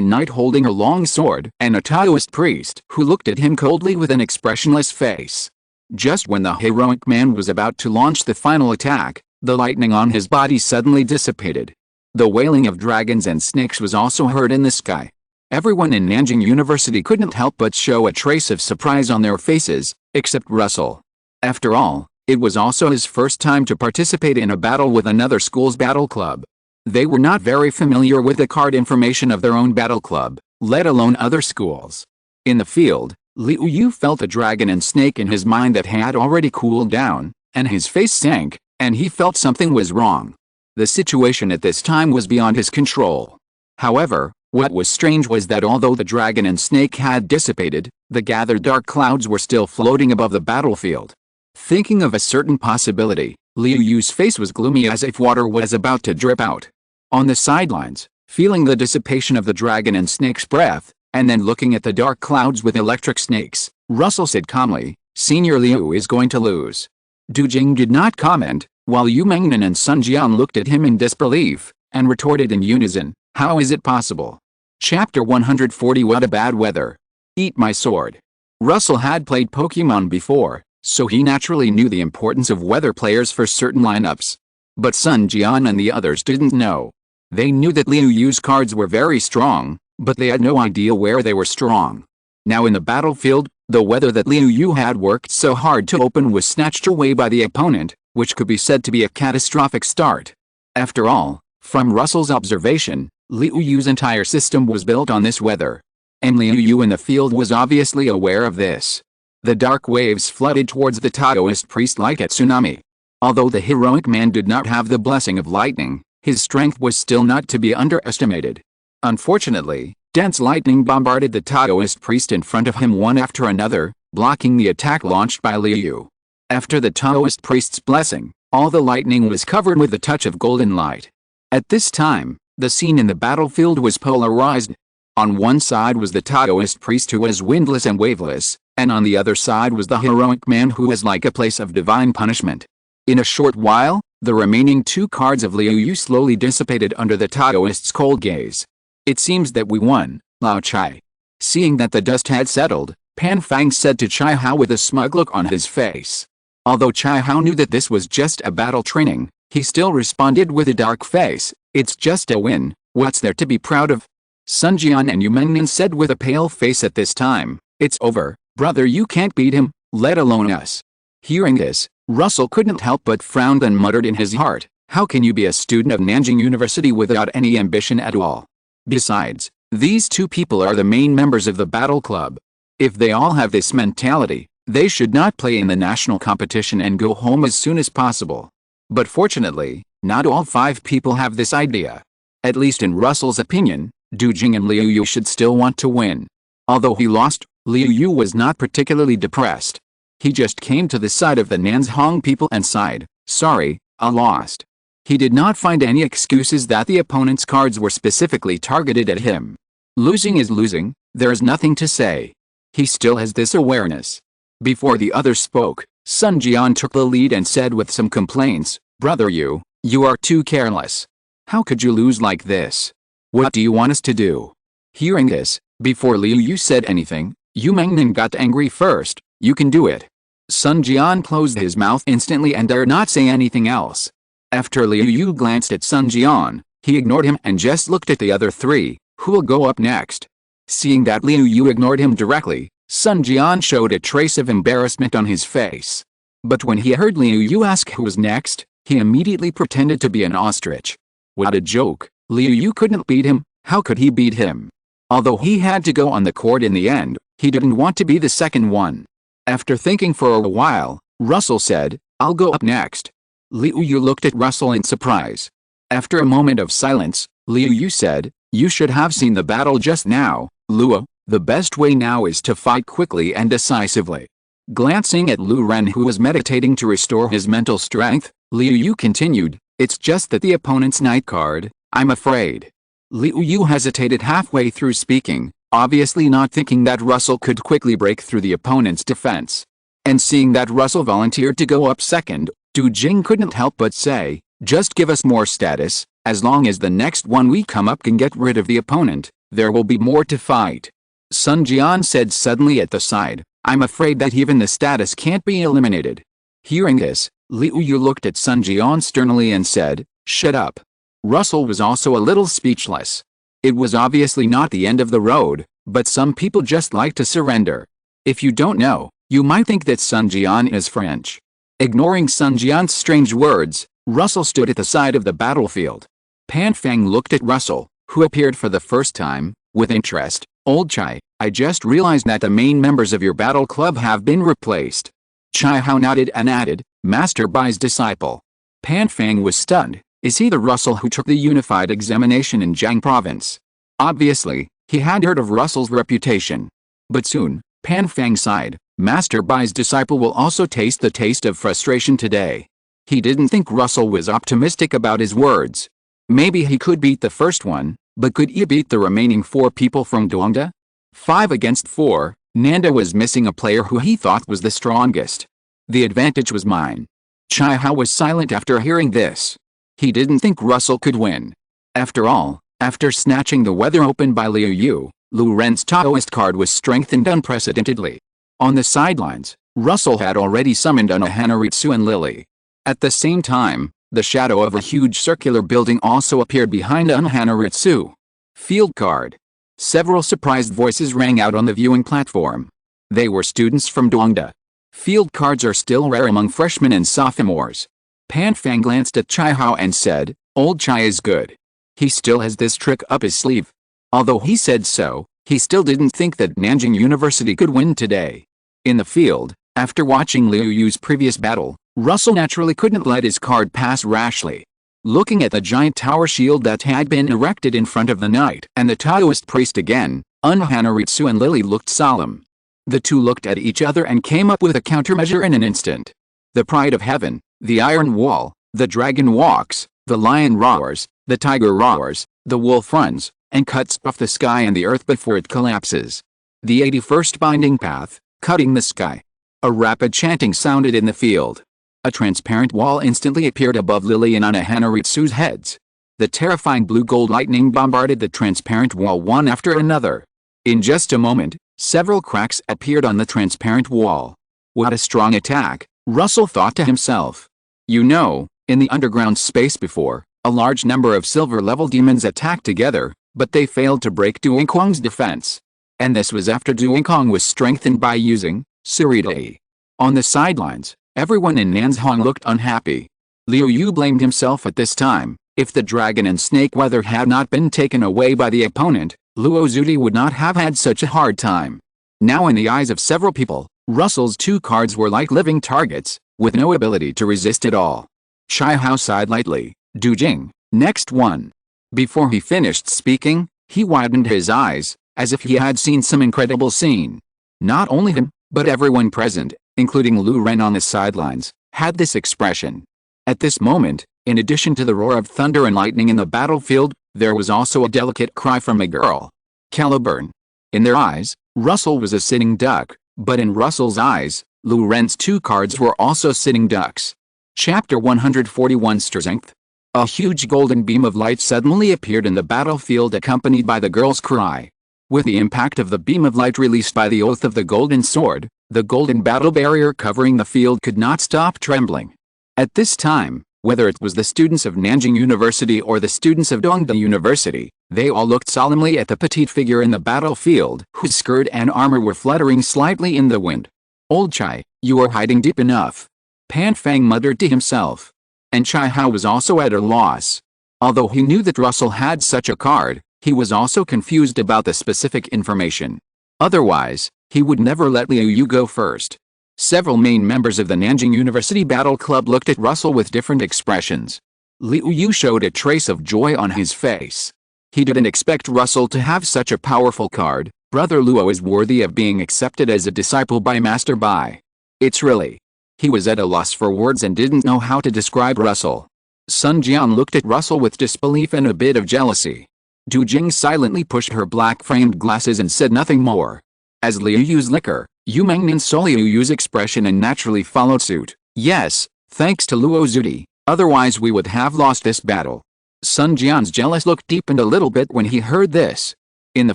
S1: knight holding a long sword and a Taoist priest who looked at him coldly with an expressionless face. Just when the heroic man was about to launch the final attack, the lightning on his body suddenly dissipated. The wailing of dragons and snakes was also heard in the sky. Everyone in Nanjing University couldn't help but show a trace of surprise on their faces, except Russell. After all, it was also his first time to participate in a battle with another school's battle club. They were not very familiar with the card information of their own battle club, let alone other schools. In the field, Liu Yu felt a dragon and snake in his mind that had already cooled down, and his face sank, and he felt something was wrong. The situation at this time was beyond his control. However, what was strange was that although the dragon and snake had dissipated, the gathered dark clouds were still floating above the battlefield. Thinking of a certain possibility, Liu Yu's face was gloomy as if water was about to drip out. On the sidelines, feeling the dissipation of the dragon and snake's breath, and then looking at the dark clouds with electric snakes, Russell said calmly, Senior Liu is going to lose. Du Jing did not comment, while Yu Mengnan and Sun Jian looked at him in disbelief, and retorted in unison, how is it possible? Chapter 140 What a bad weather. Eat my sword. Russell had played Pokemon before, so he naturally knew the importance of weather players for certain lineups. But Sun Jian and the others didn't know. They knew that Liu Yu's cards were very strong, but they had no idea where they were strong. Now in the battlefield, the weather that Liu Yu had worked so hard to open was snatched away by the opponent, which could be said to be a catastrophic start. After all, from Russell's observation, Liu Yu's entire system was built on this weather. And Liu Yu in the field was obviously aware of this. The dark waves flooded towards the Taoist priest like a tsunami. Although the heroic man did not have the blessing of lightning, his strength was still not to be underestimated. Unfortunately, dense lightning bombarded the Taoist priest in front of him one after another, blocking the attack launched by Liu Yu. After the Taoist priest's blessing, all the lightning was covered with a touch of golden light. At this time, the scene in the battlefield was polarized. On one side was the Taoist priest who was windless and waveless, and on the other side was the heroic man who was like a place of divine punishment. In a short while, the remaining two cards of Liu Yu slowly dissipated under the Taoist's cold gaze. It seems that we won, Lao Chai. Seeing that the dust had settled, Pan Fang said to Chai Hao with a smug look on his face. Although Chai Hao knew that this was just a battle training, he still responded with a dark face, it's just a win, what's there to be proud of? Sun Jian and Yu Mengnan said with a pale face at this time, it's over, brother, you can't beat him, let alone us. Hearing this, Russell couldn't help but frown and muttered in his heart, how can you be a student of Nanjing University without any ambition at all? Besides, these two people are the main members of the battle club. If they all have this mentality, They should not play in the national competition and go home as soon as possible. But fortunately, not all 5 people have this idea. At least in Russell's opinion, Du Jing and Liu Yu should still want to win. Although he lost, Liu Yu was not particularly depressed. He just came to the side of the Nanzhong people and sighed, "Sorry, I lost." He did not find any excuses that the opponent's cards were specifically targeted at him. Losing is losing, there is nothing to say. He still has this awareness. Before the others spoke, Sun Jian took the lead and said with some complaints, "Brother Yu, you are too careless. How could you lose like this? What do you want us to do?" Hearing this, before Liu Yu said anything, Yu Mengnan got angry first. "You can do it." Sun Jian closed his mouth instantly and dared not say anything else. After Liu Yu glanced at Sun Jian, he ignored him and just looked at the other 3, who will go up next. Seeing that Liu Yu ignored him directly, Sun Jian showed a trace of embarrassment on his face. But when he heard Liu Yu ask who was next, he immediately pretended to be an ostrich. What a joke, Liu Yu couldn't beat him, how could he beat him? Although he had to go on the court in the end, he didn't want to be the second one. After thinking for a while, Russell said, "I'll go up next." Liu Yu looked at Russell in surprise. After a moment of silence, Liu Yu said, "You should have seen the battle just now, Luo. The best way now is to fight quickly and decisively." Glancing at Lu Ren, who was meditating to restore his mental strength, Liu Yu continued, "It's just that the opponent's night card, I'm afraid." Liu Yu hesitated halfway through speaking, obviously not thinking that Russell could quickly break through the opponent's defense. And seeing that Russell volunteered to go up second, Du Jing couldn't help but say, "Just give us more status, as long as the next one we come up can get rid of the opponent, there will be more to fight." Sun Jian said suddenly at the side, "I'm afraid that even the status can't be eliminated." Hearing this, Liu Yu looked at Sun Jian sternly and said, "Shut up." Russell was also a little speechless. It was obviously not the end of the road, but some people just like to surrender. If you don't know, you might think that Sun Jian is French. Ignoring Sun Jian's strange words, Russell stood at the side of the battlefield. Pan Fang looked at Russell, who appeared for the first time, with interest. "Old Chai, I just realized that the main members of your battle club have been replaced." Chai Hao nodded and added, "Master Bai's disciple." Pan Fang was stunned. Is he the Russell who took the unified examination in Jiang province? Obviously, he had heard of Russell's reputation. But soon, Pan Fang sighed, "Master Bai's disciple will also taste the taste of frustration today." He didn't think Russell was optimistic about his words. Maybe he could beat the first one, but could he beat the remaining 4 people from Dongda? 5 against 4, Nanda was missing a player who he thought was the strongest. The advantage was mine. Chai Hao was silent after hearing this. He didn't think Russell could win. After all, after snatching the weather open by Liu Yu, Lu Ren's Taoist card was strengthened unprecedentedly. On the sidelines, Russell had already summoned Hanaritsu and Lily. At the same time, the shadow of a huge circular building also appeared behind Hanaritsu. Field card. Several surprised voices rang out on the viewing platform. They were students from Dongda. Field cards are still rare among freshmen and sophomores. Pan Fang glanced at Chai Hao and said, "Old Chai is good. He still has this trick up his sleeve." Although he said so, he still didn't think that Nanjing University could win today. In the field, after watching Liu Yu's previous battle, Russell naturally couldn't let his card pass rashly. Looking at the giant tower shield that had been erected in front of the knight and the Taoist priest again, Hanaritsu and Lily looked solemn. The two looked at each other and came up with a countermeasure in an instant. The pride of heaven, the iron wall, the dragon walks, the lion roars, the tiger roars, the wolf runs, and cuts off the sky and the earth before it collapses. The 81st binding path, cutting the sky. A rapid chanting sounded in the field. A transparent wall instantly appeared above Lily and Hanaritsu's heads. The terrifying blue-gold lightning bombarded the transparent wall one after another. In just a moment, several cracks appeared on the transparent wall. What a strong attack, Russell thought to himself. You know, in the underground space before, a large number of silver-level demons attacked together, but they failed to break Duinkong's defense. And this was after Duinkong was strengthened by using Suridai. On the sidelines, everyone in Nanzhong looked unhappy. Liu Yu blamed himself at this time. If the dragon and snake weather had not been taken away by the opponent, Luo Zudi would not have had such a hard time. Now in the eyes of several people, Russell's 2 cards were like living targets, with no ability to resist at all. Chai Hao sighed lightly. Du Jing, next one. Before he finished speaking, he widened his eyes, as if he had seen some incredible scene. Not only him, but everyone present, including Lu Ren on the sidelines, had this expression. At this moment, in addition to the roar of thunder and lightning in the battlefield, there was also a delicate cry from a girl. Caliburn. In their eyes, Russell was a sitting duck, but in Russell's eyes, Lu Ren's 2 cards were also sitting ducks. Chapter 141 Strength. A huge golden beam of light suddenly appeared in the battlefield accompanied by the girl's cry. With the impact of the beam of light released by the oath of the golden sword, the golden battle barrier covering the field could not stop trembling. At this time, whether it was the students of Nanjing University or the students of Dongda University, they all looked solemnly at the petite figure in the battlefield, whose skirt and armor were fluttering slightly in the wind. Old Chai, you are hiding deep enough. Pan Fang muttered to himself. And Chai Hao was also at a loss. Although he knew that Russell had such a card, he was also confused about the specific information. Otherwise, he would never let Liu Yu go first. Several main members of the Nanjing University Battle Club looked at Russell with different expressions. Liu Yu showed a trace of joy on his face. He didn't expect Russell to have such a powerful card. Brother Luo is worthy of being accepted as a disciple by Master Bai. It's really. He was at a loss for words and didn't know how to describe Russell. Sun Jian looked at Russell with disbelief and a bit of jealousy. Du Jing silently pushed her black-framed glasses and said nothing more. As Liu Yu's liquor, Yu Mengnan saw Liu Yu's expression and naturally followed suit. Yes, thanks to Luo Zudi, otherwise we would have lost this battle. Sun Jian's jealous look deepened a little bit when he heard this. In the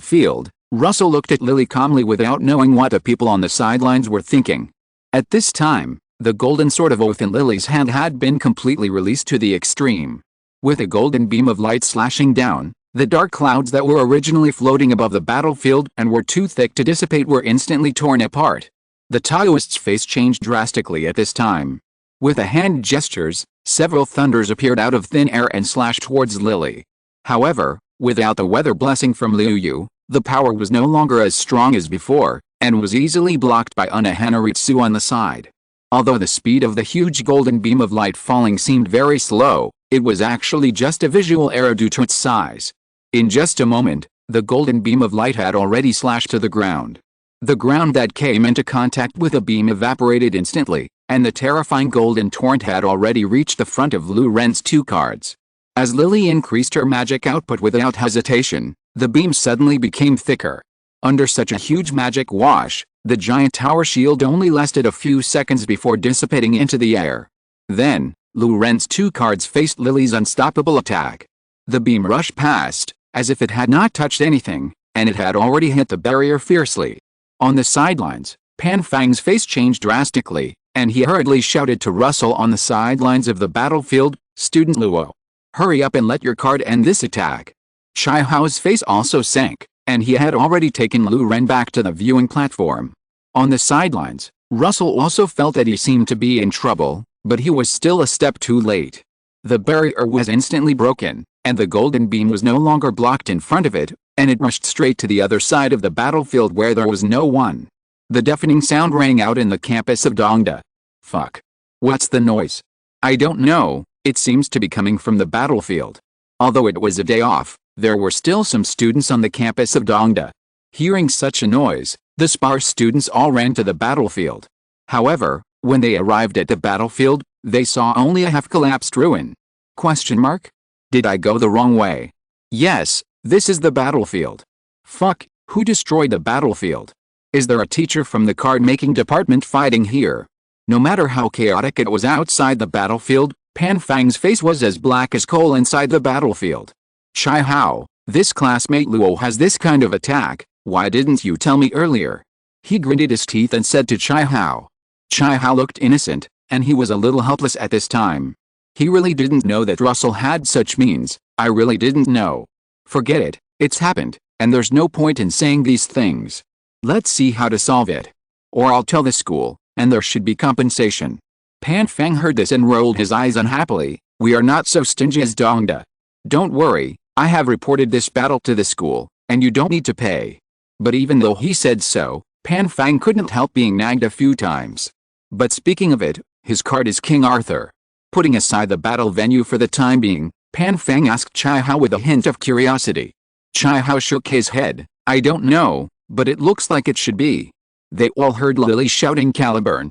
S1: field, Russell looked at Lily calmly without knowing what the people on the sidelines were thinking. At this time, the golden sword of oath in Lily's hand had been completely released to the extreme. With a golden beam of light slashing down, the dark clouds that were originally floating above the battlefield and were too thick to dissipate were instantly torn apart. The Taoist's face changed drastically at this time. With a hand gestures, several thunders appeared out of thin air and slashed towards Lily. However, without the weather blessing from Liu Yu, the power was no longer as strong as before, and was easily blocked by Unahannaritsu on the side. Although the speed of the huge golden beam of light falling seemed very slow, it was actually just a visual error due to its size. In just a moment, the golden beam of light had already slashed to the ground. The ground that came into contact with the beam evaporated instantly, and the terrifying golden torrent had already reached the front of Lu Ren's 2 cards. As Lily increased her magic output without hesitation, the beam suddenly became thicker. Under such a huge magic wash, the giant tower shield only lasted a few seconds before dissipating into the air. Then, Lu Ren's 2 cards faced Lily's unstoppable attack. The beam rushed past, as if it had not touched anything, and it had already hit the barrier fiercely. On the sidelines, Pan Fang's face changed drastically, and he hurriedly shouted to Russell on the sidelines of the battlefield, "Student Luo, hurry up and let your card end this attack." Chai Hao's face also sank, and he had already taken Lu Ren back to the viewing platform. On the sidelines, Russell also felt that he seemed to be in trouble, but he was still a step too late. The barrier was instantly broken, and the golden beam was no longer blocked in front of it, and it rushed straight to the other side of the battlefield where there was no one. The deafening sound rang out in the campus of Dongda. Fuck. What's the noise? I don't know, it seems to be coming from the battlefield. Although it was a day off, there were still some students on the campus of Dongda. Hearing such a noise, the sparse students all ran to the battlefield. However, when they arrived at the battlefield, they saw only a half-collapsed ruin. Question mark? Did I go the wrong way? Yes, this is the battlefield. Fuck, who destroyed the battlefield? Is there a teacher from the card-making department fighting here? No matter how chaotic it was outside the battlefield, Pan Fang's face was as black as coal inside the battlefield. Chai Hao, this classmate Luo has this kind of attack, why didn't you tell me earlier? He gritted his teeth and said to Chai Hao. Chai Hao looked innocent, and he was a little helpless at this time. He really didn't know that Russell had such means. I really didn't know. Forget it, it's happened, and there's no point in saying these things. Let's see how to solve it. Or I'll tell the school, and there should be compensation. Pan Fang heard this and rolled his eyes unhappily. We are not so stingy as Dongda. Don't worry, I have reported this battle to the school, and you don't need to pay. But even though he said so, Pan Fang couldn't help being nagged a few times. But speaking of it, his card is King Arthur. Putting aside the battle venue for the time being, Pan Fang asked Chai Hao with a hint of curiosity. Chai Hao shook his head. I don't know, but it looks like it should be. They all heard Lily shouting Caliburn.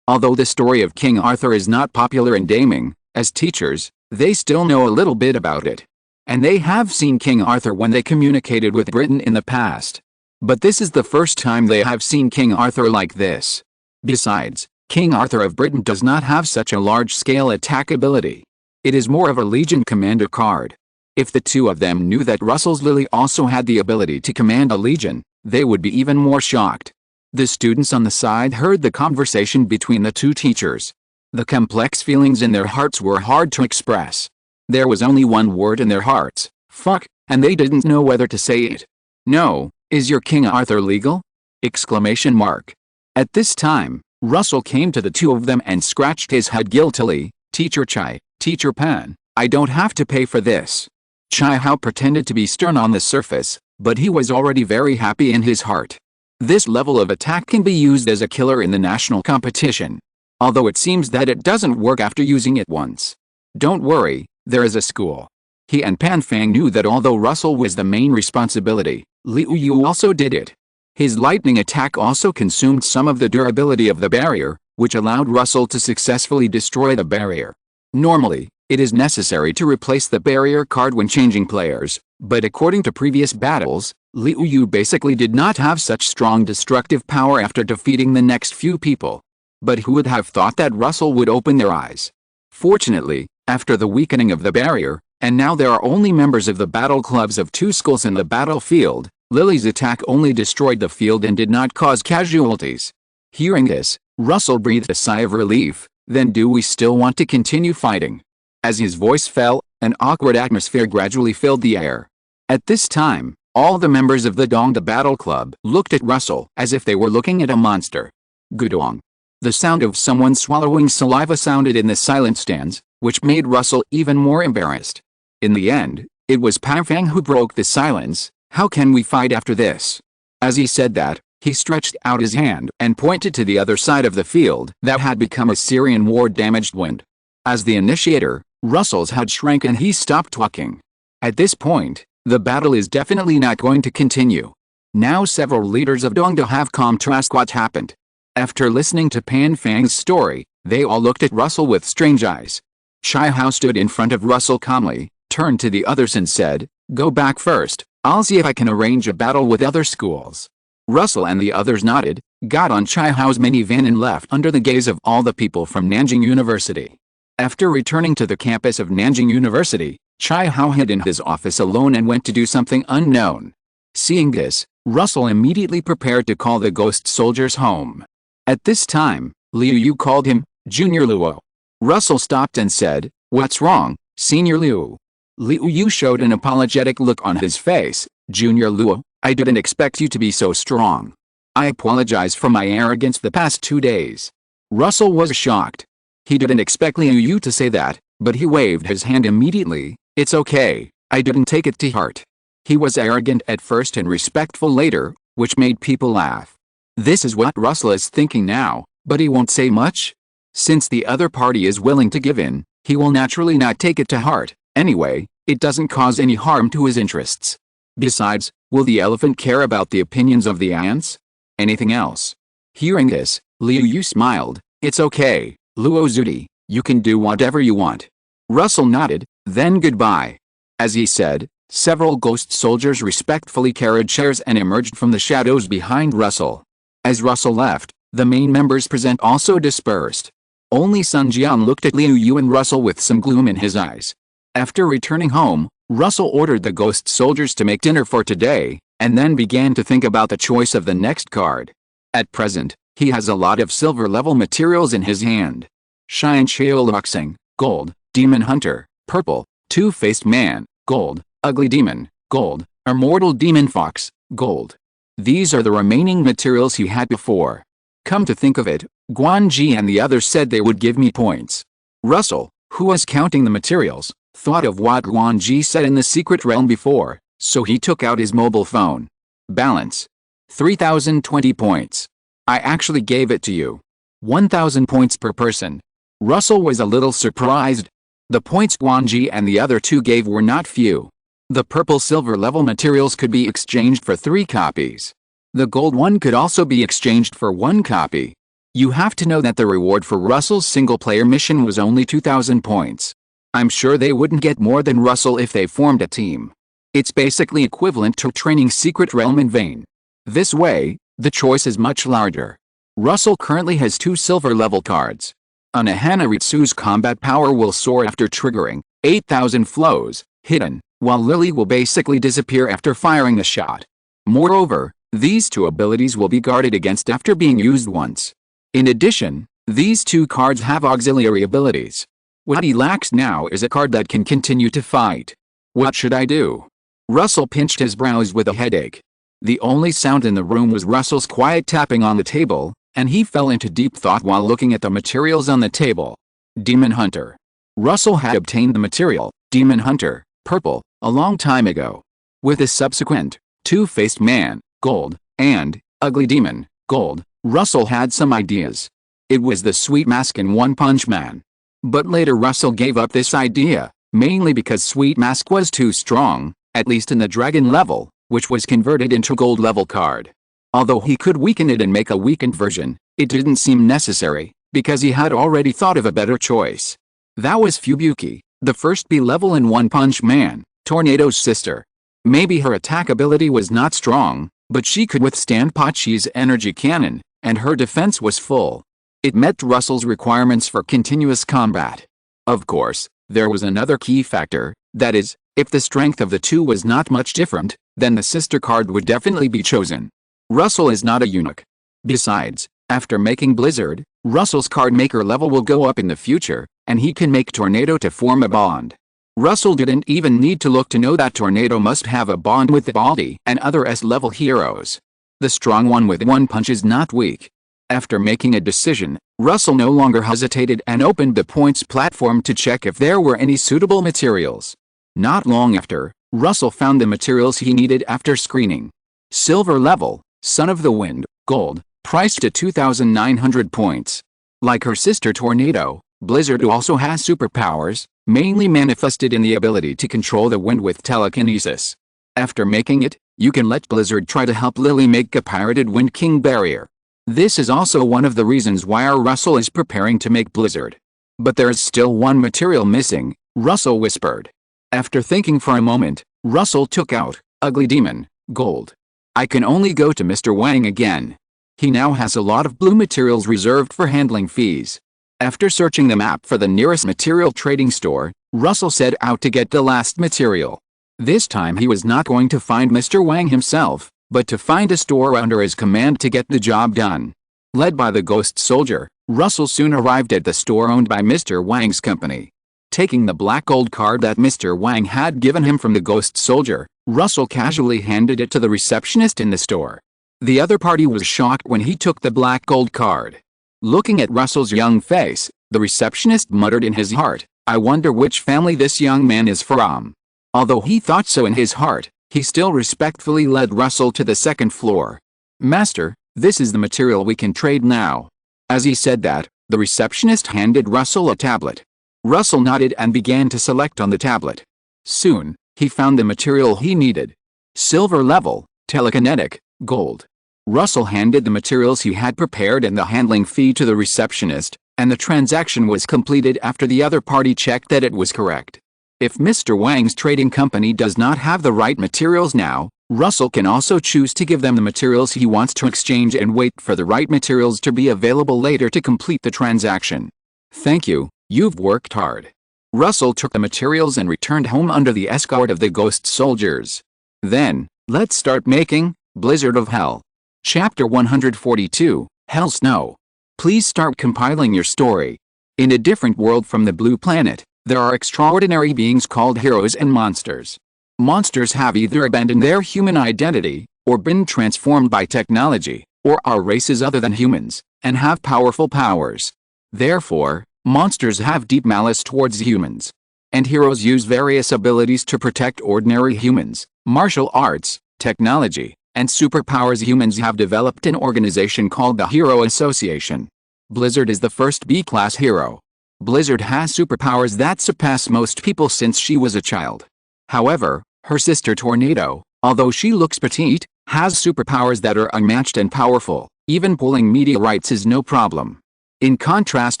S1: Although the story of King Arthur is not popular in Daming, as teachers, they still know a little bit about it. And they have seen King Arthur when they communicated with Britain in the past. But this is the first time they have seen King Arthur like this. Besides, King Arthur of Britain does not have such a large-scale attack ability. It is more of a Legion Commander card. If the two of them knew that Russell's Lily also had the ability to command a legion, they would be even more shocked. The students on the side heard the conversation between the two teachers. The complex feelings in their hearts were hard to express. There was only one word in their hearts, fuck, and they didn't know whether to say it. No, is your King Arthur legal? Exclamation mark. At this time, Russell came to the two of them and scratched his head guiltily. Teacher Chai, Teacher Pan, I don't have to pay for this. Chai Hao pretended to be stern on the surface, but he was already very happy in his heart. This level of attack can be used as a killer in the national competition. Although it seems that it doesn't work after using it once. Don't worry, there is a school. He and Pan Fang knew that although Russell was the main responsibility, Liu Yu also did it. His lightning attack also consumed some of the durability of the barrier, which allowed Russell to successfully destroy the barrier. Normally, it is necessary to replace the barrier card when changing players, but according to previous battles, Liu Yu basically did not have such strong destructive power after defeating the next few people. But who would have thought that Russell would open their eyes? Fortunately, after the weakening of the barrier, and now there are only members of the battle clubs of two schools in the battlefield, Lily's attack only destroyed the field and did not cause casualties. Hearing this, Russell breathed a sigh of relief. Then do we still want to continue fighting? As his voice fell, an awkward atmosphere gradually filled the air. At this time, all the members of the Dongda Battle Club looked at Russell as if they were looking at a monster. Gudong. The sound of someone swallowing saliva sounded in the silent stands, which made Russell even more embarrassed. In the end, it was Pan Fang who broke the silence. How can we fight after this? As he said that, he stretched out his hand and pointed to the other side of the field that had become a Syrian war-damaged wind. As the initiator, Russell's head shrank and he stopped talking. At this point, the battle is definitely not going to continue. Now several leaders of Dongda have come to ask what happened. After listening to Pan Fang's story, they all looked at Russell with strange eyes. Chai Hao stood in front of Russell calmly, turned to the others and said, "Go back first, I'll see if I can arrange a battle with other schools." Russell and the others nodded, got on Chai Hao's minivan and left under the gaze of all the people from Nanjing University. After returning to the campus of Nanjing University, Chai Hao hid in his office alone and went to do something unknown. Seeing this, Russell immediately prepared to call the ghost soldiers home. At this time, Liu Yu called him, "Junior Luo." Russell stopped and said, "What's wrong, Senior Liu?" Liu Yu showed an apologetic look on his face. "Junior Luo, I didn't expect you to be so strong. I apologize for my arrogance the past 2 days." Russell was shocked. He didn't expect Liu Yu to say that, but he waved his hand immediately. "It's okay, I didn't take it to heart." He was arrogant at first and respectful later, which made people laugh. This is what Russell is thinking now, but he won't say much. Since the other party is willing to give in, he will naturally not take it to heart. Anyway, it doesn't cause any harm to his interests. Besides, will the elephant care about the opinions of the ants? Anything else? Hearing this, Liu Yu smiled. "It's okay, Luo Zudi, you can do whatever you want." Russell nodded, then goodbye. As he said, several ghost soldiers respectfully carried chairs and emerged from the shadows behind Russell. As Russell left, the main members present also dispersed. Only Sun Jian looked at Liu Yu and Russell with some gloom in his eyes. After returning home, Russell ordered the ghost soldiers to make dinner for today, and then began to think about the choice of the next card. At present, he has a lot of silver-level materials in his hand. Shine Cheoluxing, gold, Demon Hunter, purple, Two-Faced Man, gold, Ugly Demon, gold, Immortal Demon Fox, gold. These are the remaining materials he had before. Come to think of it, Guanji and the others said they would give me points. Russell, who was counting the materials, thought of what Guanji said in the secret realm before, so he took out his mobile phone. Balance. 3,020 points. I actually gave it to you. 1,000 points per person. Russell was a little surprised. The points Guanji and the other two gave were not few. The purple-silver level materials could be exchanged for 3 copies. The gold one could also be exchanged for 1 copy. You have to know that the reward for Russell's single-player mission was only 2,000 points. I'm sure they wouldn't get more than Russell if they formed a team. It's basically equivalent to training Secret Realm in vain. This way, the choice is much larger. Russell currently has 2 silver-level cards. Hanaritsu's combat power will soar after triggering 8,000 flows, hidden, while Lily will basically disappear after firing the shot. Moreover, these 2 abilities will be guarded against after being used once. In addition, these 2 cards have auxiliary abilities. What he lacks now is a card that can continue to fight. What should I do? Russell pinched his brows with a headache. The only sound in the room was Russell's quiet tapping on the table, and he fell into deep thought while looking at the materials on the table. Demon Hunter. Russell had obtained the material, Demon Hunter, purple, a long time ago. With the subsequent, Two-Faced Man, gold, and Ugly Demon, gold, Russell had some ideas. It was the Sweet Mask in One Punch Man. But later Russell gave up this idea, mainly because Sweet Mask was too strong, at least in the dragon level, which was converted into gold level card. Although he could weaken it and make a weakened version, it didn't seem necessary, because he had already thought of a better choice. That was Fubuki, the first B level in One Punch Man, Tornado's sister. Maybe her attack ability was not strong, but she could withstand Pachi's energy cannon, and her defense was full. It met Russell's requirements for continuous combat. Of course, there was another key factor, that is, if the strength of the 2 was not much different, then the sister card would definitely be chosen. Russell is not a eunuch. Besides, after making Blizzard, Russell's card maker level will go up in the future, and he can make Tornado to form a bond. Russell didn't even need to look to know that Tornado must have a bond with the Baldi and other S-level heroes. The strong one with one punch is not weak. After making a decision, Russell no longer hesitated and opened the points platform to check if there were any suitable materials. Not long after, Russell found the materials he needed after screening. Silver level, Son of the Wind, gold, priced at 2,900 points. Like her sister Tornado, Blizzard also has superpowers, mainly manifested in the ability to control the wind with telekinesis. After making it, you can let Blizzard try to help Lily make a pirated Wind King barrier. This is also one of the reasons why our Russell is preparing to make Blizzard. But there is still one material missing, Russell whispered. After thinking for a moment, Russell took out Ugly Demon, gold. I can only go to Mr. Wang again. He now has a lot of blue materials reserved for handling fees. After searching the map for the nearest material trading store, Russell set out to get the last material. This time he was not going to find Mr. Wang himself, but to find a store under his command to get the job done. Led by the ghost soldier, Russell soon arrived at the store owned by Mr. Wang's company. Taking the black gold card that Mr. Wang had given him from the ghost soldier, Russell casually handed it to the receptionist in the store. The other party was shocked when he took the black gold card. Looking at Russell's young face, the receptionist muttered in his heart, I wonder which family this young man is from. Although he thought so in his heart, he still respectfully led Russell to the second floor. Master, this is the material we can trade now. As he said that, the receptionist handed Russell a tablet. Russell nodded and began to select on the tablet. Soon, he found the material he needed. Silver level, telekinetic, gold. Russell handed the materials he had prepared and the handling fee to the receptionist, and the transaction was completed after the other party checked that it was correct. If Mr. Wang's trading company does not have the right materials now, Russell can also choose to give them the materials he wants to exchange and wait for the right materials to be available later to complete the transaction. Thank you, you've worked hard. Russell took the materials and returned home under the escort of the ghost soldiers. Then, let's start making Blizzard of Hell. Chapter 142, Hell Snow. Please start compiling your story. In a different world from the blue planet, there are extraordinary beings called heroes and monsters. Monsters have either abandoned their human identity, or been transformed by technology, or are races other than humans, and have powerful powers. Therefore, monsters have deep malice towards humans. And heroes use various abilities to protect ordinary humans, martial arts, technology, and superpowers humans have developed an organization called the Hero Association. Blizzard is the first B-class hero. Blizzard has superpowers that surpass most people since she was a child. However, her sister Tornado, although she looks petite, has superpowers that are unmatched and powerful. Even pulling meteorites is no problem. In contrast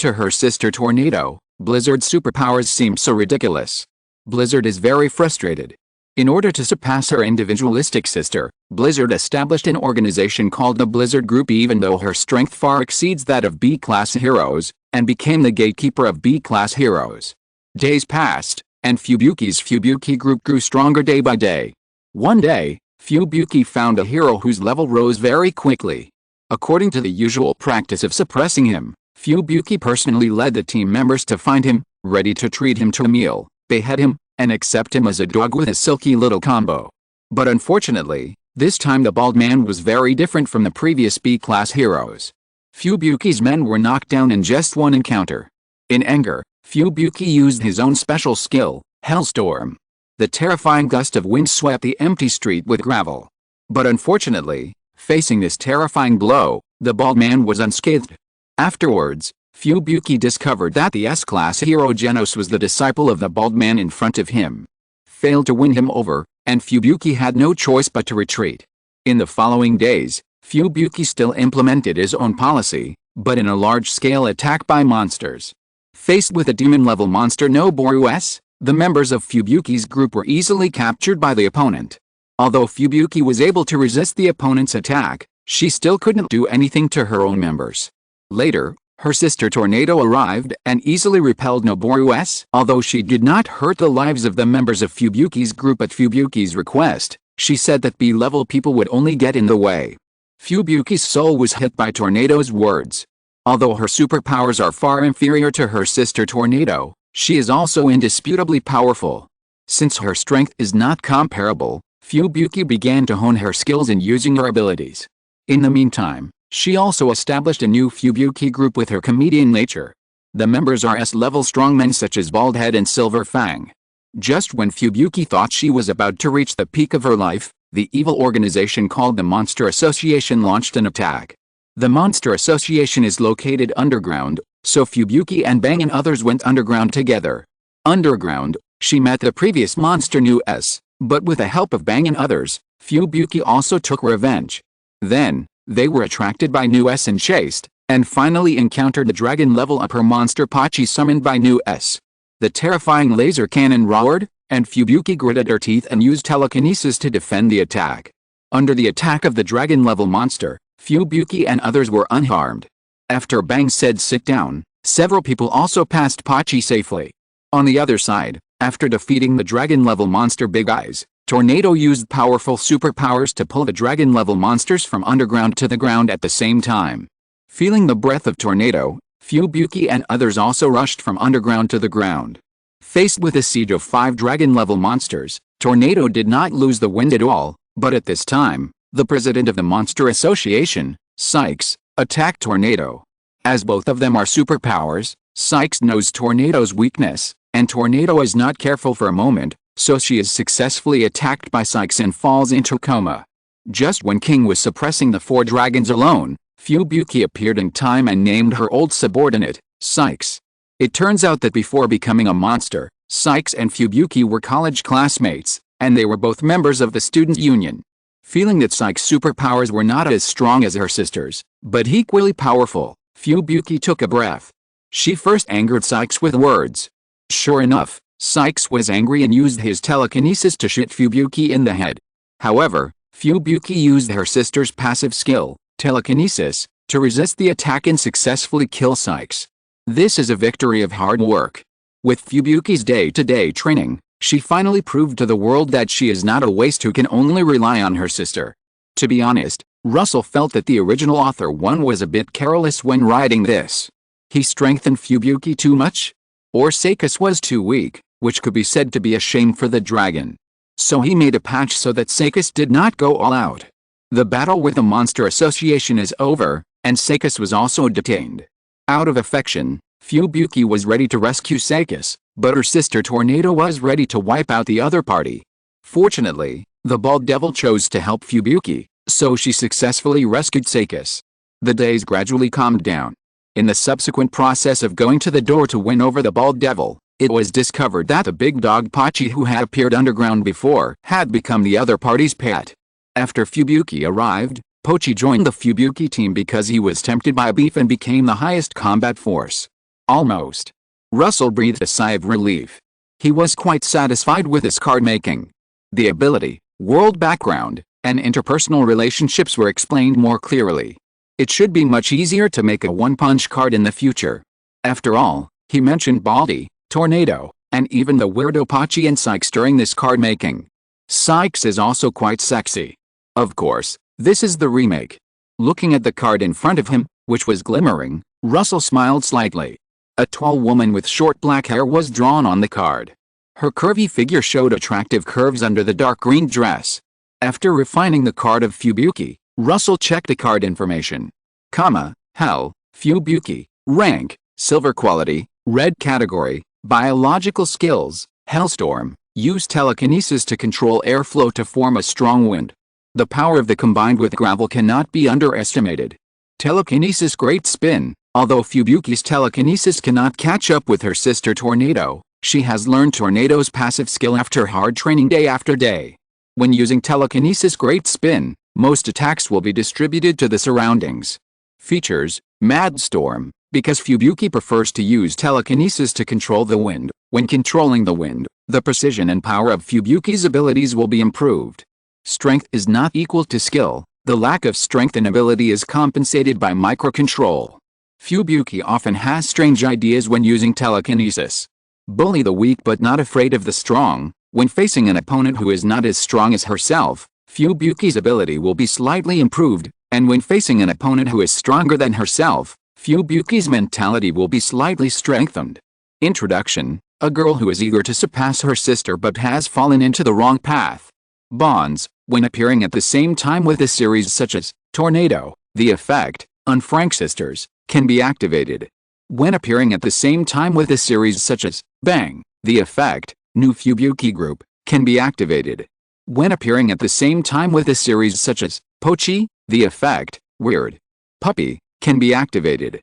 S1: to her sister Tornado, Blizzard's superpowers seem so ridiculous. Blizzard is very frustrated. In order to surpass her individualistic sister, Blizzard established an organization called the Blizzard Group even though her strength far exceeds that of B-class heroes, and became the gatekeeper of B-class heroes. Days passed, and Fubuki's Fubuki group grew stronger day by day. One day, Fubuki found a hero whose level rose very quickly. According to the usual practice of suppressing him, Fubuki personally led the team members to find him, ready to treat him to a meal, behead him, and accept him as a dog with a silky little combo. But unfortunately, this time the bald man was very different from the previous B-class heroes. Fubuki's men were knocked down in just one encounter. In anger, Fubuki used his own special skill, Hellstorm. The terrifying gust of wind swept the empty street with gravel. But unfortunately, facing this terrifying blow, the bald man was unscathed. Afterwards, Fubuki discovered that the S-class hero Genos was the disciple of the bald man in front of him. Failed to win him over, and Fubuki had no choice but to retreat. In the following days, Fubuki still implemented his own policy, but in a large-scale attack by monsters. Faced with a demon-level monster Noboru S, the members of Fubuki's group were easily captured by the opponent. Although Fubuki was able to resist the opponent's attack, she still couldn't do anything to her own members. Later, her sister Tornado arrived and easily repelled Noboru S. Although she did not hurt the lives of the members of Fubuki's group at Fubuki's request, she said that B-level people would only get in the way. Fubuki's soul was hit by Tornado's words. Although her superpowers are far inferior to her sister Tornado, she is also indisputably powerful. Since her strength is not comparable, Fubuki began to hone her skills in using her abilities. In the meantime, she also established a new Fubuki group with her comedian nature. The members are S-level strongmen such as Baldhead and Silver Fang. Just when Fubuki thought she was about to reach the peak of her life, the evil organization called the Monster Association launched an attack. The Monster Association is located underground, so Fubuki and Bang and others went underground together. Underground, she met the previous monster Nu S, but with the help of Bang and others, Fubuki also took revenge. Then, they were attracted by Nu S and chased, and finally encountered the dragon-level upper monster Pachi summoned by Nu S. The terrifying laser cannon roared, and Fubuki gritted her teeth and used telekinesis to defend the attack. Under the attack of the dragon-level monster, Fubuki and others were unharmed. After Bang said sit down, several people also passed Pachi safely. On the other side, after defeating the dragon-level monster Big Eyes, Tornado used powerful superpowers to pull the dragon-level monsters from underground to the ground at the same time. Feeling the breath of Tornado, Fubuki and others also rushed from underground to the ground. Faced with a siege of 5 dragon-level monsters, Tornado did not lose the wind at all, but at this time, the president of the Monster Association, Sykes, attacked Tornado. As both of them are superpowers, Sykes knows Tornado's weakness, and Tornado is not careful for a moment, so she is successfully attacked by Sykes and falls into coma. Just when King was suppressing the 4 dragons alone, Fubuki appeared in time and named her old subordinate, Sykes. It turns out that before becoming a monster, Sykes and Fubuki were college classmates, and they were both members of the student union. Feeling that Sykes' superpowers were not as strong as her sister's, but equally powerful, Fubuki took a breath. She first angered Sykes with words. Sure enough, Sykes was angry and used his telekinesis to shoot Fubuki in the head. However, Fubuki used her sister's passive skill, telekinesis, to resist the attack and successfully kill Sykes. This is a victory of hard work. With Fubuki's day-to-day training, she finally proved to the world that she is not a waste who can only rely on her sister. To be honest, Russell felt that the original author one was a bit careless when writing this. He strengthened Fubuki too much? Or Sykes was too weak, which could be said to be a shame for the dragon. So he made a patch so that Sykes did not go all out. The battle with the Monster Association is over, and Sykes was also detained. Out of affection, Fubuki was ready to rescue Sykes, but her sister Tornado was ready to wipe out the other party. Fortunately, the Bald Devil chose to help Fubuki, So she successfully rescued Sakis. The days gradually calmed down. In the subsequent process of going to the door to win over the bald devil, it was discovered that the big dog Pachi, who had appeared underground before, had become the other party's pet. After Fubuki arrived, Pochi joined the Fubuki team because he was tempted by beef and became the highest combat force. Almost. Russell breathed a sigh of relief. He was quite satisfied with his card making. The ability, world background, and interpersonal relationships were explained more clearly. It should be much easier to make a one-punch card in the future. After all, he mentioned Baldy, Tornado, and even the weirdo Pachi and Sykes during this card making. Sykes is also quite sexy. Of course, this is the remake. Looking at the card in front of him, which was glimmering, Russell smiled slightly. A tall woman with short black hair was drawn on the card. Her curvy figure showed attractive curves under the dark green dress. After refining the card of Fubuki, Russell checked the card information. Hell, Fubuki, rank, silver quality, red category, biological skills, Hellstorm, use telekinesis to control airflow to form a strong wind. The power of the combined with gravel cannot be underestimated. Telekinesis great spin, although Fubuki's telekinesis cannot catch up with her sister Tornado, she has learned Tornado's passive skill after hard training day after day. When using telekinesis great spin, most attacks will be distributed to the surroundings. Features, Mad Storm, because Fubuki prefers to use telekinesis to control the wind. When controlling the wind, the precision and power of Fubuki's abilities will be improved. Strength is not equal to skill. The lack of strength and ability is compensated by microcontrol. Fubuki often has strange ideas when using telekinesis. Bully the weak but not afraid of the strong. When facing an opponent who is not as strong as herself, Fubuki's ability will be slightly improved, and when facing an opponent who is stronger than herself, Fubuki's mentality will be slightly strengthened. Introduction: a girl who is eager to surpass her sister but has fallen into the wrong path. Bonds: when appearing at the same time with a series such as Tornado, the effect, Unfrank Sisters, can be activated. When appearing at the same time with a series such as Bang, the effect, New Fubuki Group, can be activated. When appearing at the same time with a series such as Pochi, the effect, Weird Puppy, can be activated.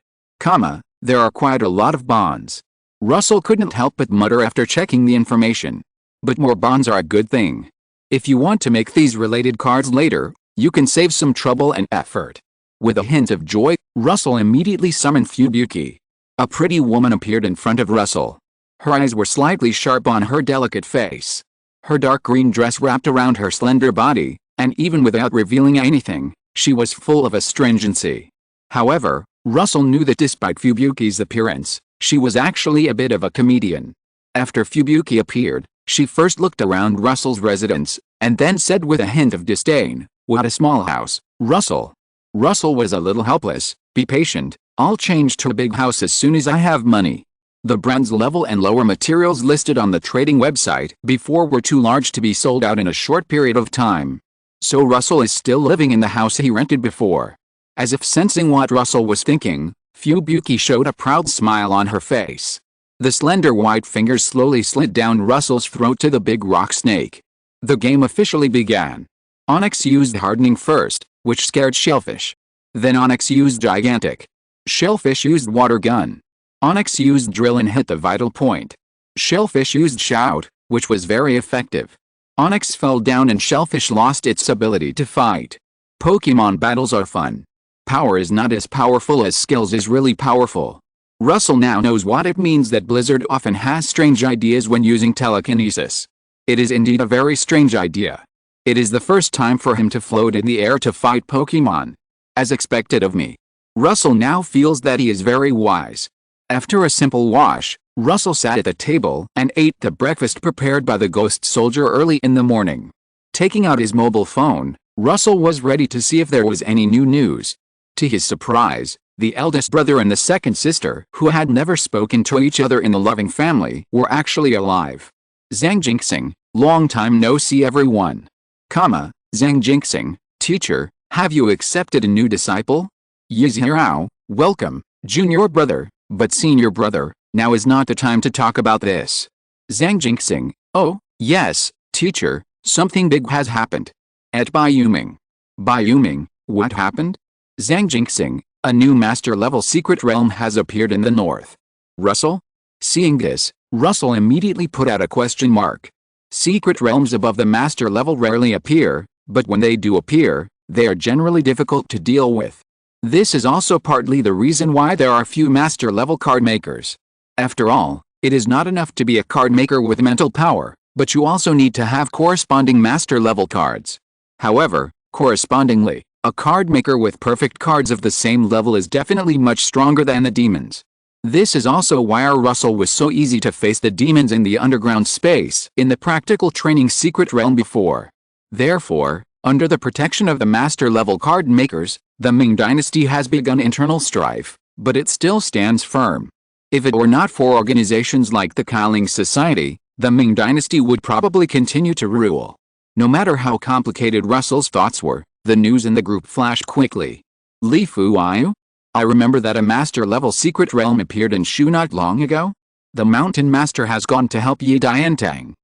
S1: There are quite a lot of bonds. Russell couldn't help but mutter after checking the information. But more bonds are a good thing. If you want to make these related cards later, you can save some trouble and effort. With a hint of joy, Russell immediately summoned Fubuki. A pretty woman appeared in front of Russell. Her eyes were slightly sharp on her delicate face. Her dark green dress wrapped around her slender body, and even without revealing anything, she was full of astringency. However, Russell knew that despite Fubuki's appearance, she was actually a bit of a comedian. After Fubuki appeared, she first looked around Russell's residence, and then said with a hint of disdain, "What a small house, Russell." Russell was a little helpless. "Be patient, I'll change to a big house as soon as I have money." The bronze level and lower materials listed on the trading website before were too large to be sold out in a short period of time. So Russell is still living in the house he rented before. As if sensing what Russell was thinking, Fubuki showed a proud smile on her face. The slender white fingers slowly slid down Russell's throat to the big rock snake. The game officially began. Onyx used hardening first, which scared Shellfish. Then Onyx used gigantic. Shellfish used water gun. Onyx used drill and hit the vital point. Shellfish used shout, which was very effective. Onyx fell down and Shellfish lost its ability to fight. Pokemon battles are fun. Power is not as powerful as skills is really powerful. Russell now knows what it means that Blizzard often has strange ideas when using telekinesis. It is indeed a very strange idea. It is the first time for him to float in the air to fight Pokemon. As expected of me. Russell now feels that he is very wise. After a simple wash, Russell sat at the table and ate the breakfast prepared by the ghost soldier early in the morning. Taking out his mobile phone, Russell was ready to see if there was any new news. To his surprise, the eldest brother and the second sister, who had never spoken to each other in the loving family, were actually alive. Zhang Jinxing, long time no see everyone. Zhang Jinxing, teacher, have you accepted a new disciple? Yizhirao, welcome, junior brother, but senior brother, now is not the time to talk about this. Zhang Jinxing, oh, yes, teacher, something big has happened. At Bai Yuming. Bai Yuming, what happened? Zhang Jinxing, a new master-level secret realm has appeared in the north. Russell? Seeing this, Russell immediately put out a question mark. Secret realms above the master level rarely appear, but when they do appear, they are generally difficult to deal with. This is also partly the reason why there are few master level card makers. After all, it is not enough to be a card maker with mental power, but you also need to have corresponding master level cards. However, correspondingly, a card maker with perfect cards of the same level is definitely much stronger than the demons. This is also why our Russell was so easy to face the demons in the underground space in the practical training secret realm before. Therefore, under the protection of the master-level card makers, the Ming Dynasty has begun internal strife, but it still stands firm. If it were not for organizations like the Qi Ling Society, the Ming Dynasty would probably continue to rule. No matter how complicated Russell's thoughts were, the news in the group flashed quickly. Li Fuyu? I remember that a master-level secret realm appeared in Shu not long ago. The Mountain Master has gone to help Yi Diantang.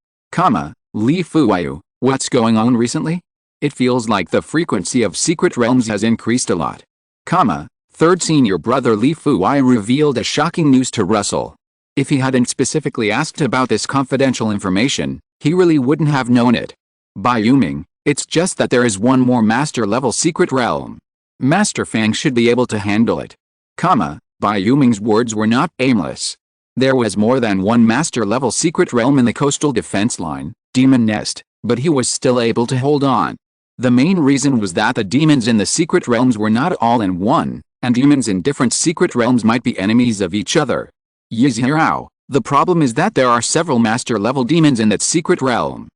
S1: Li Fuyu, what's going on recently? It feels like the frequency of secret realms has increased a lot. Third senior brother Li Fuyu revealed a shocking news to Russell. If he hadn't specifically asked about this confidential information, he really wouldn't have known it. Bai Yuming, it's just that there is one more master-level secret realm. Master Fang should be able to handle it. Bai Yuming's words were not aimless. There was more than one master-level secret realm in the coastal defense line, Demon Nest, but he was still able to hold on. The main reason was that the demons in the secret realms were not all in one, and demons in different secret realms might be enemies of each other. Yizhirao, the problem is that there are several master-level demons in that secret realm.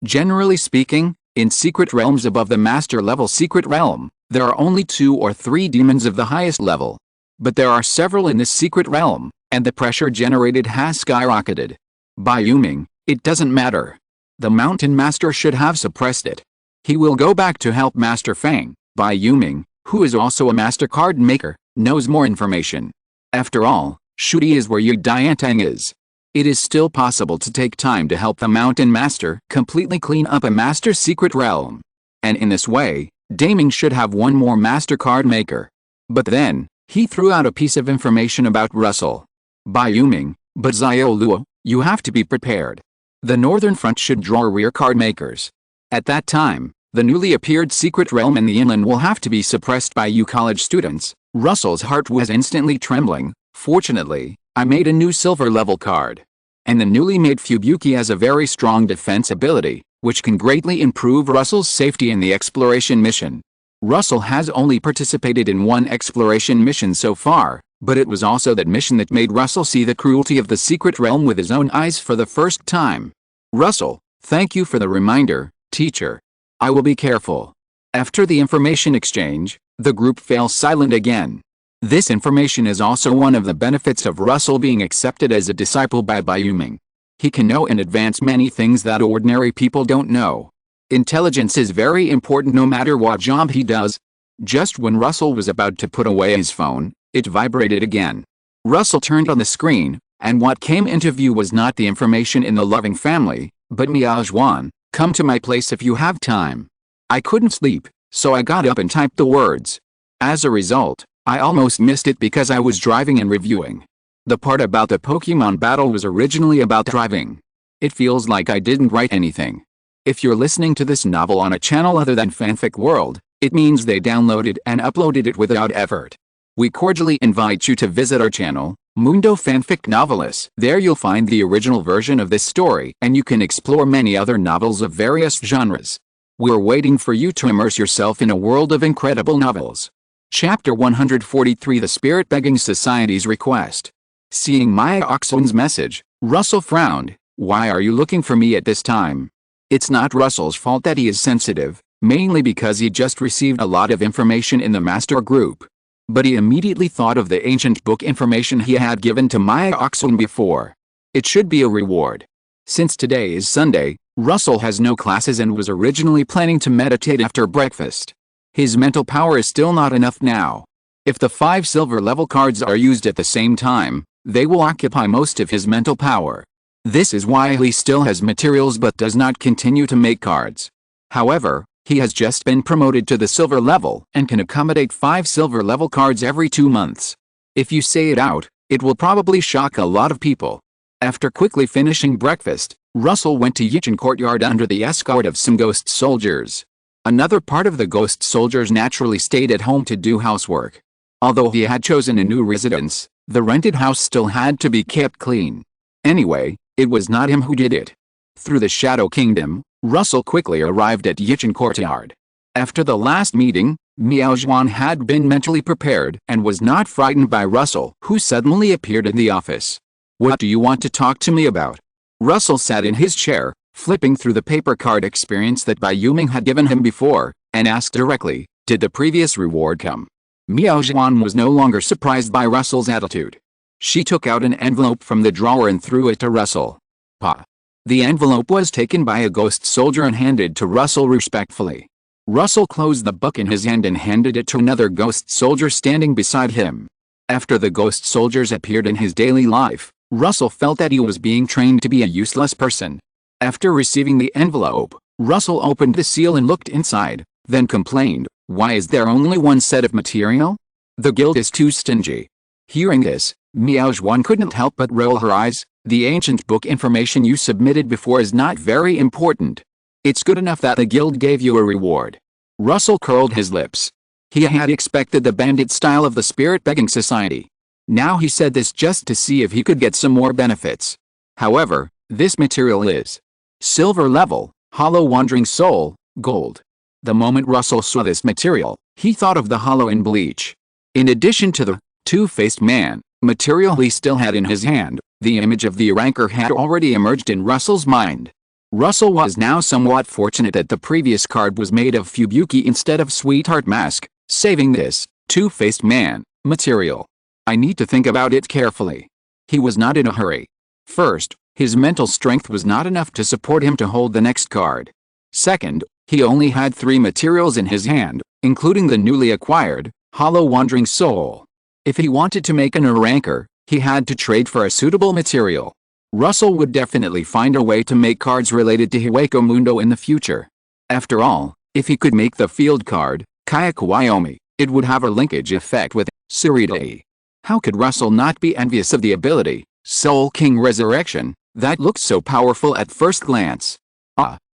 S1: Generally speaking, in secret realms above the master-level secret realm, there are only 2 or 3 demons of the highest level. But there are several in this secret realm, and the pressure generated has skyrocketed. Bai Yuming, it doesn't matter. The Mountain Master should have suppressed it. He will go back to help Master Fang. Bai Yuming, who is also a master card maker, knows more information. After all, Shudi is where Yi Diantang is. It is still possible to take time to help the Mountain Master completely clean up a master secret realm. And in this way, Daming should have one more master card maker. But then, he threw out a piece of information about Russell. Bai Yuming, but Xiao Luo, you have to be prepared. The Northern Front should draw rear card makers. At that time, the newly appeared secret realm in the inland will have to be suppressed by you college students. Russell's heart was instantly trembling. Fortunately, I made a new silver level card. And the newly made Fubuki has a very strong defense ability, which can greatly improve Russell's safety in the exploration mission. Russell has only participated in one exploration mission so far, but it was also that mission that made Russell see the cruelty of the secret realm with his own eyes for the first time. Russell, thank you for the reminder, teacher. I will be careful. After the information exchange, the group fell silent again. This information is also one of the benefits of Russell being accepted as a disciple by Bai Yuming. He can know in advance many things that ordinary people don't know. Intelligence is very important no matter what job he does. Just when Russell was about to put away his phone, it vibrated again. Russell turned on the screen, and what came into view was not the information in the loving family, but Miao Zhuan, come to my place if you have time. I couldn't sleep, so I got up and typed the words. As a result, I almost missed it because I was driving and reviewing. The part about the Pokemon battle was originally about driving. It feels like I didn't write anything. If you're listening to this novel on a channel other than Fanfic World, it means they downloaded and uploaded it without effort. We cordially invite you to visit our channel, Mundo Fanfic Novelists. There you'll find the original version of this story and you can explore many other novels of various genres. We're waiting for you to immerse yourself in a world of incredible novels. Chapter 143 The Spirit Begging Society's Request. Seeing Maya Oxlun's message, Russell frowned. Why are you looking for me at this time? It's not Russell's fault that he is sensitive, mainly because he just received a lot of information in the master group. But he immediately thought of the ancient book information he had given to Maya Oxlun before. It should be a reward. Since today is Sunday, Russell has no classes and was originally planning to meditate after breakfast. His mental power is still not enough now. If the 5 silver level cards are used at the same time, they will occupy most of his mental power. This is why he still has materials but does not continue to make cards. However, He has just been promoted to the silver level and can accommodate 5 silver level cards every 2 months. If you say it out, it will probably shock a lot of people. After quickly finishing breakfast, Russell went to Yichin Courtyard under the escort of some ghost soldiers. Another part of the ghost soldiers naturally stayed at home to do housework. Although he had chosen a new residence, the rented house still had to be kept clean. Anyway, it was not him who did it. Through the Shadow Kingdom, Russell quickly arrived at Yichin Courtyard. After the last meeting, Miao Zhuan had been mentally prepared and was not frightened by Russell, who suddenly appeared in the office. "What do you want to talk to me about?" Russell sat in his chair, flipping through the paper card experience that Bai Yuming had given him before, and asked directly, "Did the previous reward come?" Miao Zhuan was no longer surprised by Russell's attitude. She took out an envelope from the drawer and threw it to Russell. "Pa." The envelope was taken by a ghost soldier and handed to Russell respectfully. Russell closed the book in his hand and handed it to another ghost soldier standing beside him. After the ghost soldiers appeared in his daily life, Russell felt that he was being trained to be a useless person. After receiving the envelope, Russell opened the seal and looked inside, then complained, "Why is there only one set of material? The guild is too stingy." Hearing this, Miao Zhuan couldn't help but roll her eyes. "The ancient book information you submitted before is not very important. It's good enough that the guild gave you a reward." Russell curled his lips. He had expected the bandit style of the Spirit Begging Society. Now he said this just to see if he could get some more benefits. However, this material is silver level, hollow wandering soul, gold. The moment Russell saw this material, he thought of the hollow in Bleach. In addition to the two-faced man material he still had in his hand, the image of the ranker had already emerged in Russell's mind. Russell was now somewhat fortunate that the previous card was made of Fubuki instead of Sweetheart Mask, saving this two-faced man material. "I need to think about it carefully." He was not in a hurry. First, his mental strength was not enough to support him to hold the next card. Second, he only had 3 materials in his hand, including the newly acquired Hollow Wandering Soul. If he wanted to make an ranker, he had to trade for a suitable material. Russell would definitely find a way to make cards related to Hiwako Mundo in the future. After all, if he could make the field card, Kayako Wyoming, it would have a linkage effect with Suridai. How could Russell not be envious of the ability, Soul King Resurrection, that looked so powerful at first glance?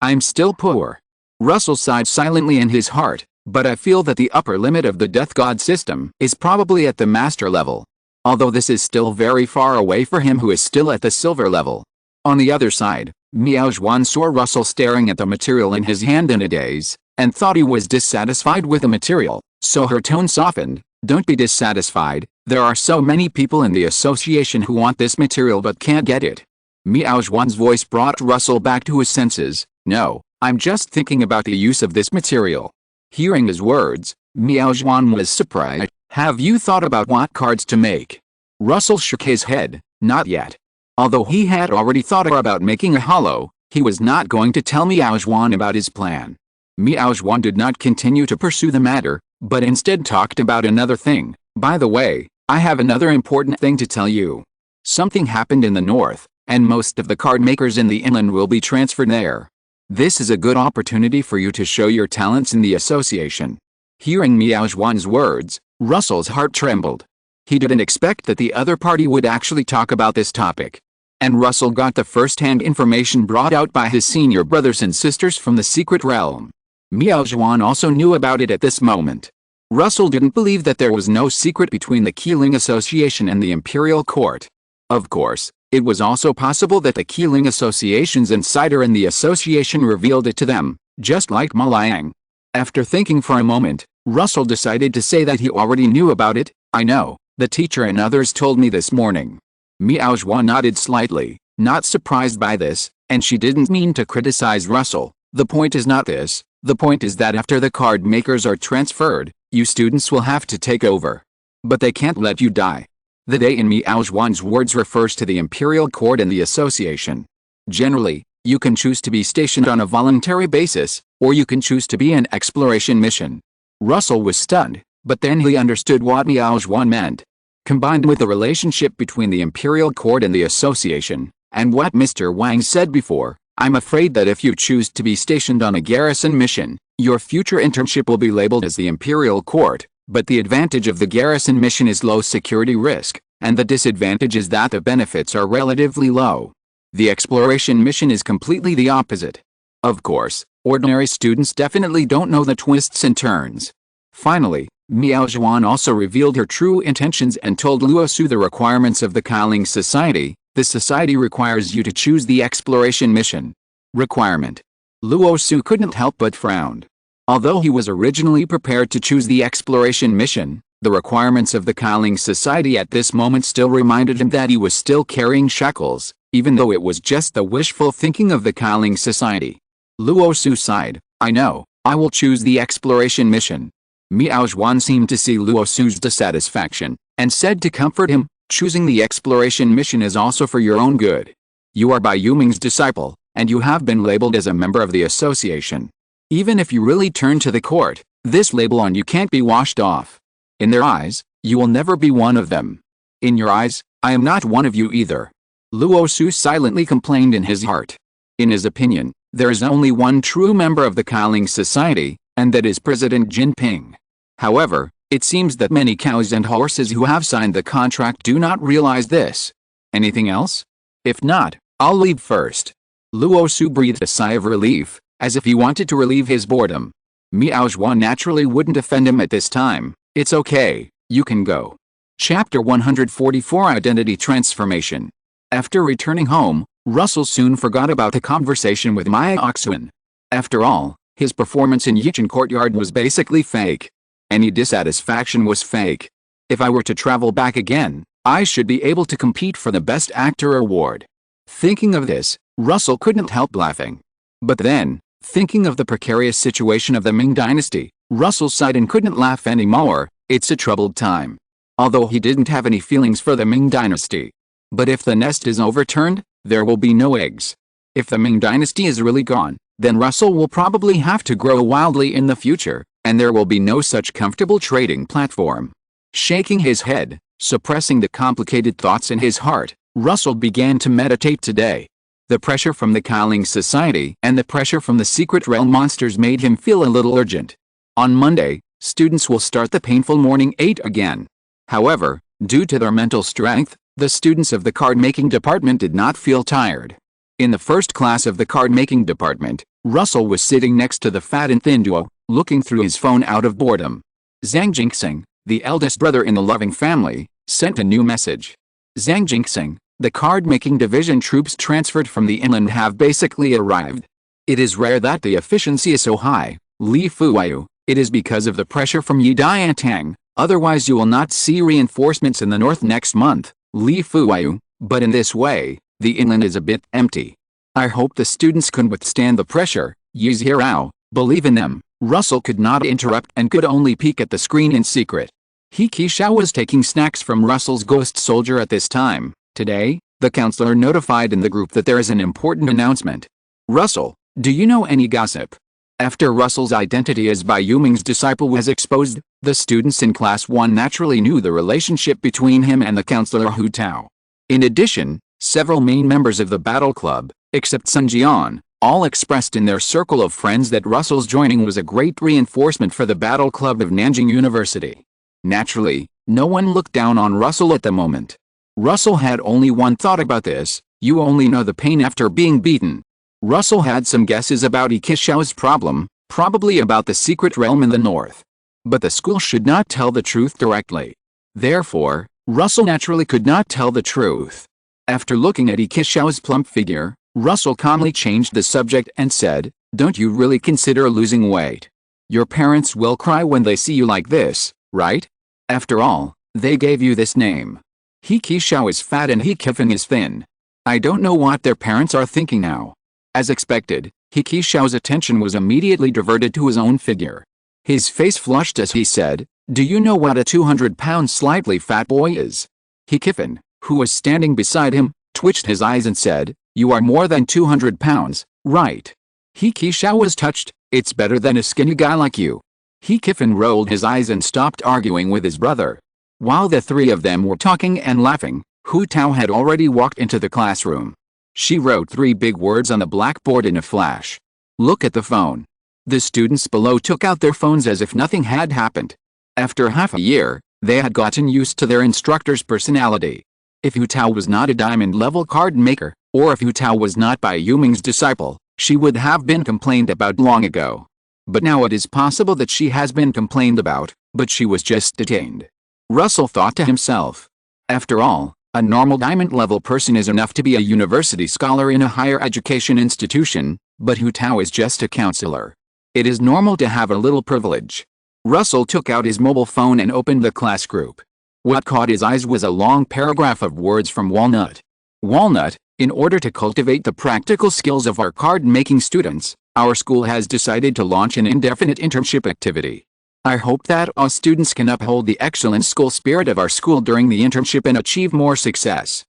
S1: I'm still poor. Russell sighed silently in his heart, but I feel that the upper limit of the Death God system is probably at the master level. Although this is still very far away for him who is still at the silver level. On the other side, Miao Zhuan saw Russell staring at the material in his hand in a daze, and thought he was dissatisfied with the material, so her tone softened. "Don't be dissatisfied, there are so many people in the association who want this material but can't get it." Miao Zhuan's voice brought Russell back to his senses. "No, I'm just thinking about the use of this material." Hearing his words, Miao Zhuan was surprised. "Have you thought about what cards to make?" Russell shook his head. Not yet. Although he had already thought about making a hollow, he was not going to tell Miao Zhuan about his plan. Miao Zhuan did not continue to pursue the matter, but instead talked about another thing. "By the way, I have another important thing to tell you. Something happened in the north, and most of the card makers in the inland will be transferred there. This is a good opportunity for you to show your talents in the association." Hearing Miao Zhuan's words, Russell's heart trembled. He didn't expect that the other party would actually talk about this topic. And Russell got the first-hand information brought out by his senior brothers and sisters from the secret realm. Miao Zhuan also knew about it at this moment. Russell didn't believe that there was no secret between the Qi Ling Association and the Imperial Court. Of course, it was also possible that the Qi Ling Association's insider in the association revealed it to them, just like Ma Liang. After thinking for a moment, Russell decided to say that he already knew about it. "I know, the teacher and others told me this morning." Miao Zhuan nodded slightly, not surprised by this, and she didn't mean to criticize Russell. "The point is not this, the point is that after the card makers are transferred, you students will have to take over. But they can't let you die." The "they" in Miao Zhuan's words refers to the Imperial Court and the association. Generally, you can choose to be stationed on a voluntary basis, or you can choose to be an exploration mission. Russell was stunned, but then he understood what Miao Zhuan meant. Combined with the relationship between the Imperial Court and the association, and what Mr. Wang said before, I'm afraid that if you choose to be stationed on a garrison mission, your future internship will be labeled as the Imperial Court, but the advantage of the garrison mission is low security risk, and the disadvantage is that the benefits are relatively low. The exploration mission is completely the opposite. Of course, ordinary students definitely don't know the twists and turns. Finally, Miao Zhuan also revealed her true intentions and told Luo Su the requirements of the Qi Ling Society. The society requires you to choose the exploration mission. Requirement. Luo Su couldn't help but frown. Although he was originally prepared to choose the exploration mission, the requirements of the Qi Ling Society at this moment still reminded him that he was still carrying shackles, even though it was just the wishful thinking of the Qi Ling Society. Luo Su sighed. I know, I will choose the exploration mission. Miao Zhuan seemed to see Luo Su's dissatisfaction, and said to comfort him, choosing the exploration mission is also for your own good. You are Bai Yuming's disciple, and you have been labeled as a member of the association. Even if you really turn to the court, this label on you can't be washed off. In their eyes, you will never be one of them. In your eyes, I am not one of you either. Luo Su silently complained in his heart. In his opinion, there is only one true member of the Qi Ling Society, and that is President Jinping. However, it seems that many cows and horses who have signed the contract do not realize this. Anything else? If not, I'll leave first. Luo Su breathed a sigh of relief, as if he wanted to relieve his boredom. Miao Zhuan naturally wouldn't offend him at this time. It's okay, you can go. Chapter 144 Identity Transformation. After returning home, Russell soon forgot about the conversation with Maya Oxuan. After all, his performance in Yichun Courtyard was basically fake. Any dissatisfaction was fake. If I were to travel back again, I should be able to compete for the Best Actor award. Thinking of this, Russell couldn't help laughing. But then, thinking of the precarious situation of the Ming Dynasty, Russell sighed and couldn't laugh anymore. It's a troubled time. Although he didn't have any feelings for the Ming Dynasty. But if the nest is overturned, there will be no eggs. If the Ming Dynasty is really gone, then Russell will probably have to grow wildly in the future, and there will be no such comfortable trading platform. Shaking his head, suppressing the complicated thoughts in his heart, Russell began to meditate today. The pressure from the Qi Ling Society and the pressure from the secret realm monsters made him feel a little urgent. On Monday, students will start the painful morning 8 again. However, due to their mental strength, the students of the card-making department did not feel tired. In the first class of the card-making department, Russell was sitting next to the fat and thin duo, looking through his phone out of boredom. Zhang Jinxing, the eldest brother in the loving family, sent a new message. Zhang Jinxing, the card-making division troops transferred from the inland have basically arrived. It is rare that the efficiency is so high, Li Fuyu. It is because of the pressure from Yidiantang, otherwise you will not see reinforcements in the north next month, Li Fuyu, but in this way, the inland is a bit empty. I hope the students can withstand the pressure. Yi Zhirao, believe in them. Russell could not interrupt and could only peek at the screen in secret. He Qishao was taking snacks from Russell's ghost soldier at this time. Today, the counselor notified in the group that there is an important announcement. Russell, do you know any gossip? After Russell's identity as Bai Yuming's disciple was exposed, the students in Class 1 naturally knew the relationship between him and the counselor Hu Tao. In addition, several main members of the Battle Club, except Sun Jian, all expressed in their circle of friends that Russell's joining was a great reinforcement for the Battle Club of Nanjing University. Naturally, no one looked down on Russell at the moment. Russell had only one thought about this: you only know the pain after being beaten. Russell had some guesses about Ikishao's problem, probably about the secret realm in the north. But the school should not tell the truth directly. Therefore, Russell naturally could not tell the truth. After looking at Ikishao's plump figure, Russell calmly changed the subject and said, "Don't you really consider losing weight? Your parents will cry when they see you like this, right? After all, they gave you this name. He Qishao is fat and He Kifin is thin. I don't know what their parents are thinking now." As expected, He Qishao's attention was immediately diverted to his own figure. His face flushed as he said, "Do you know what a 200-pound slightly fat boy is?" He Kifin, who was standing beside him, twitched his eyes and said, "You are more than 200 pounds, right?" He Qishao was touched. "It's better than a skinny guy like you." He Kifin rolled his eyes and stopped arguing with his brother. While the three of them were talking and laughing, Hu Tao had already walked into the classroom. She wrote 3 big words on the blackboard in a flash. Look at the phone. The students below took out their phones as if nothing had happened. After half a year, they had gotten used to their instructor's personality. If Hu Tao was not a diamond-level card maker, or if Hu Tao was not Bai Yuming's disciple, she would have been complained about long ago. But now it is possible that she has been complained about, but she was just detained. Russell thought to himself. After all, a normal diamond-level person is enough to be a university scholar in a higher education institution, but Hu Tao is just a counselor. It is normal to have a little privilege. Russell took out his mobile phone and opened the class group. What caught his eyes was a long paragraph of words from Walnut. Walnut, in order to cultivate the practical skills of our card-making students, our school has decided to launch an indefinite internship activity. I hope that our students can uphold the excellent school spirit of our school during the internship and achieve more success.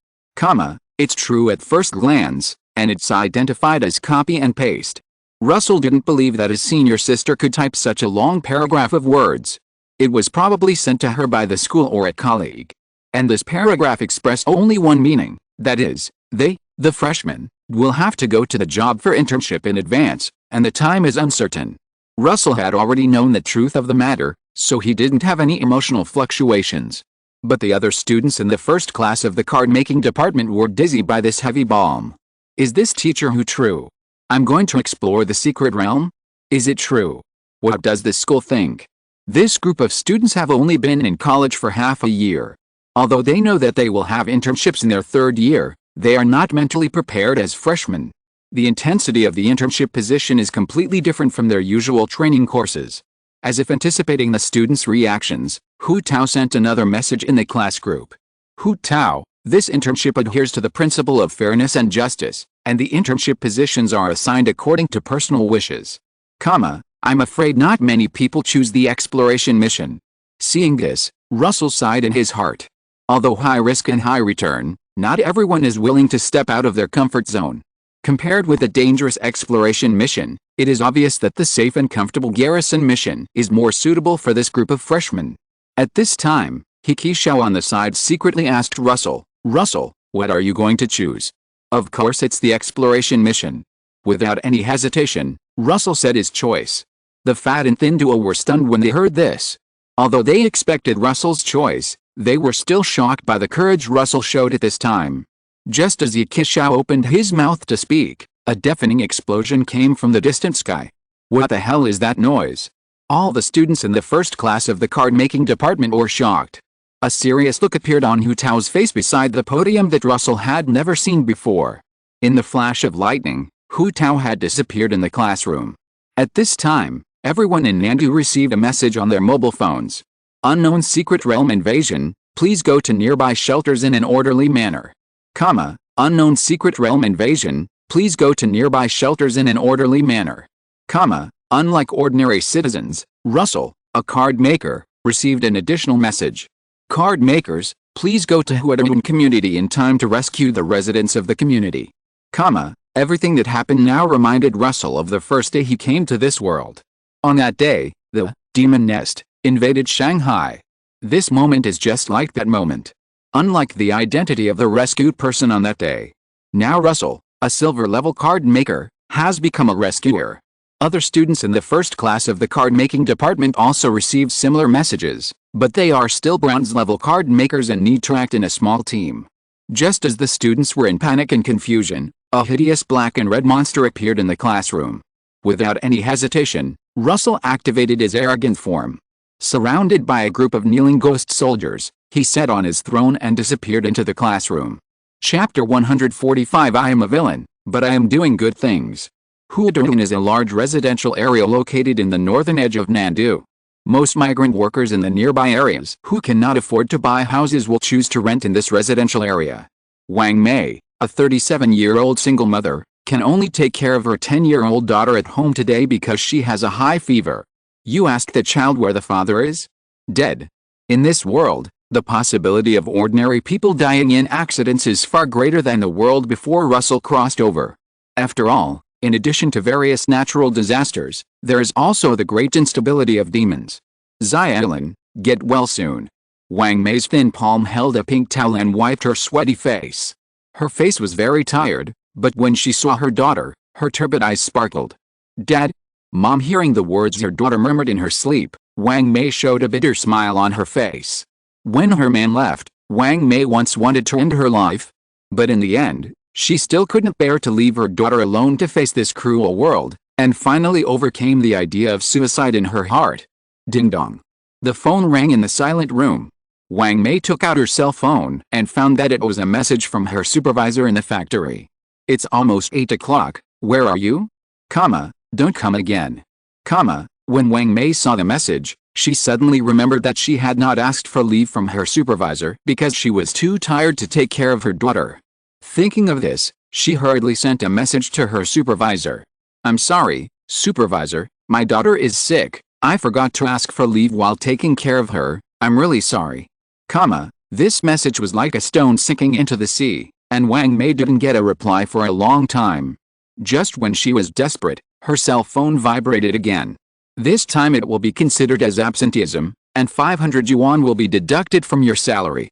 S1: It's true at first glance, and it's identified as copy and paste. Russell didn't believe that his senior sister could type such a long paragraph of words. It was probably sent to her by the school or a colleague. And this paragraph expressed only one meaning, that is, they, the freshmen, will have to go to the job for internship in advance, and the time is uncertain. Russell had already known the truth of the matter, so he didn't have any emotional fluctuations. But the other students in the first class of the card-making department were dizzy by this heavy balm. Is this teacher who true? I'm going to explore the secret realm? Is it true? What does this school think? This group of students have only been in college for half a year. Although they know that they will have internships in their 3rd year, they are not mentally prepared as freshmen. The intensity of the internship position is completely different from their usual training courses. As if anticipating the students' reactions, Hu Tao sent another message in the class group. Hu Tao, this internship adheres to the principle of fairness and justice, and the internship positions are assigned according to personal wishes. I'm afraid not many people choose the exploration mission. Seeing this, Russell sighed in his heart. Although high risk and high return, not everyone is willing to step out of their comfort zone. Compared with a dangerous exploration mission, it is obvious that the safe and comfortable garrison mission is more suitable for this group of freshmen. At this time, Hiki Xiao on the side secretly asked Russell, Russell, what are you going to choose? Of course it's the exploration mission. Without any hesitation, Russell said his choice. The fat and thin duo were stunned when they heard this. Although they expected Russell's choice, they were still shocked by the courage Russell showed at this time. Just as Hiki Xiao opened his mouth to speak, a deafening explosion came from the distant sky. What the hell is that noise? All the students in the first class of the card-making department were shocked. A serious look appeared on Hu Tao's face beside the podium that Russell had never seen before. In the flash of lightning, Hu Tao had disappeared in the classroom. At this time, everyone in Nandu received a message on their mobile phones. Unknown secret realm invasion, please go to nearby shelters in an orderly manner. Unknown secret realm invasion, please go to nearby shelters in an orderly manner. Unlike ordinary citizens, Russell, a card maker, received an additional message. Card makers, please go to Huadong community in time to rescue the residents of the community. Everything that happened now reminded Russell of the first day he came to this world. On that day, the demon nest invaded Shanghai. This moment is just like that moment. Unlike the identity of the rescued person on that day. Now Russell, a silver-level card maker, has become a rescuer. Other students in the first class of the card-making department also received similar messages, but they are still bronze-level card makers and need to act in a small team. Just as the students were in panic and confusion, a hideous black and red monster appeared in the classroom. Without any hesitation, Russell activated his arrogant form. Surrounded by a group of kneeling ghost soldiers, he sat on his throne and disappeared into the classroom. Chapter 145 I am a villain, but I am doing good things. Huadong is a large residential area located in the northern edge of Nandu. Most migrant workers in the nearby areas who cannot afford to buy houses will choose to rent in this residential area. Wang Mei, a 37-year-old single mother, can only take care of her 10-year-old daughter at home today because she has a high fever. You ask the child where the father is? Dead. In this world, the possibility of ordinary people dying in accidents is far greater than the world before Russell crossed over. After all, in addition to various natural disasters, there is also the great instability of demons. Xiaolin, get well soon. Wang Mei's thin palm held a pink towel and wiped her sweaty face. Her face was very tired, But when she saw her daughter, her turbid eyes sparkled. "Dad?" Mom. Hearing the words her daughter murmured in her sleep, Wang Mei showed a bitter smile on her face. When her man left, Wang Mei once wanted to end her life. But in the end, she still couldn't bear to leave her daughter alone to face this cruel world, and finally overcame the idea of suicide in her heart. Ding dong. The phone rang in the silent room. Wang Mei took out her cell phone and found that it was a message from her supervisor in the factory. "It's almost 8 o'clock, where are you? Don't come again." When Wang Mei saw the message, she suddenly remembered that she had not asked for leave from her supervisor because she was too tired to take care of her daughter. Thinking of this, she hurriedly sent a message to her supervisor. "I'm sorry, supervisor, my daughter is sick. I forgot to ask for leave while taking care of her. I'm really sorry." This message was like a stone sinking into the sea, and Wang Mei didn't get a reply for a long time. Just when she was desperate, her cell phone vibrated again. This time it will be considered as absenteeism, and 500 yuan will be deducted from your salary.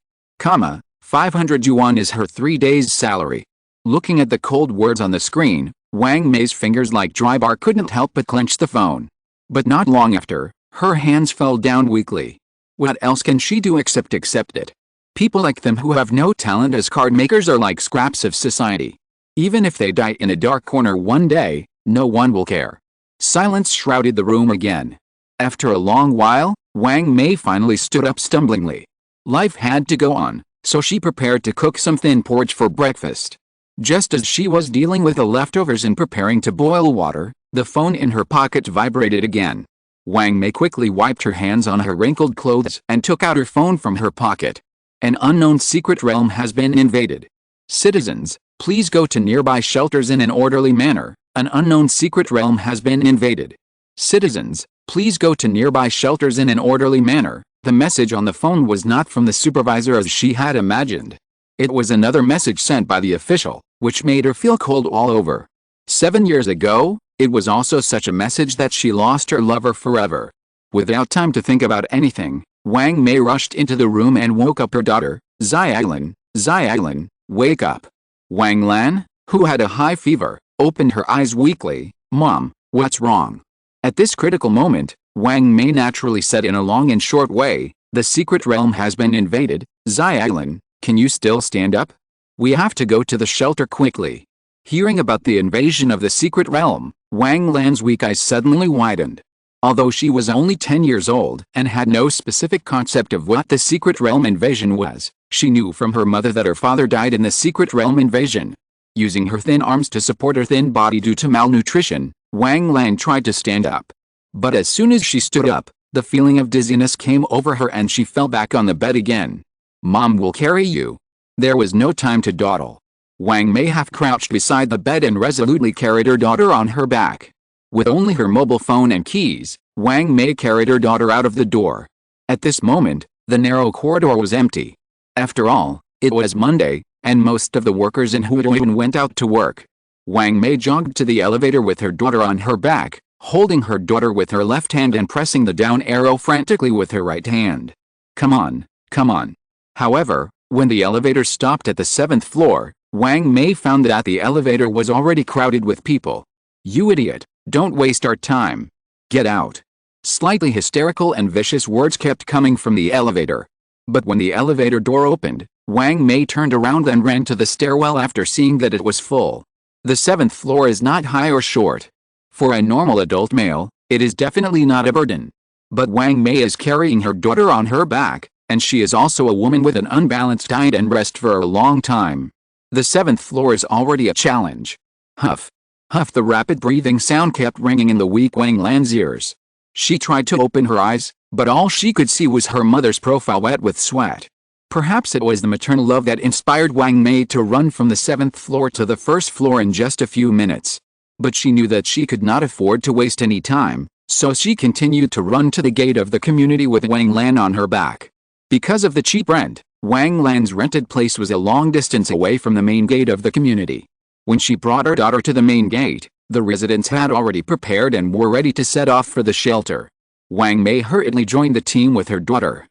S1: 500 yuan is her 3 days' salary. Looking at the cold words on the screen, Wang Mei's fingers like dry bark couldn't help but clench the phone. But not long after, her hands fell down weakly. What else can she do except accept it? People like them who have no talent as card makers are like scraps of society. Even if they die in a dark corner one day, no one will care. Silence shrouded the room again. After a long while, Wang Mei finally stood up stumblingly. Life had to go on, so she prepared to cook some thin porridge for breakfast. Just as she was dealing with the leftovers and preparing to boil water, the phone in her pocket vibrated again. Wang Mei quickly wiped her hands on her wrinkled clothes and took out her phone from her pocket. An unknown secret realm has been invaded. Citizens, please go to nearby shelters in an orderly manner. An unknown secret realm has been invaded. Citizens, please go to nearby shelters in an orderly manner. The message on the phone was not from the supervisor as she had imagined. It was another message sent by the official, which made her feel cold all over. 7 years ago, it was also such a message that she lost her lover forever. Without time to think about anything, Wang Mei rushed into the room and woke up her daughter. Xiaolin, wake up. Wang Lan, who had a high fever, opened her eyes weakly. Mom, what's wrong? At this critical moment, Wang Mei naturally said in a long and short way, the secret realm has been invaded. Xiaolin, can you still stand up? We have to go to the shelter quickly. Hearing about the invasion of the secret realm, Wang Lan's weak eyes suddenly widened. Although she was only 10 years old and had no specific concept of what the secret realm invasion was, she knew from her mother that her father died in the secret realm invasion. Using her thin arms to support her thin body due to malnutrition, Wang Lan tried to stand up. But as soon as she stood up, the feeling of dizziness came over her and she fell back on the bed again. Mom will carry you. There was no time to dawdle. Wang Mei half crouched beside the bed and resolutely carried her daughter on her back. With only her mobile phone and keys, Wang Mei carried her daughter out of the door. At this moment, the narrow corridor was empty. After all, it was Monday, and most of the workers in Huidoyun went out to work. Wang Mei jogged to the elevator with her daughter on her back, holding her daughter with her left hand and pressing the down arrow frantically with her right hand. Come on. However, when the elevator stopped at the 7th floor, Wang Mei found that the elevator was already crowded with people. You idiot, don't waste our time. Get out. Slightly hysterical and vicious words kept coming from the elevator. But when the elevator door opened, Wang Mei turned around and ran to the stairwell after seeing that it was full. The 7th floor is not high or short. For a normal adult male, it is definitely not a burden. But Wang Mei is carrying her daughter on her back, and she is also a woman with an unbalanced diet and rest for a long time. The 7th floor is already a challenge. Huff. Huff. The rapid breathing sound kept ringing in the weak Wang Lan's ears. She tried to open her eyes, but all she could see was her mother's profile wet with sweat. Perhaps it was the maternal love that inspired Wang Mei to run from the 7th floor to the 1st floor in just a few minutes. But she knew that she could not afford to waste any time, so she continued to run to the gate of the community with Wang Lan on her back. Because of the cheap rent, Wang Lan's rented place was a long distance away from the main gate of the community. When she brought her daughter to the main gate, the residents had already prepared and were ready to set off for the shelter. Wang Mei hurriedly joined the team with her daughter.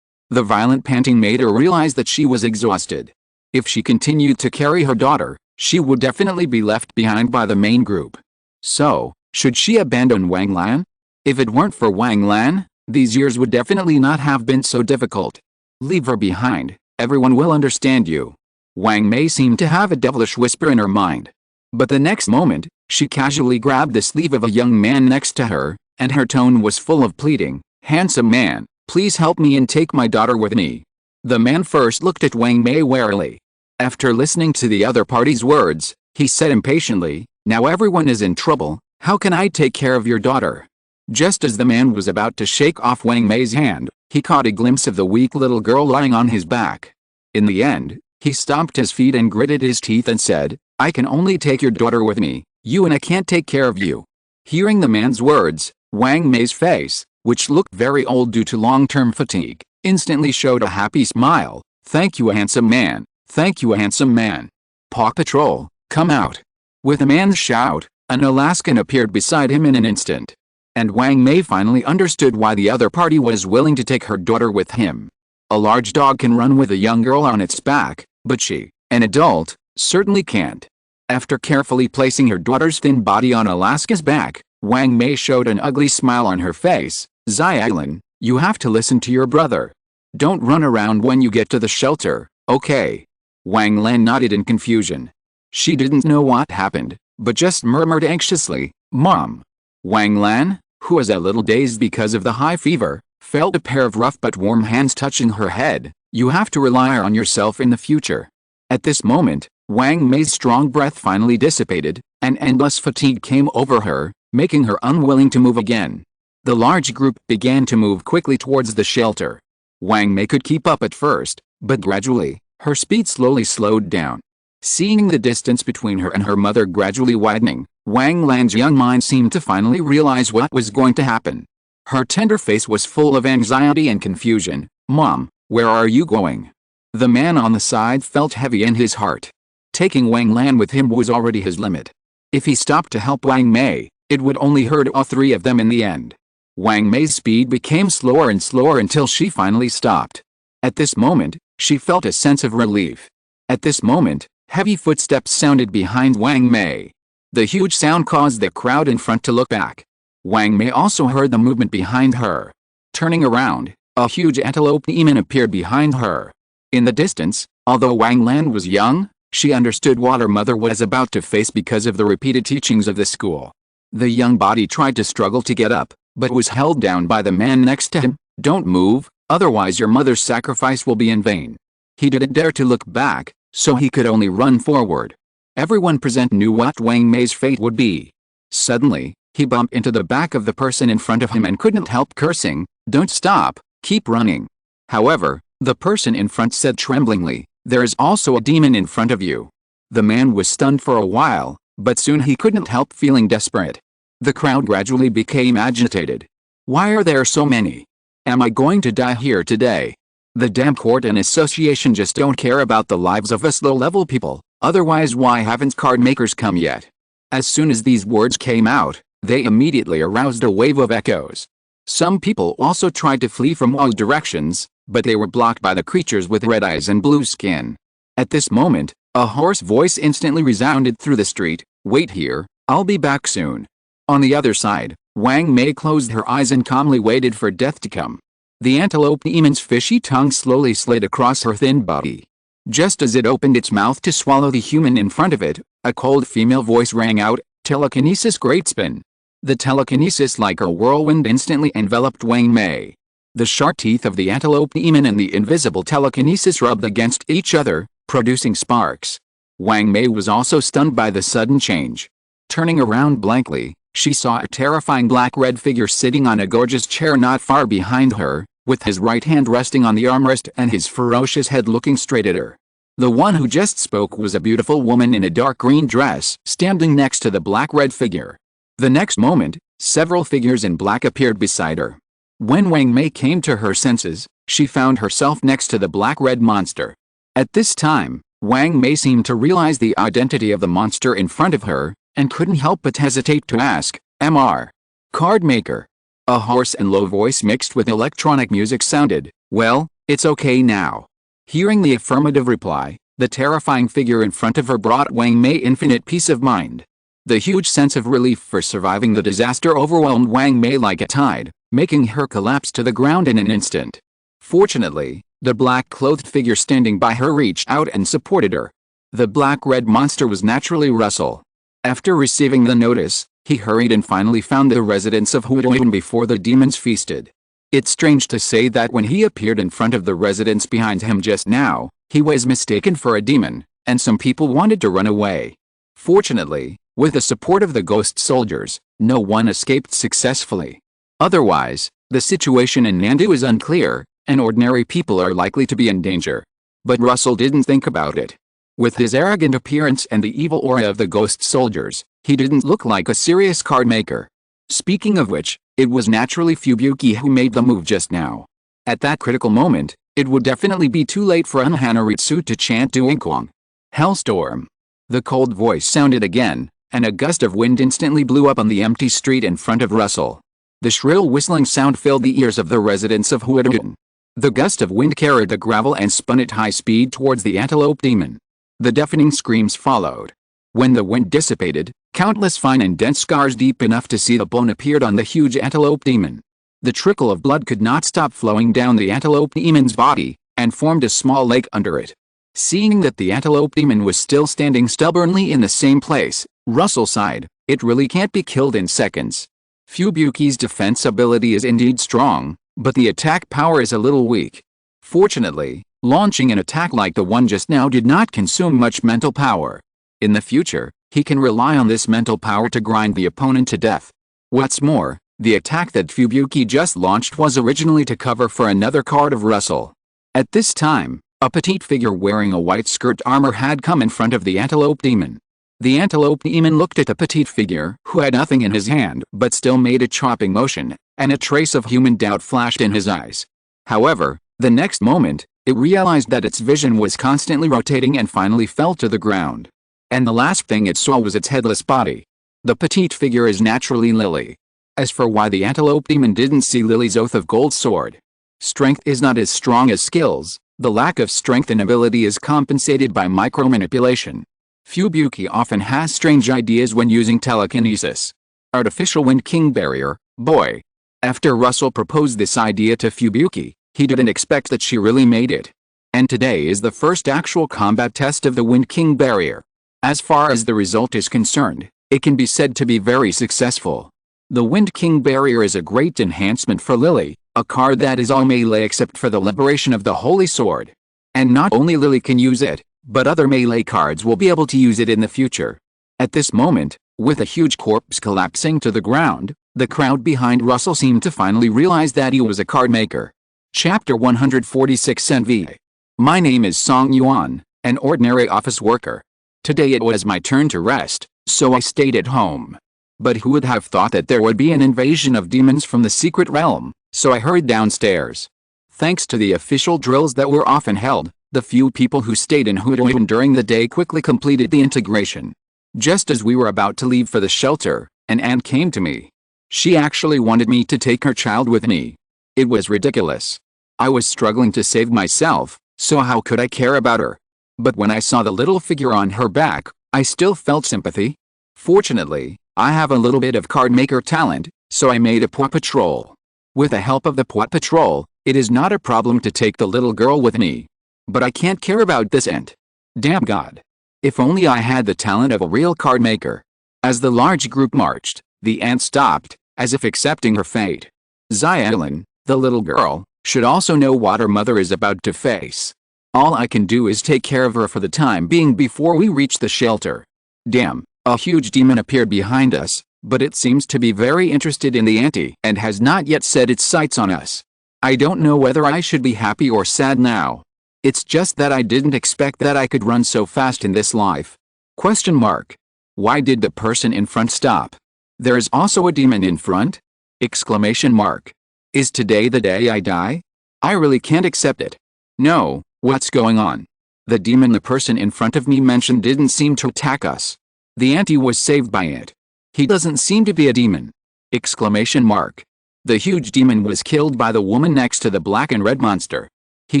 S1: The violent panting made her realize that she was exhausted. If she continued to carry her daughter, she would definitely be left behind by the main group. So, should she abandon Wang Lan? If it weren't for Wang Lan, these years would definitely not have been so difficult. Leave her behind, everyone will understand you. Wang Mei seemed to have a devilish whisper in her mind. But the next moment, she casually grabbed the sleeve of a young man next to her, and her tone was full of pleading. "Handsome man, please help me and take my daughter with me." The man first looked at Wang Mei warily. After listening to the other party's words, he said impatiently, "Now everyone is in trouble, how can I take care of your daughter?" Just as the man was about to shake off Wang Mei's hand, he caught a glimpse of the weak little girl lying on his back. In the end, he stomped his feet and gritted his teeth and said, "I can only take your daughter with me, you and I can't take care of you." Hearing the man's words, Wang Mei's face, which looked very old due to long-term fatigue, instantly showed a happy smile. "Thank you, handsome man. Thank you, handsome man. Paw Patrol, come out." With a man's shout, an Alaskan appeared beside him in an instant. And Wang Mei finally understood why the other party was willing to take her daughter with him. A large dog can run with a young girl on its back, but she, an adult, certainly can't. After carefully placing her daughter's thin body on Alaska's back, Wang Mei showed an ugly smile on her face. "Xiaolin, you have to listen to your brother. Don't run around when you get to the shelter, okay?" Wang Lan nodded in confusion. She didn't know what happened, but just murmured anxiously, "Mom." Wang Lan, who was a little dazed because of the high fever, felt a pair of rough but warm hands touching her head. "You have to rely on yourself in the future." At this moment, Wang Mei's strong breath finally dissipated, and endless fatigue came over her, making her unwilling to move again. The large group began to move quickly towards the shelter. Wang Mei could keep up at first, but gradually, her speed slowly slowed down. Seeing the distance between her and her mother gradually widening, Wang Lan's young mind seemed to finally realize what was going to happen. Her tender face was full of anxiety and confusion. "Mom, where are you going?" The man on the side felt heavy in his heart. Taking Wang Lan with him was already his limit. If he stopped to help Wang Mei, it would only hurt all three of them in the end. Wang Mei's speed became slower and slower until she finally stopped. At this moment, she felt a sense of relief. At this moment, heavy footsteps sounded behind Wang Mei. The huge sound caused the crowd in front to look back. Wang Mei also heard the movement behind her. Turning around, a huge antelope demon appeared behind her. In the distance, although Wang Lan was young, she understood what her mother was about to face because of the repeated teachings of the school. The young body tried to struggle to get up, but was held down by the man next to him. "Don't move, otherwise your mother's sacrifice will be in vain." He didn't dare to look back, so he could only run forward. Everyone present knew what Wang Mei's fate would be. Suddenly, he bumped into the back of the person in front of him and couldn't help cursing, "Don't stop, keep running." However, the person in front said tremblingly, "There is also a demon in front of you." The man was stunned for a while, but soon he couldn't help feeling desperate. The crowd gradually became agitated. "Why are there so many? Am I going to die here today? The damn court and association just don't care about the lives of us low-level people, otherwise why haven't card makers come yet?" As soon as these words came out, they immediately aroused a wave of echoes. Some people also tried to flee from all directions, but they were blocked by the creatures with red eyes and blue skin. At this moment, a hoarse voice instantly resounded through the street, "Wait here, I'll be back soon." On the other side, Wang Mei closed her eyes and calmly waited for death to come. The antelope demon's fishy tongue slowly slid across her thin body. Just as it opened its mouth to swallow the human in front of it, a cold female voice rang out, "Telekinesis Great Spin." The telekinesis like a whirlwind instantly enveloped Wang Mei. The sharp teeth of the antelope demon and the invisible telekinesis rubbed against each other, producing sparks. Wang Mei was also stunned by the sudden change. Turning around blankly, she saw a terrifying black-red figure sitting on a gorgeous chair not far behind her, with his right hand resting on the armrest and his ferocious head looking straight at her. The one who just spoke was a beautiful woman in a dark green dress, standing next to the black-red figure. The next moment, several figures in black appeared beside her. When Wang Mei came to her senses, she found herself next to the black-red monster. At this time, Wang Mei seemed to realize the identity of the monster in front of her, and couldn't help but hesitate to ask, "Mr. Card Maker?" A hoarse and low voice mixed with electronic music sounded, "Well, it's okay now." Hearing the affirmative reply, The terrifying figure in front of her brought Wang Mei infinite peace of mind. The huge sense of relief for surviving the disaster overwhelmed Wang Mei like a tide, making her collapse to the ground in an instant. Fortunately, the black-clothed figure standing by her reached out and supported her. The black-red monster was naturally Russell. After receiving the notice, he hurried and finally found the residence of Huidoin before the demons feasted. It's strange to say that when he appeared in front of the residence behind him just now, he was mistaken for a demon, and some people wanted to run away. Fortunately, with the support of the ghost soldiers, no one escaped successfully. Otherwise, the situation in Nandu is unclear, and ordinary people are likely to be in danger. But Russell didn't think about it. With his arrogant appearance and the evil aura of the ghost soldiers, he didn't look like a serious card maker. Speaking of which, it was naturally Fubuki who made the move just now. At that critical moment, it would definitely be too late for Unhanaritsu to chant Duinkwang. Hellstorm. The cold voice sounded again, and a gust of wind instantly blew up on the empty street in front of Russell. The shrill whistling sound filled the ears of the residents of Huidoin. The gust of wind carried the gravel and spun at high speed towards the antelope demon. The deafening screams followed. When the wind dissipated, countless fine and dense scars deep enough to see the bone appeared on the huge antelope demon. The trickle of blood could not stop flowing down the antelope demon's body, and formed a small lake under it. Seeing that the antelope demon was still standing stubbornly in the same place, Russell sighed. It really can't be killed in seconds. Fubuki's defense ability is indeed strong, but the attack power is a little weak. Fortunately, launching an attack like the one just now did not consume much mental power. In the future, he can rely on this mental power to grind the opponent to death. What's more, the attack that Fubuki just launched was originally to cover for another card of Russell. At this time, a petite figure wearing a white skirt armor had come in front of the antelope demon. The antelope demon looked at the petite figure who had nothing in his hand but still made a chopping motion, and a trace of human doubt flashed in his eyes. However, the next moment, it realized that its vision was constantly rotating and finally fell to the ground. And the last thing it saw was its headless body. The petite figure is naturally Lily. As for why the antelope demon didn't see Lily's oath of gold sword. Strength is not as strong as skills. The lack of strength and ability is compensated by micromanipulation. Fubuki often has strange ideas when using telekinesis. Artificial Wind King Barrier, boy. After Russell proposed this idea to Fubuki, he didn't expect that she really made it. And today is the first actual combat test of the Wind King Barrier. As far as the result is concerned, it can be said to be very successful. The Wind King Barrier is a great enhancement for Lily, a card that is all melee except for the liberation of the Holy Sword. And not only Lily can use it, but other melee cards will be able to use it in the future. At this moment, with a huge corpse collapsing to the ground, the crowd behind Russell seemed to finally realize that he was a card maker. Chapter 146 NV. My name is Song Yuan, an ordinary office worker. Today it was my turn to rest, so I stayed at home. But who would have thought that there would be an invasion of demons from the secret realm, so I hurried downstairs. Thanks to the official drills that were often held, the few people who stayed in Huidoin during the day quickly completed the integration. Just as we were about to leave for the shelter, an aunt came to me. She actually wanted me to take her child with me. It was ridiculous. I was struggling to save myself, so how could I care about her? But when I saw the little figure on her back, I still felt sympathy. Fortunately, I have a little bit of card maker talent, so I made a paw patrol. With the help of the paw patrol, it is not a problem to take the little girl with me. But I can't care about this ant. Damn God. If only I had the talent of a real card maker. As the large group marched, the ant stopped, as if accepting her fate. Xiaolin, the little girl, should also know what her mother is about to face. All I can do is take care of her for the time being before we reach the shelter. Damn, a huge demon appeared behind us, but it seems to be very interested in the auntie and has not yet set its sights on us. I don't know whether I should be happy or sad now. It's just that I didn't expect that I could run so fast in this life. Question mark. Why did the person in front stop? There is also a demon in front? Exclamation mark. Is today the day I die? I really can't accept it. No, what's going on? The demon the person in front of me mentioned didn't seem to attack us. The auntie was saved by it. He doesn't seem to be a demon. Exclamation mark. The huge demon was killed by the woman next to the black and red monster. He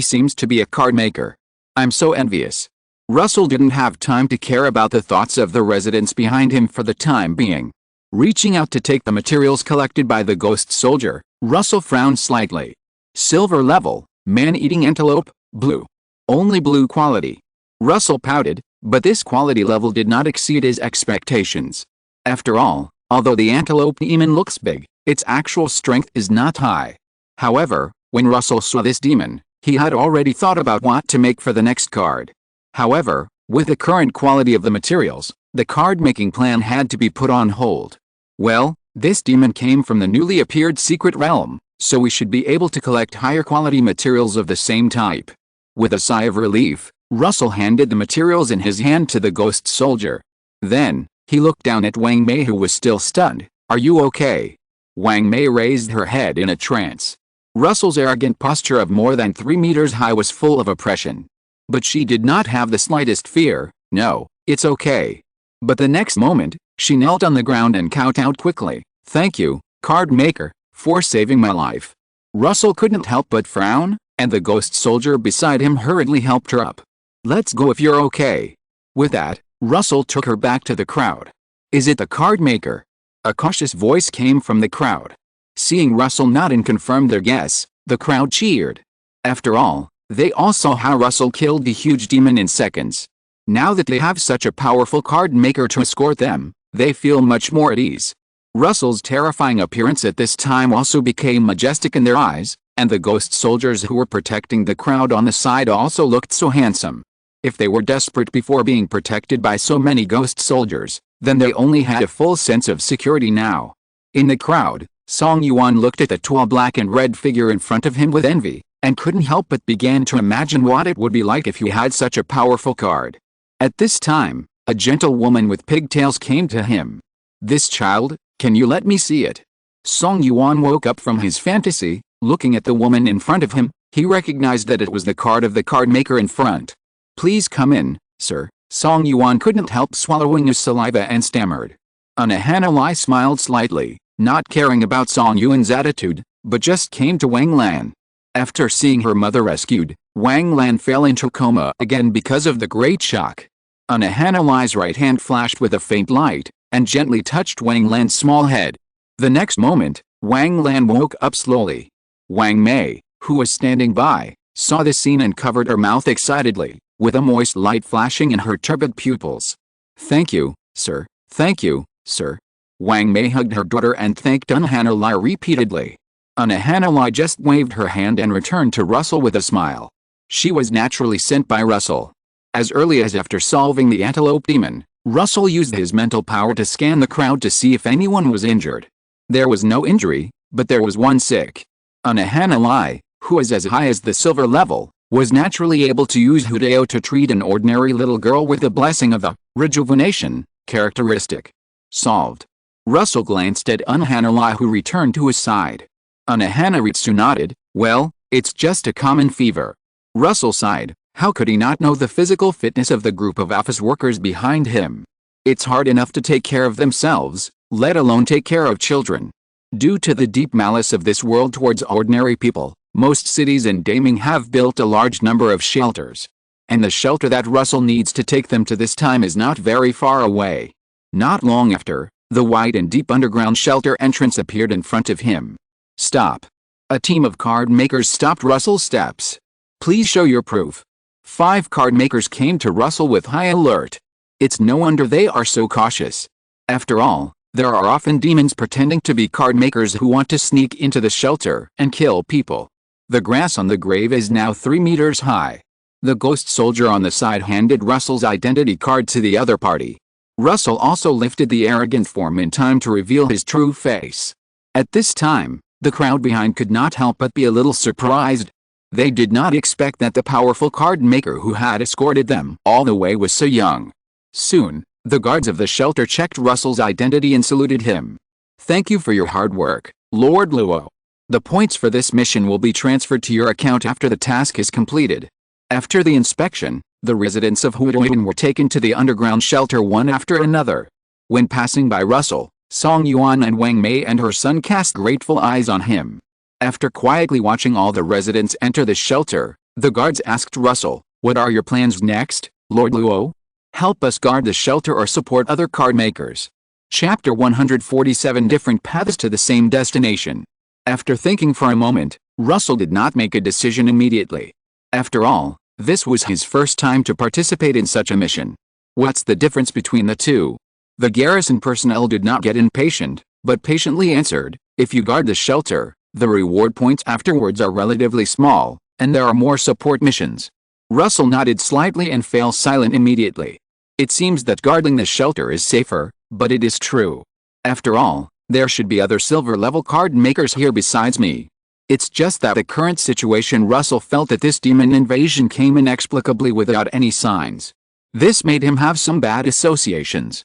S1: seems to be a card maker. I'm so envious. Russell didn't have time to care about the thoughts of the residents behind him for the time being. Reaching out to take the materials collected by the ghost soldier, Russell frowned slightly. Silver level, man-eating antelope, blue. Only blue quality. Russell pouted, but this quality level did not exceed his expectations. After all, although the antelope demon looks big, its actual strength is not high. However, when Russell saw this demon, he had already thought about what to make for the next card. However, with the current quality of the materials, the card-making plan had to be put on hold. Well, this demon came from the newly appeared secret realm, so we should be able to collect higher quality materials of the same type. With a sigh of relief, Russell handed the materials in his hand to the ghost soldier. Then, he looked down at Wang Mei, who was still stunned. "Are you okay?" Wang Mei raised her head in a trance. Russell's arrogant posture of more than 3 meters high was full of oppression. But she did not have the slightest fear. "No, it's okay." But the next moment, she knelt on the ground and kowtowed quickly. "Thank you, card maker, for saving my life." Russell couldn't help but frown, and the ghost soldier beside him hurriedly helped her up. "Let's go if you're okay." With that, Russell took her back to the crowd. "Is it the card maker?" A cautious voice came from the crowd. Seeing Russell nod and confirm their guess, the crowd cheered. After all, they all saw how Russell killed the huge demon in seconds. Now that they have such a powerful card maker to escort them, they feel much more at ease. Russell's terrifying appearance at this time also became majestic in their eyes, and the ghost soldiers who were protecting the crowd on the side also looked so handsome. If they were desperate before being protected by so many ghost soldiers, then they only had a full sense of security now. In the crowd, Song Yuan looked at the tall black and red figure in front of him with envy, and couldn't help but began to imagine what it would be like if he had such a powerful card. At this time, a gentle woman with pigtails came to him. "This child, can you let me see it?" Song Yuan woke up from his fantasy. Looking at the woman in front of him, he recognized that it was the card of the card maker in front. "Please come in, sir." Song Yuan couldn't help swallowing his saliva and stammered. Anahana Lai smiled slightly, not caring about Song Yuan's attitude, but just came to Wang Lan. After seeing her mother rescued, Wang Lan fell into coma again because of the great shock. Anahana Lai's right hand flashed with a faint light, and gently touched Wang Lan's small head. The next moment, Wang Lan woke up slowly. Wang Mei, who was standing by, saw the scene and covered her mouth excitedly, with a moist light flashing in her turbid pupils. "Thank you, sir. Thank you, sir." Wang Mei hugged her daughter and thanked Anahana Lai repeatedly. Anahana Lai just waved her hand and returned to Russell with a smile. She was naturally sent by Russell. As early as after solving the antelope demon, Russell used his mental power to scan the crowd to see if anyone was injured. There was no injury, but there was one sick. Anahana Lai, who was as high as the silver level, was naturally able to use Hudeo to treat an ordinary little girl with the blessing of the rejuvenation characteristic. Solved. Russell glanced at Anahana Lai, who returned to his side. Anahana Ritsu nodded. "Well, it's just a common fever." Russell sighed. How could he not know the physical fitness of the group of office workers behind him? It's hard enough to take care of themselves, let alone take care of children. Due to the deep malice of this world towards ordinary people, most cities in Daming have built a large number of shelters. And the shelter that Russell needs to take them to this time is not very far away. Not long after, the wide and deep underground shelter entrance appeared in front of him. "Stop." A team of card makers stopped Russell's steps. "Please show your proof." 5 card makers came to Russell with high alert. It's no wonder they are so cautious. After all, there are often demons pretending to be card makers who want to sneak into the shelter and kill people. The grass on the grave is now 3 meters high. The ghost soldier on the side handed Russell's identity card to the other party. Russell also lifted the arrogant form in time to reveal his true face. At this time, the crowd behind could not help but be a little surprised. They did not expect that the powerful card maker who had escorted them all the way was so young. Soon, the guards of the shelter checked Russell's identity and saluted him. "Thank you for your hard work, Lord Luo. The points for this mission will be transferred to your account after the task is completed." After the inspection, the residents of Hudoin were taken to the underground shelter one after another. When passing by Russell, Song Yuan and Wang Mei and her son cast grateful eyes on him. After quietly watching all the residents enter the shelter, the guards asked Russell, "What are your plans next?" Lord Luo? Help us guard the shelter or support other card makers. Chapter 147 Different Paths to the Same Destination. After thinking for a moment, Russell did not make a decision immediately. After all, this was his first time to participate in such a mission. What's the difference between the two? The garrison personnel did not get impatient, but patiently answered, if you guard the shelter, the reward points afterwards are relatively small, and there are more support missions. Russell nodded slightly and fell silent immediately. It seems that guarding the shelter is safer, but it is true. After all, there should be other silver-level card makers here besides me. It's just that the current situation Russell felt that this demon invasion came inexplicably without any signs. This made him have some bad associations.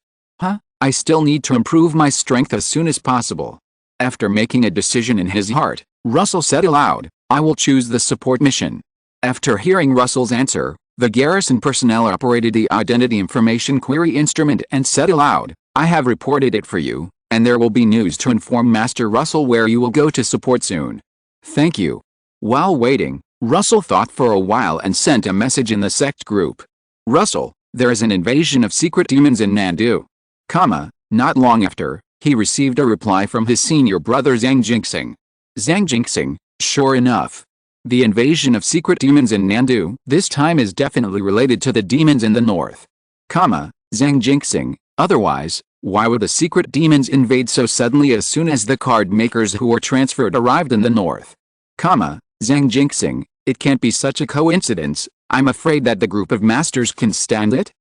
S1: I still need to improve my strength as soon as possible. After making a decision in his heart, Russell said aloud, I will choose the support mission. After hearing Russell's answer, the garrison personnel operated the identity information query instrument and said aloud, I have reported it for you, and there will be news to inform Master Russell where you will go to support soon. Thank you. While waiting, Russell thought for a while and sent a message in the sect group. Russell, there is an invasion of secret demons in Nandu. Not long after, he received a reply from his senior brother Zhang Jinxing. Zhang Jinxing, sure enough. The invasion of secret demons in Nandu this time is definitely related to the demons in the north. Zhang Jinxing, otherwise, why would the secret demons invade so suddenly as soon as the card makers who were transferred arrived in the north? Zhang Jinxing, it can't be such a coincidence, I'm afraid that the group of masters can stand it?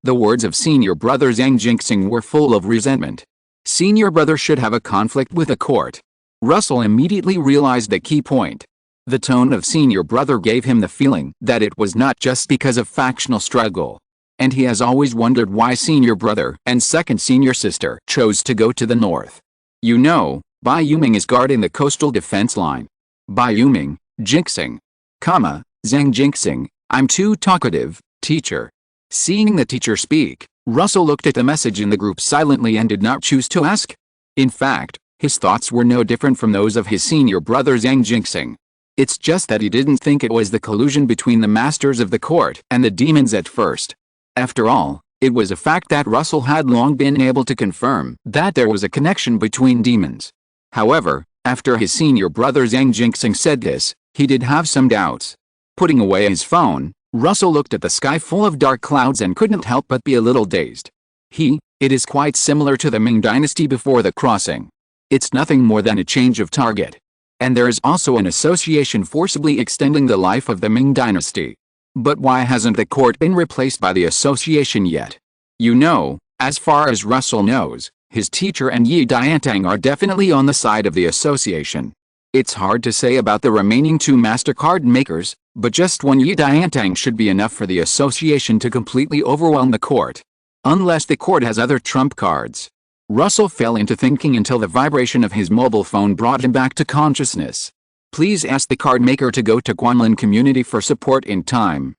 S1: The words of senior brother Zhang Jinxing were full of resentment. Senior brother should have a conflict with the court. Russell immediately realized the key point. The tone of senior brother gave him the feeling that it was not just because of factional struggle. And he has always wondered why senior brother and second senior sister chose to go to the north. You know, Bai Yuming is guarding the coastal defense line. Bai Yuming, Jinxing. Zhang Jinxing, I'm too talkative, teacher. Seeing the teacher speak, Russell looked at the message in the group silently and did not choose to ask. In fact, his thoughts were no different from those of his senior brother Zhang Jinxing. It's just that he didn't think it was the collusion between the masters of the court and the demons at first. After all, it was a fact that Russell had long been able to confirm that there was a connection between demons. However, after his senior brother Zhang Jinxing said this, he did have some doubts. Putting away his phone, Russell looked at the sky full of dark clouds and couldn't help but be a little dazed. It is quite similar to the Ming Dynasty before the crossing. It's nothing more than a change of target. And there is also an association forcibly extending the life of the Ming Dynasty. But why hasn't the court been replaced by the association yet? You know, as far as Russell knows, his teacher and Yi Diantang are definitely on the side of the association. It's hard to say about the remaining two master card makers, but just one Yi Diantang should be enough for the association to completely overwhelm the court. Unless the court has other trump cards. Russell fell into thinking until the vibration of his mobile phone brought him back to consciousness. Please ask the card maker to go to Guanlin community for support in time.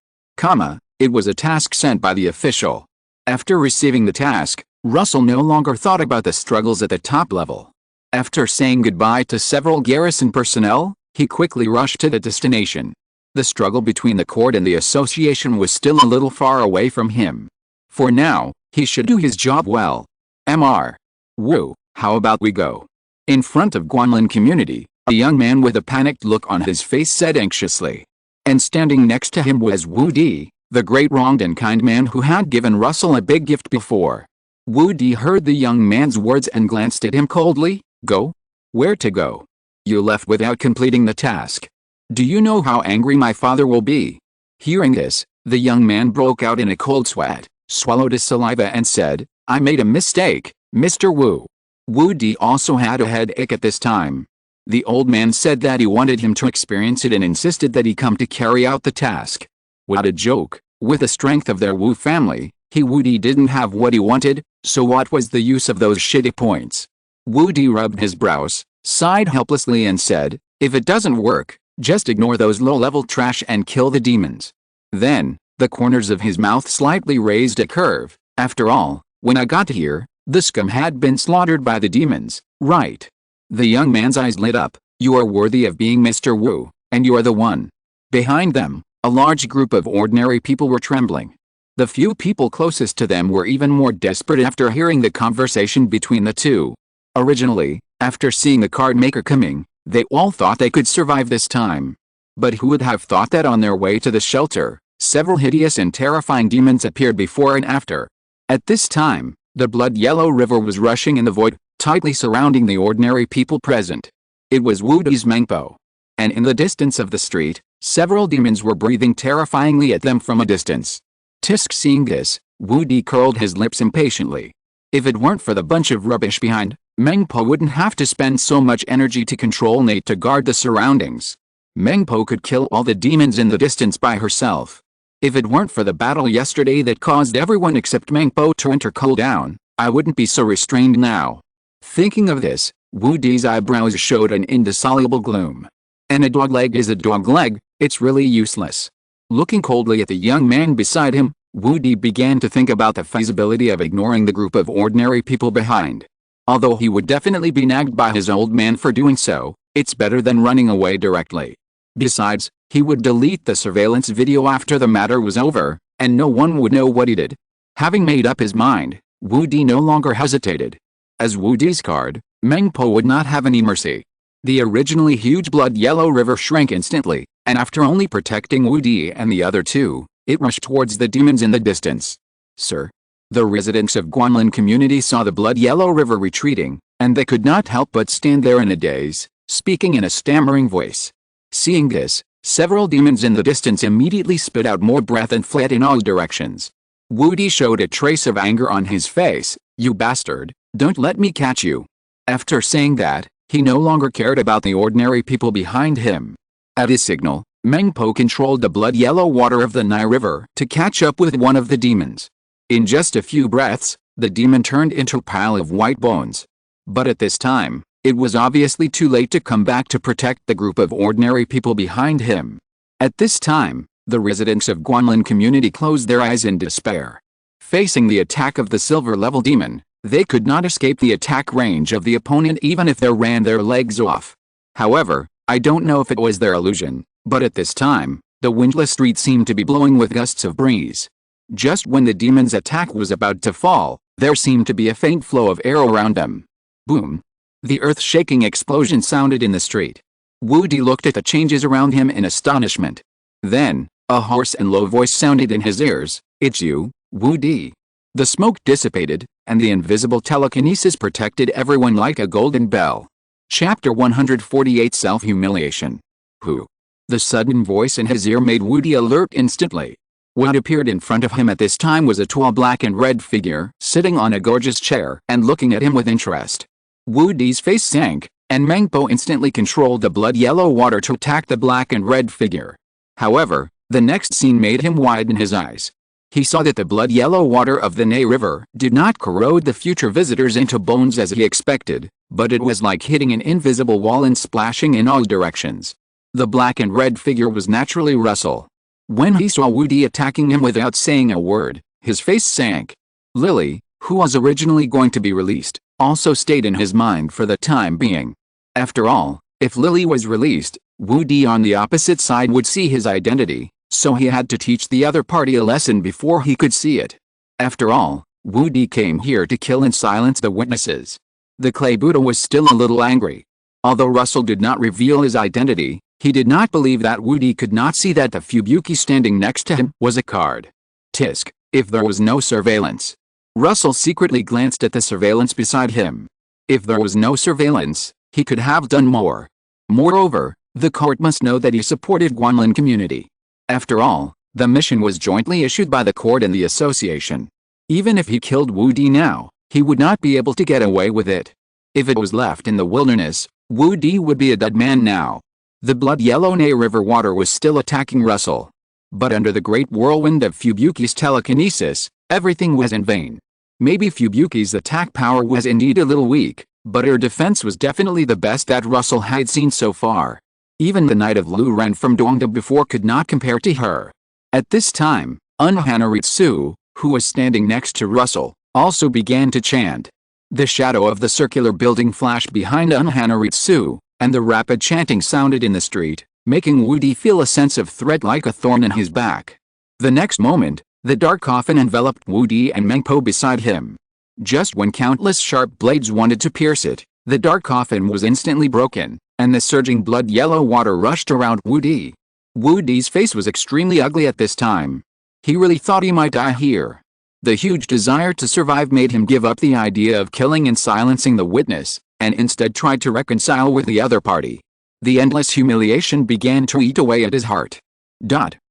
S1: It was a task sent by the official. After receiving the task, Russell no longer thought about the struggles at the top level. After saying goodbye to several garrison personnel, he quickly rushed to the destination. The struggle between the court and the association was still a little far away from him. For now, he should do his job well. Mr. Wu, how about we go? In front of Guanlin community, a young man with a panicked look on his face said anxiously. And standing next to him was Wu Di, the great wronged and kind man who had given Russell a big gift before. Wu Di heard the young man's words and glanced at him coldly. Go? Where to go? You left without completing the task. Do you know how angry my father will be? Hearing this, the young man broke out in a cold sweat, swallowed his saliva and said, I made a mistake, Mr. Wu. Wu Di also had a headache at this time. The old man said that he wanted him to experience it and insisted that he come to carry out the task. What a joke, with the strength of their Wu family, Wu Di didn't have what he wanted, so what was the use of those shitty points? Wu Di rubbed his brows, sighed helplessly and said, if it doesn't work, just ignore those low-level trash and kill the demons. Then, the corners of his mouth slightly raised a curve. After all, when I got here, the scum had been slaughtered by the demons, right? The young man's eyes lit up. You are worthy of being Mr. Wu, and you are the one. Behind them, a large group of ordinary people were trembling. The few people closest to them were even more desperate after hearing the conversation between the two. Originally, after seeing the card maker coming, they all thought they could survive this time. But who would have thought that on their way to the shelter, several hideous and terrifying demons appeared before and after. At this time, the blood-yellow river was rushing in the void, tightly surrounding the ordinary people present. It was Woody's Mangpo. And in the distance of the street, several demons were breathing terrifyingly at them from a distance. Tisk seeing this, Woody curled his lips impatiently. If it weren't for the bunch of rubbish behind, Mangpo wouldn't have to spend so much energy to control Nate to guard the surroundings. Mangpo could kill all the demons in the distance by herself. If it weren't for the battle yesterday that caused everyone except Mangpo to enter cool down, I wouldn't be so restrained now. Thinking of this, Woody's eyebrows showed an indissoluble gloom. And a dog leg is a dog leg, it's really useless. Looking coldly at the young man beside him, Woody began to think about the feasibility of ignoring the group of ordinary people behind. Although he would definitely be nagged by his old man for doing so, it's better than running away directly. Besides, he would delete the surveillance video after the matter was over, and no one would know what he did. Having made up his mind, Woody no longer hesitated. As Woody's card, Mangpo would not have any mercy. The originally huge blood-yellow river shrank instantly, and after only protecting Woody and the other two, it rushed towards the demons in the distance. Sir. The residents of Guanlin community saw the blood-yellow river retreating, and they could not help but stand there in a daze, speaking in a stammering voice. Seeing this, several demons in the distance immediately spit out more breath and fled in all directions. Woody showed a trace of anger on his face. You bastard, don't let me catch you. After saying that, he no longer cared about the ordinary people behind him. At his signal, Mangpo controlled the blood-yellow water of the Nai River to catch up with one of the demons. In just a few breaths, the demon turned into a pile of white bones. But at this time, it was obviously too late to come back to protect the group of ordinary people behind him. At this time, the residents of Guanlin community closed their eyes in despair. Facing the attack of the silver-level demon, they could not escape the attack range of the opponent even if they ran their legs off. However, I don't know if it was their illusion, but at this time, the windless street seemed to be blowing with gusts of breeze. Just when the demon's attack was about to fall, there seemed to be a faint flow of air around them. Boom! The earth-shaking explosion sounded in the street. Woody looked at the changes around him in astonishment. Then, a hoarse and low voice sounded in his ears. It's you, Woody. The smoke dissipated, and the invisible telekinesis protected everyone like a golden bell. Chapter 148 Self-Humiliation. Who? The sudden voice in his ear made Woody alert instantly. What appeared in front of him at this time was a tall black and red figure, sitting on a gorgeous chair and looking at him with interest. Woody's face sank, and Mangpo instantly controlled the blood-yellow water to attack the black and red figure. However, the next scene made him widen his eyes. He saw that the blood-yellow water of the Nai River did not corrode the future visitors into bones as he expected, but it was like hitting an invisible wall and splashing in all directions. The black and red figure was naturally Russell. When he saw Woody attacking him without saying a word, his face sank. Lily, who was originally going to be released, also stayed in his mind for the time being. After all, if Lily was released, Woody on the opposite side would see his identity, so he had to teach the other party a lesson before he could see it. After all, Woody came here to kill and silence the witnesses. The Clay Buddha was still a little angry. Although Russell did not reveal his identity, he did not believe that Woody could not see that the Fubuki standing next to him was a card. Tisk, if there was no surveillance. Russell secretly glanced at the surveillance beside him. If there was no surveillance, he could have done more. Moreover, the court must know that he supported Guanlin community. After all, the mission was jointly issued by the court and the association. Even if he killed Woody now, he would not be able to get away with it. If it was left in the wilderness, Woody would be a dead man now. The blood-yellow Nai River water was still attacking Russell. But under the great whirlwind of Fubuki's telekinesis, everything was in vain. Maybe Fubuki's attack power was indeed a little weak, but her defense was definitely the best that Russell had seen so far. Even the Knight of Lu Ren from Dongda before could not compare to her. At this time, Unhanaritsu, who was standing next to Russell, also began to chant. The shadow of the circular building flashed behind Unhanaritsu, and the rapid chanting sounded in the street, making Woody feel a sense of threat like a thorn in his back. The next moment, The dark coffin enveloped Wudi and Mengpo beside him. Just when countless sharp blades wanted to pierce it, the dark coffin was instantly broken, and the surging blood-yellow water rushed around Wudi. Wudi's face was extremely ugly at this time. He really thought he might die here. The huge desire to survive made him give up the idea of killing and silencing the witness, and instead tried to reconcile with the other party. The endless humiliation began to eat away at his heart.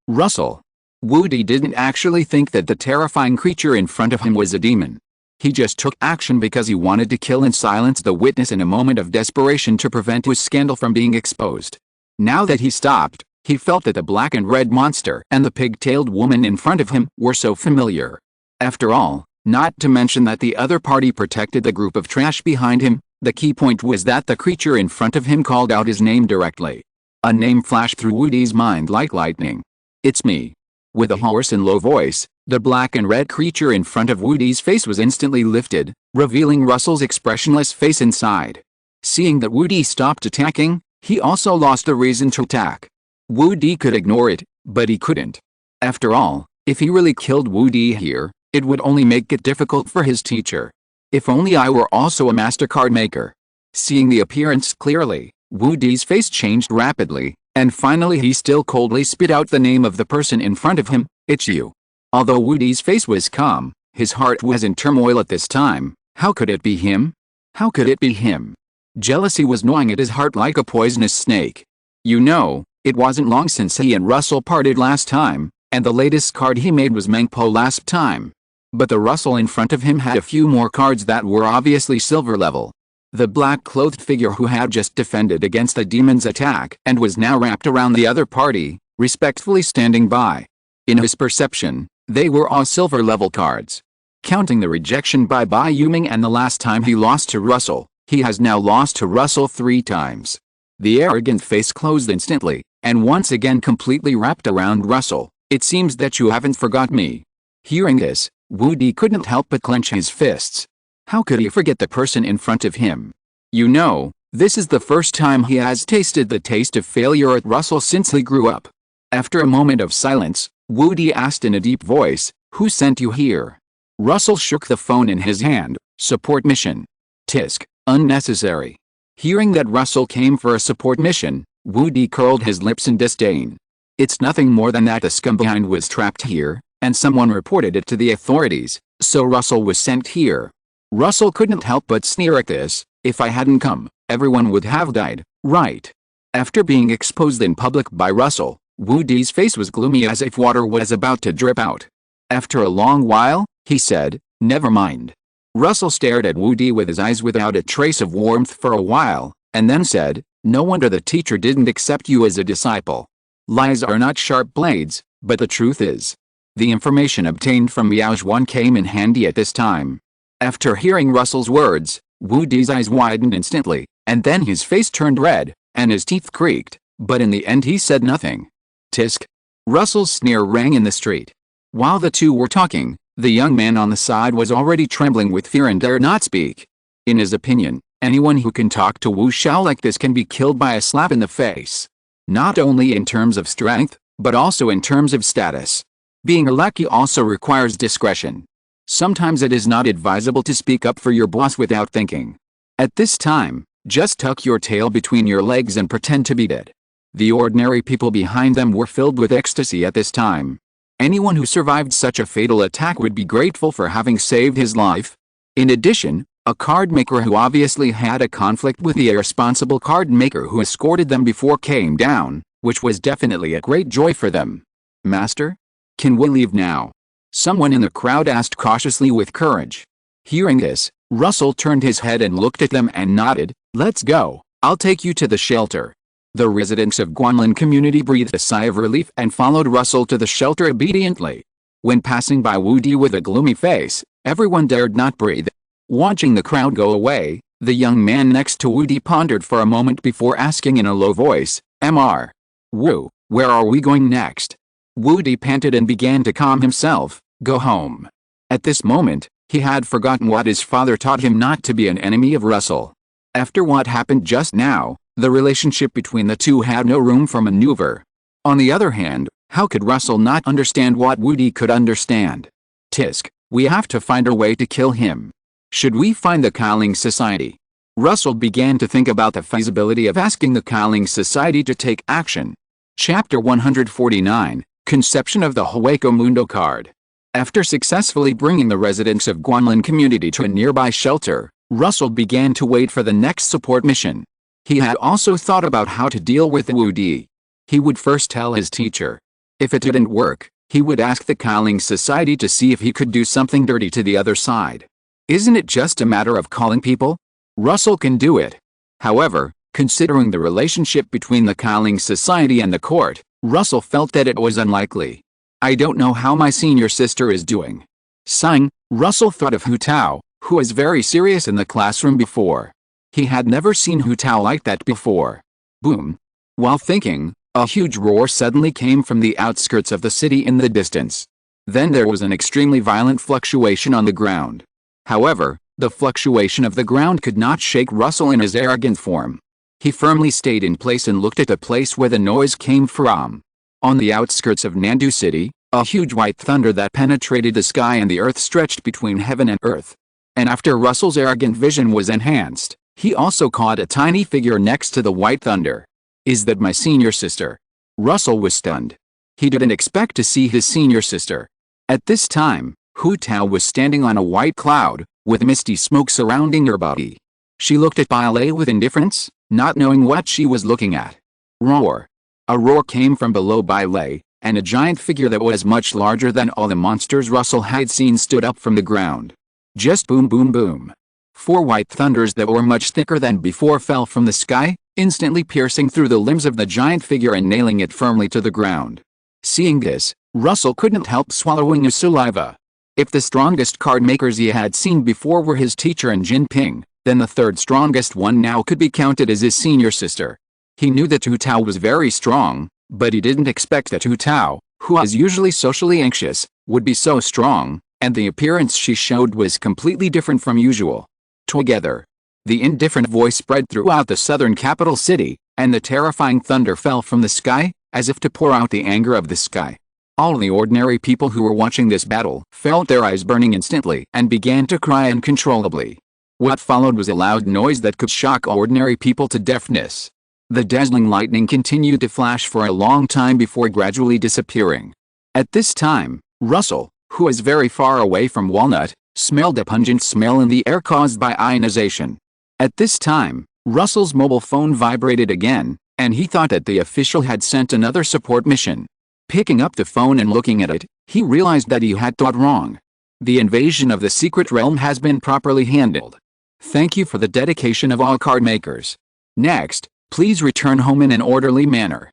S1: Russell. Wudi didn't actually think that the terrifying creature in front of him was a demon. He just took action because he wanted to kill and silence the witness in a moment of desperation to prevent his scandal from being exposed. Now that he stopped, he felt that the black and red monster and the pig-tailed woman in front of him were so familiar. After all, not to mention that the other party protected the group of trash behind him, the key point was that the creature in front of him called out his name directly. A name flashed through Wudi's mind like lightning. "It's me." With a hoarse and low voice, the black and red creature in front of Wudi's face was instantly lifted, revealing Russell's expressionless face inside. Seeing that Wudi stopped attacking, he also lost the reason to attack. Wudi could ignore it, but he couldn't. After all, if he really killed Wudi here, it would only make it difficult for his teacher. If only I were also a master card maker. Seeing the appearance clearly, Wudi's face changed rapidly, and finally he still coldly spit out the name of the person in front of him, "It's you." Although Wudi's face was calm, his heart was in turmoil at this time. How could it be him? How could it be him? Jealousy was gnawing at his heart like a poisonous snake. You know, it wasn't long since he and Russell parted last time, and the latest card he made was Mengpo last time. But the Russell in front of him had a few more cards that were obviously silver level. The black-clothed figure who had just defended against the demon's attack and was now wrapped around the other party, respectfully standing by. In his perception, they were all silver-level cards. Counting the rejection by Bai Yuming and the last time he lost to Russell, he has now lost to Russell 3 times. The arrogant face closed instantly, and once again completely wrapped around Russell. "It seems that you haven't forgot me." Hearing this, Wudi couldn't help but clench his fists. How could he forget the person in front of him? You know, this is the first time he has tasted the taste of failure at Russell since he grew up. After a moment of silence, Wudi asked in a deep voice, "Who sent you here?" Russell shook the phone in his hand. "Support mission." Tisk. Unnecessary. Hearing that Russell came for a support mission, Wudi curled his lips in disdain. It's nothing more than that the scum behind was trapped here, and someone reported it to the authorities, so Russell was sent here. Russell couldn't help but sneer at this. "If I hadn't come, everyone would have died, right?" After being exposed in public by Russell, Wudi's face was gloomy as if water was about to drip out. After a long while, he said, "Never mind." Russell stared at Wudi with his eyes without a trace of warmth for a while, and then said, "No wonder the teacher didn't accept you as a disciple. Lies are not sharp blades, but the truth is." The information obtained from Miao Zhuan came in handy at this time. After hearing Russell's words, Wudi's eyes widened instantly, and then his face turned red, and his teeth creaked, but in the end he said nothing. Tisk. Russell's sneer rang in the street. While the two were talking, the young man on the side was already trembling with fear and dared not speak. In his opinion, anyone who can talk to Wu Xiao like this can be killed by a slap in the face. Not only in terms of strength, but also in terms of status. Being a lackey also requires discretion. Sometimes it is not advisable to speak up for your boss without thinking. At this time, just tuck your tail between your legs and pretend to be dead. The ordinary people behind them were filled with ecstasy at this time. Anyone who survived such a fatal attack would be grateful for having saved his life. In addition, a card maker who obviously had a conflict with the irresponsible card maker who escorted them before came down, which was definitely a great joy for them. "Master? Can we leave now?" Someone in the crowd asked cautiously with courage. Hearing this, Russell turned his head and looked at them and nodded. "Let's go, I'll take you to the shelter." The residents of Guanlin community breathed a sigh of relief and followed Russell to the shelter obediently. When passing by Wudi with a gloomy face, everyone dared not breathe. Watching the crowd go away, the young man next to Wudi pondered for a moment before asking in a low voice, "Mr. Wu, where are we going next?" Wudi panted and began to calm himself. "Go home." At this moment, he had forgotten what his father taught him, not to be an enemy of Russell. After what happened just now, the relationship between the two had no room for maneuver. On the other hand, How could Russell not understand what Woody could understand? Tisk, we have to find a way to kill him. Should we find the Qi Ling Society? Russell began to think about the feasibility of asking the Qi Ling Society to take action. Chapter 149, Conception of the Hueco Mundo card. After successfully bringing the residents of Guanlin community to a nearby shelter, Russell began to wait for the next support mission. He had also thought about how to deal with Woody. He would first tell his teacher. If it didn't work, he would ask the Qi Ling Society to see if he could do something dirty to the other side. Isn't it just a matter of calling people? Russell can do it. However, considering the relationship between the Qi Ling Society and the court, Russell felt that it was unlikely. I don't know how my senior sister is doing. Sighing, Russell thought of Hu Tao, who was very serious in the classroom before. He had never seen Hu Tao like that before. Boom. While thinking, a huge roar suddenly came from the outskirts of the city in the distance. Then there was an extremely violent fluctuation on the ground. However, the fluctuation of the ground could not shake Russell in his arrogant form. He firmly stayed in place and looked at the place where the noise came from. On the outskirts of Nandu City, a huge white thunder that penetrated the sky and the earth stretched between heaven and earth. And after Russell's arrogant vision was enhanced, he also caught a tiny figure next to the white thunder. Is that my senior sister? Russell was stunned. He didn't expect to see his senior sister. At this time, Hu Tao was standing on a white cloud, with misty smoke surrounding her body. She looked at Bailey with indifference, not knowing what she was looking at. Roar. A roar came from below Bailey, and a giant figure that was much larger than all the monsters Russell had seen stood up from the ground. Just boom boom boom. 4 white thunders that were much thicker than before fell from the sky, instantly piercing through the limbs of the giant figure and nailing it firmly to the ground. Seeing this, Russell couldn't help swallowing his saliva. If the strongest card makers he had seen before were his teacher and Jinping, then the third strongest one now could be counted as his senior sister. He knew that Hu Tao was very strong, but he didn't expect that Hu Tao, who was usually socially anxious, would be so strong, and the appearance she showed was completely different from usual. Together. The indifferent voice spread throughout the southern capital city, and the terrifying thunder fell from the sky, as if to pour out the anger of the sky. All the ordinary people who were watching this battle felt their eyes burning instantly and began to cry uncontrollably. What followed was a loud noise that could shock ordinary people to deafness. The dazzling lightning continued to flash for a long time before gradually disappearing. At this time, Russell, who was very far away from Walnut, smelled a pungent smell in the air caused by ionization. At this time, Russell's mobile phone vibrated again, and he thought that the official had sent another support mission. Picking up the phone and looking at it, he realized that he had thought wrong. The invasion of the secret realm has been properly handled. Thank you for the dedication of all card makers. Next, please return home in an orderly manner.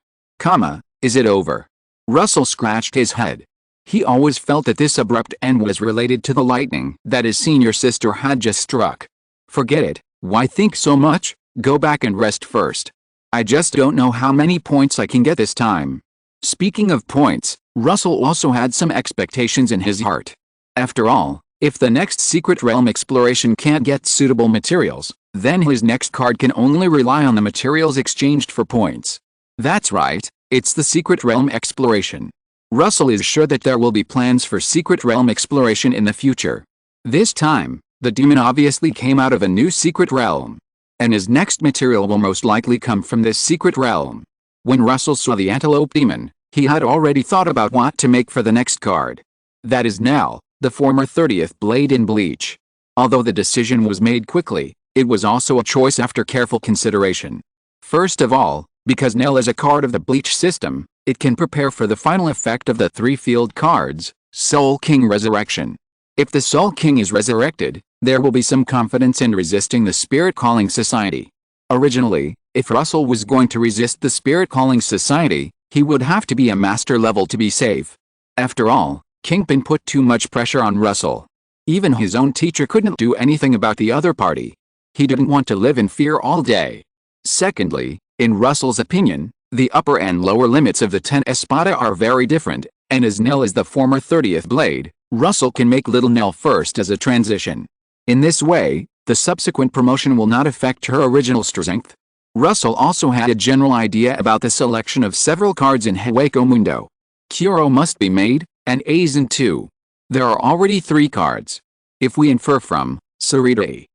S1: Is it over? Russell scratched his head. He always felt that this abrupt end was related to the lightning that his senior sister had just struck. Forget it, why think so much? Go back and rest first. I just don't know how many points I can get this time. Speaking of points, Russell also had some expectations in his heart. After all, if the next secret realm exploration can't get suitable materials, then his next card can only rely on the materials exchanged for points. That's right, it's the secret realm exploration. Russell is sure that there will be plans for secret realm exploration in the future. This time, the demon obviously came out of a new secret realm. And his next material will most likely come from this secret realm. When Russell saw the antelope demon, he had already thought about what to make for the next card. That is Nell, the former 30th blade in Bleach. Although the decision was made quickly, it was also a choice after careful consideration. First of all, because Nell is a card of the Bleach system, it can prepare for the final effect of the 3 field cards, Soul King Resurrection. If the Soul King is resurrected, there will be some confidence in resisting the Spirit Calling Society. Originally, if Russell was going to resist the Spirit Calling Society, he would have to be a master level to be safe. After all, Kingpin put too much pressure on Russell. Even his own teacher couldn't do anything about the other party. He didn't want to live in fear all day. Secondly, in Russell's opinion, the upper and lower limits of the 10 Espada are very different, and as Nell is the former 30th blade, Russell can make Little Nell first as a transition. In this way, the subsequent promotion will not affect her original strength. Russell also had a general idea about the selection of several cards in Hueco Mundo. Kuro must be made, and Aizen too. There are already 3 cards. If we infer from Sarita,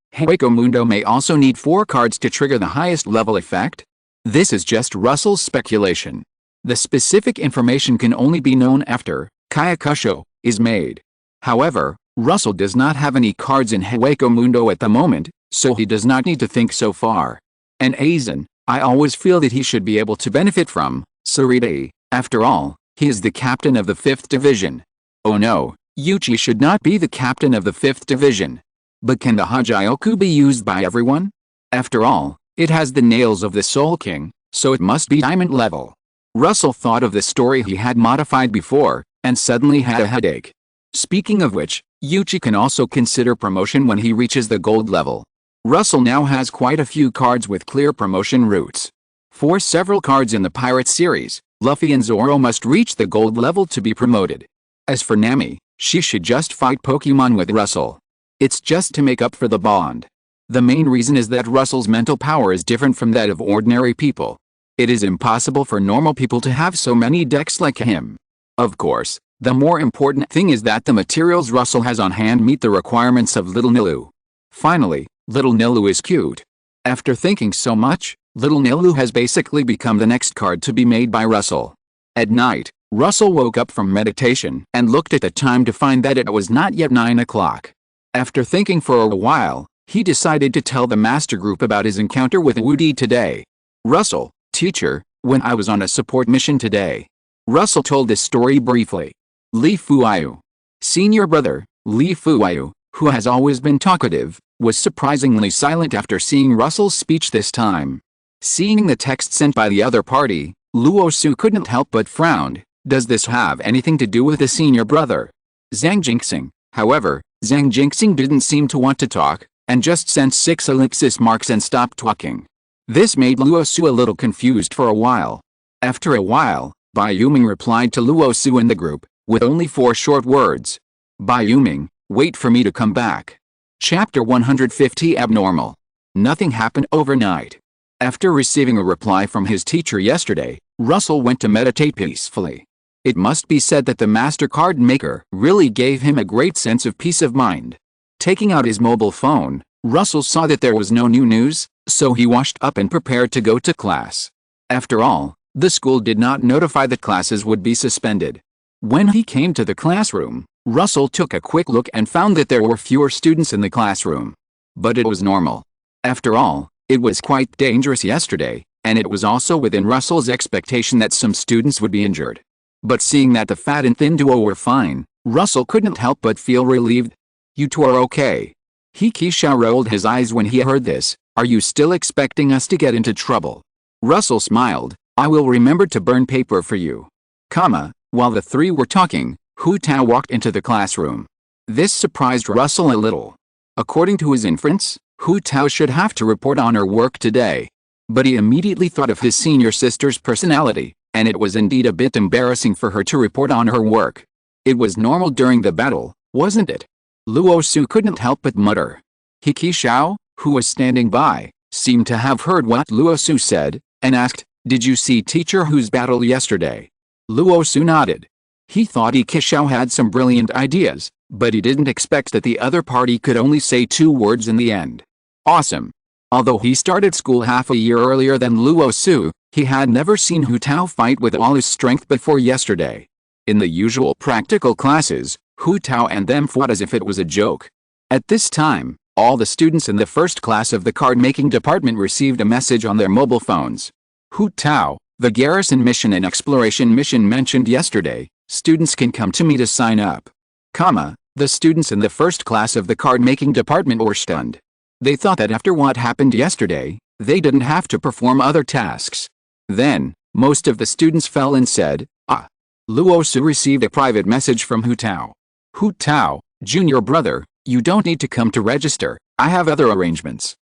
S1: Mundo may also need 4 cards to trigger the highest level effect? This is just Russell's speculation. The specific information can only be known after Kyakusho is made. However, Russell does not have any cards in Mundo at the moment, so he does not need to think so far. And Aizen, I always feel that he should be able to benefit from Sarita. After all, he is the captain of the 5th division. Oh no, Yuchi should not be the captain of the 5th division. But can the Hagioku be used by everyone? After all, it has the nails of the Soul King, so it must be diamond level. Russell thought of the story he had modified before, and suddenly had a headache. Speaking of which, Yuchi can also consider promotion when he reaches the gold level. Russell now has quite a few cards with clear promotion routes. For several cards in the Pirate series, Luffy and Zoro must reach the gold level to be promoted. As for Nami, she should just fight Pokemon with Russell. It's just to make up for the bond. The main reason is that Russell's mental power is different from that of ordinary people. It is impossible for normal people to have so many decks like him. Of course, the more important thing is that the materials Russell has on hand meet the requirements of Little Nilu. Finally, Little Nilu is cute. After thinking so much, Little Nilu has basically become the next card to be made by Russell. At night, Russell woke up from meditation and looked at the time to find that it was not yet 9 o'clock. After thinking for a while, he decided to tell the master group about his encounter with Woody today. Russell, teacher, when I was on a support mission today. Russell told this story briefly. Li Fuayu. Senior brother, Li Fuayu, who has always been talkative, was surprisingly silent after seeing Russell's speech this time. Seeing the text sent by the other party, Luosu couldn't help but frowned. Does this have anything to do with the senior brother? Zhang Jinxing, however, Zhang Jinxing didn't seem to want to talk, and just sent 6 ellipsis marks and stopped talking. This made Luosu a little confused for a while. After a while, Bai Yuming replied to Luosu in the group, with only 4 short words. Bai Yuming, wait for me to come back. Chapter 150 Abnormal. Nothing happened overnight. After receiving a reply from his teacher yesterday, Russell went to meditate peacefully. It must be said that the master card maker really gave him a great sense of peace of mind. Taking out his mobile phone, Russell saw that there was no new news, so he washed up and prepared to go to class. After all, the school did not notify that classes would be suspended. When he came to the classroom, Russell took a quick look and found that there were fewer students in the classroom. But it was normal. After all, it was quite dangerous yesterday, and it was also within Russell's expectation that some students would be injured. But seeing that the fat and thin duo were fine, Russell couldn't help but feel relieved. You two are okay. Hikisha rolled his eyes when he heard this. Are you still expecting us to get into trouble? Russell smiled. I will remember to burn paper for you. While the 3 were talking, Hu Tao walked into the classroom. This surprised Russell a little. According to his inference, Hu Tao should have to report on her work today. But he immediately thought of his senior sister's personality, and it was indeed a bit embarrassing for her to report on her work. It was normal during the battle, wasn't it? Luosu couldn't help but mutter. Hikishao, who was standing by, seemed to have heard what Luosu said, and asked, Did you see Teacher Hu's battle yesterday? Luosu nodded. He thought Hikishao had some brilliant ideas, but he didn't expect that the other party could only say 2 words in the end. Awesome. Although he started school half a year earlier than Luosu, he had never seen Hu Tao fight with all his strength before yesterday. In the usual practical classes, Hu Tao and them fought as if it was a joke. At this time, all the students in the first class of the card-making department received a message on their mobile phones. Hu Tao, the garrison mission and exploration mission mentioned yesterday, students can come to me to sign up. The students in the first class of the card-making department were stunned. They thought that after what happened yesterday, they didn't have to perform other tasks. Then, most of the students fell and said, Luosu received a private message from Hu Tao. Hu Tao, junior brother, you don't need to come to register, I have other arrangements.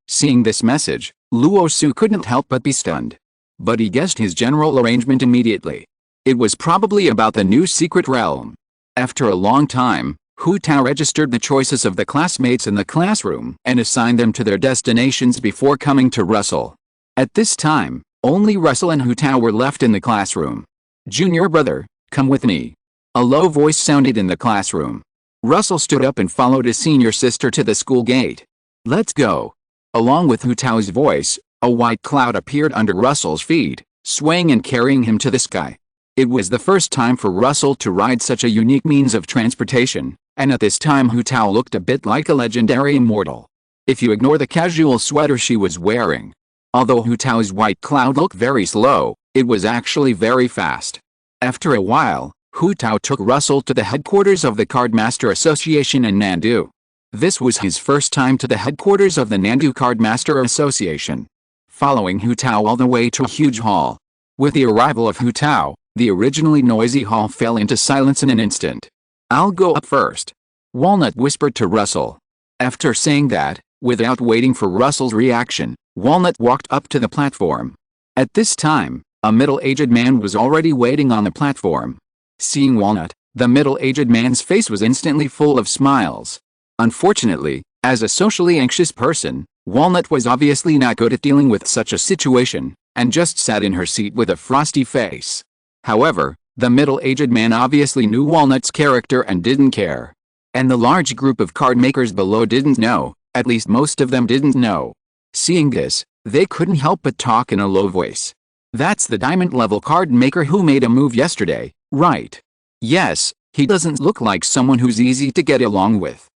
S1: Seeing this message, Luosu couldn't help but be stunned. But he guessed his general arrangement immediately. It was probably about the new secret realm. After a long time, Hu Tao registered the choices of the classmates in the classroom and assigned them to their destinations before coming to Russell. At this time, only Russell and Hu Tao were left in the classroom. Junior brother, come with me. A low voice sounded in the classroom. Russell stood up and followed his senior sister to the school gate. Let's go. Along with Hu Tao's voice, a white cloud appeared under Russell's feet, swaying and carrying him to the sky. It was the first time for Russell to ride such a unique means of transportation, and at this time Hu Tao looked a bit like a legendary immortal. If you ignore the casual sweater she was wearing. Although Hu Tao's white cloud looked very slow, it was actually very fast. After a while, Hu Tao took Russell to the headquarters of the Cardmaster Association in Nandu. This was his first time to the headquarters of the Nandu Cardmaster Association. Following Hu Tao all the way to a huge hall. With the arrival of Hu Tao, the originally noisy hall fell into silence in an instant. I'll go up first. Walnut whispered to Russell. After saying that, without waiting for Russell's reaction, Walnut walked up to the platform. At this time, a middle-aged man was already waiting on the platform. Seeing Walnut, the middle-aged man's face was instantly full of smiles. Unfortunately, as a socially anxious person, Walnut was obviously not good at dealing with such a situation, and just sat in her seat with a frosty face. However, the middle-aged man obviously knew Walnut's character and didn't care. And the large group of card makers below didn't know, at least most of them didn't know. Seeing this, they couldn't help but talk in a low voice. That's the diamond-level card maker who made a move yesterday, right? Yes, he doesn't look like someone who's easy to get along with.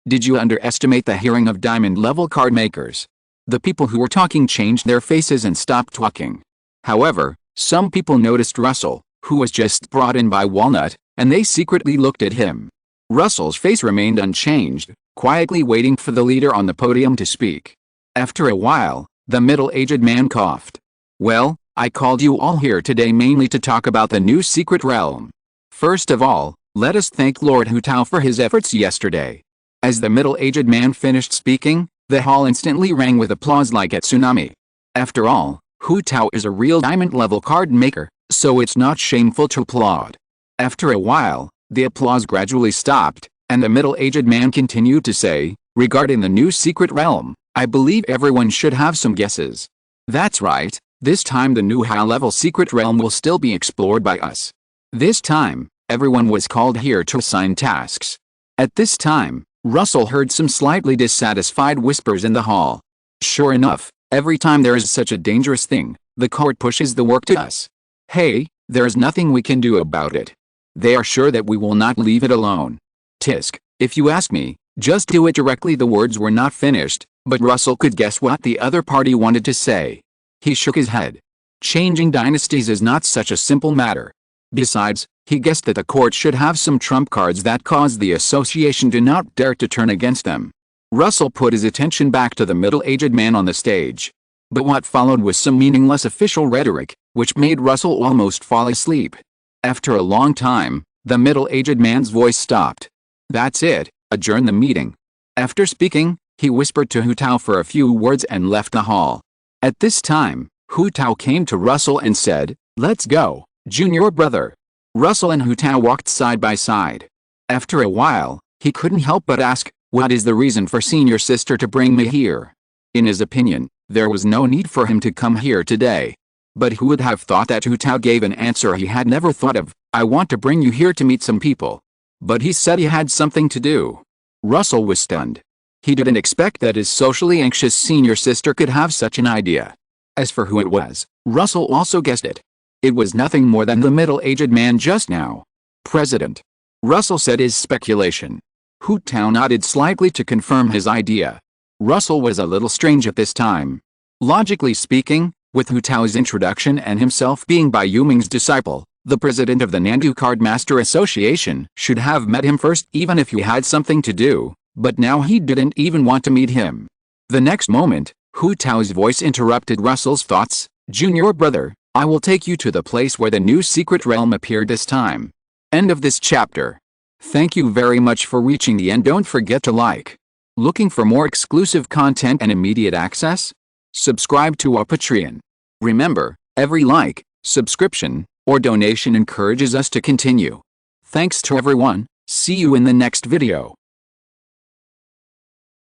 S1: Did you underestimate the hearing of diamond-level card makers? The people who were talking changed their faces and stopped talking. However, some people noticed Russell, who was just brought in by Walnut, and they secretly looked at him. Russell's face remained unchanged, quietly waiting for the leader on the podium to speak. After a while, the middle-aged man coughed. Well, I called you all here today mainly to talk about the new secret realm. First of all, let us thank Lord Hu Tao for his efforts yesterday. As the middle-aged man finished speaking, the hall instantly rang with applause like a tsunami. After all, Hu Tao is a real diamond-level card maker, so it's not shameful to applaud. After a while, the applause gradually stopped, and the middle-aged man continued to say, regarding the new secret realm, I believe everyone should have some guesses. That's right, this time the new high-level secret realm will still be explored by us. This time, everyone was called here to assign tasks. At this time, Russell heard some slightly dissatisfied whispers in the hall. Sure enough, every time there is such a dangerous thing, the court pushes the work to us. Hey, there's nothing we can do about it. They are sure that we will not leave it alone. Tisk, if you ask me, just do it directly. The words were not finished, but Russell could guess what the other party wanted to say. He shook his head. Changing dynasties is not such a simple matter. Besides, he guessed that the court should have some trump cards that caused the association to not dare to turn against them. Russell put his attention back to the middle-aged man on the stage. But what followed was some meaningless official rhetoric, which made Russell almost fall asleep. After a long time, the middle-aged man's voice stopped. That's it, adjourn the meeting. After speaking, he whispered to Hu Tao for a few words and left the hall. At this time, Hu Tao came to Russell and said, Let's go, junior brother. Russell and Hu Tao walked side by side. After a while, he couldn't help but ask, what is the reason for senior sister to bring me here? In his opinion, there was no need for him to come here today. But who would have thought that Hu Tao gave an answer he had never thought of, I want to bring you here to meet some people. But he said he had something to do. Russell was stunned. He didn't expect that his socially anxious senior sister could have such an idea. As for who it was, Russell also guessed it. It was nothing more than the middle-aged man just now. President. Russell said his speculation. Hu Tao nodded slightly to confirm his idea. Russell was a little strange at this time. Logically speaking, with Hu Tao's introduction and himself being Bai Yuming's disciple, the president of the Nandu Cardmaster Association should have met him first even if he had something to do, but now he didn't even want to meet him. The next moment, Hu Tao's voice interrupted Russell's thoughts. Junior brother, I will take you to the place where the new secret realm appeared this time. End of this chapter. Thank you very much for reaching the end. Don't forget to like. Looking for more exclusive content and immediate access? Subscribe to our Patreon. Remember, every like, subscription, or donation encourages us to continue. Thanks to everyone. See you in the next video.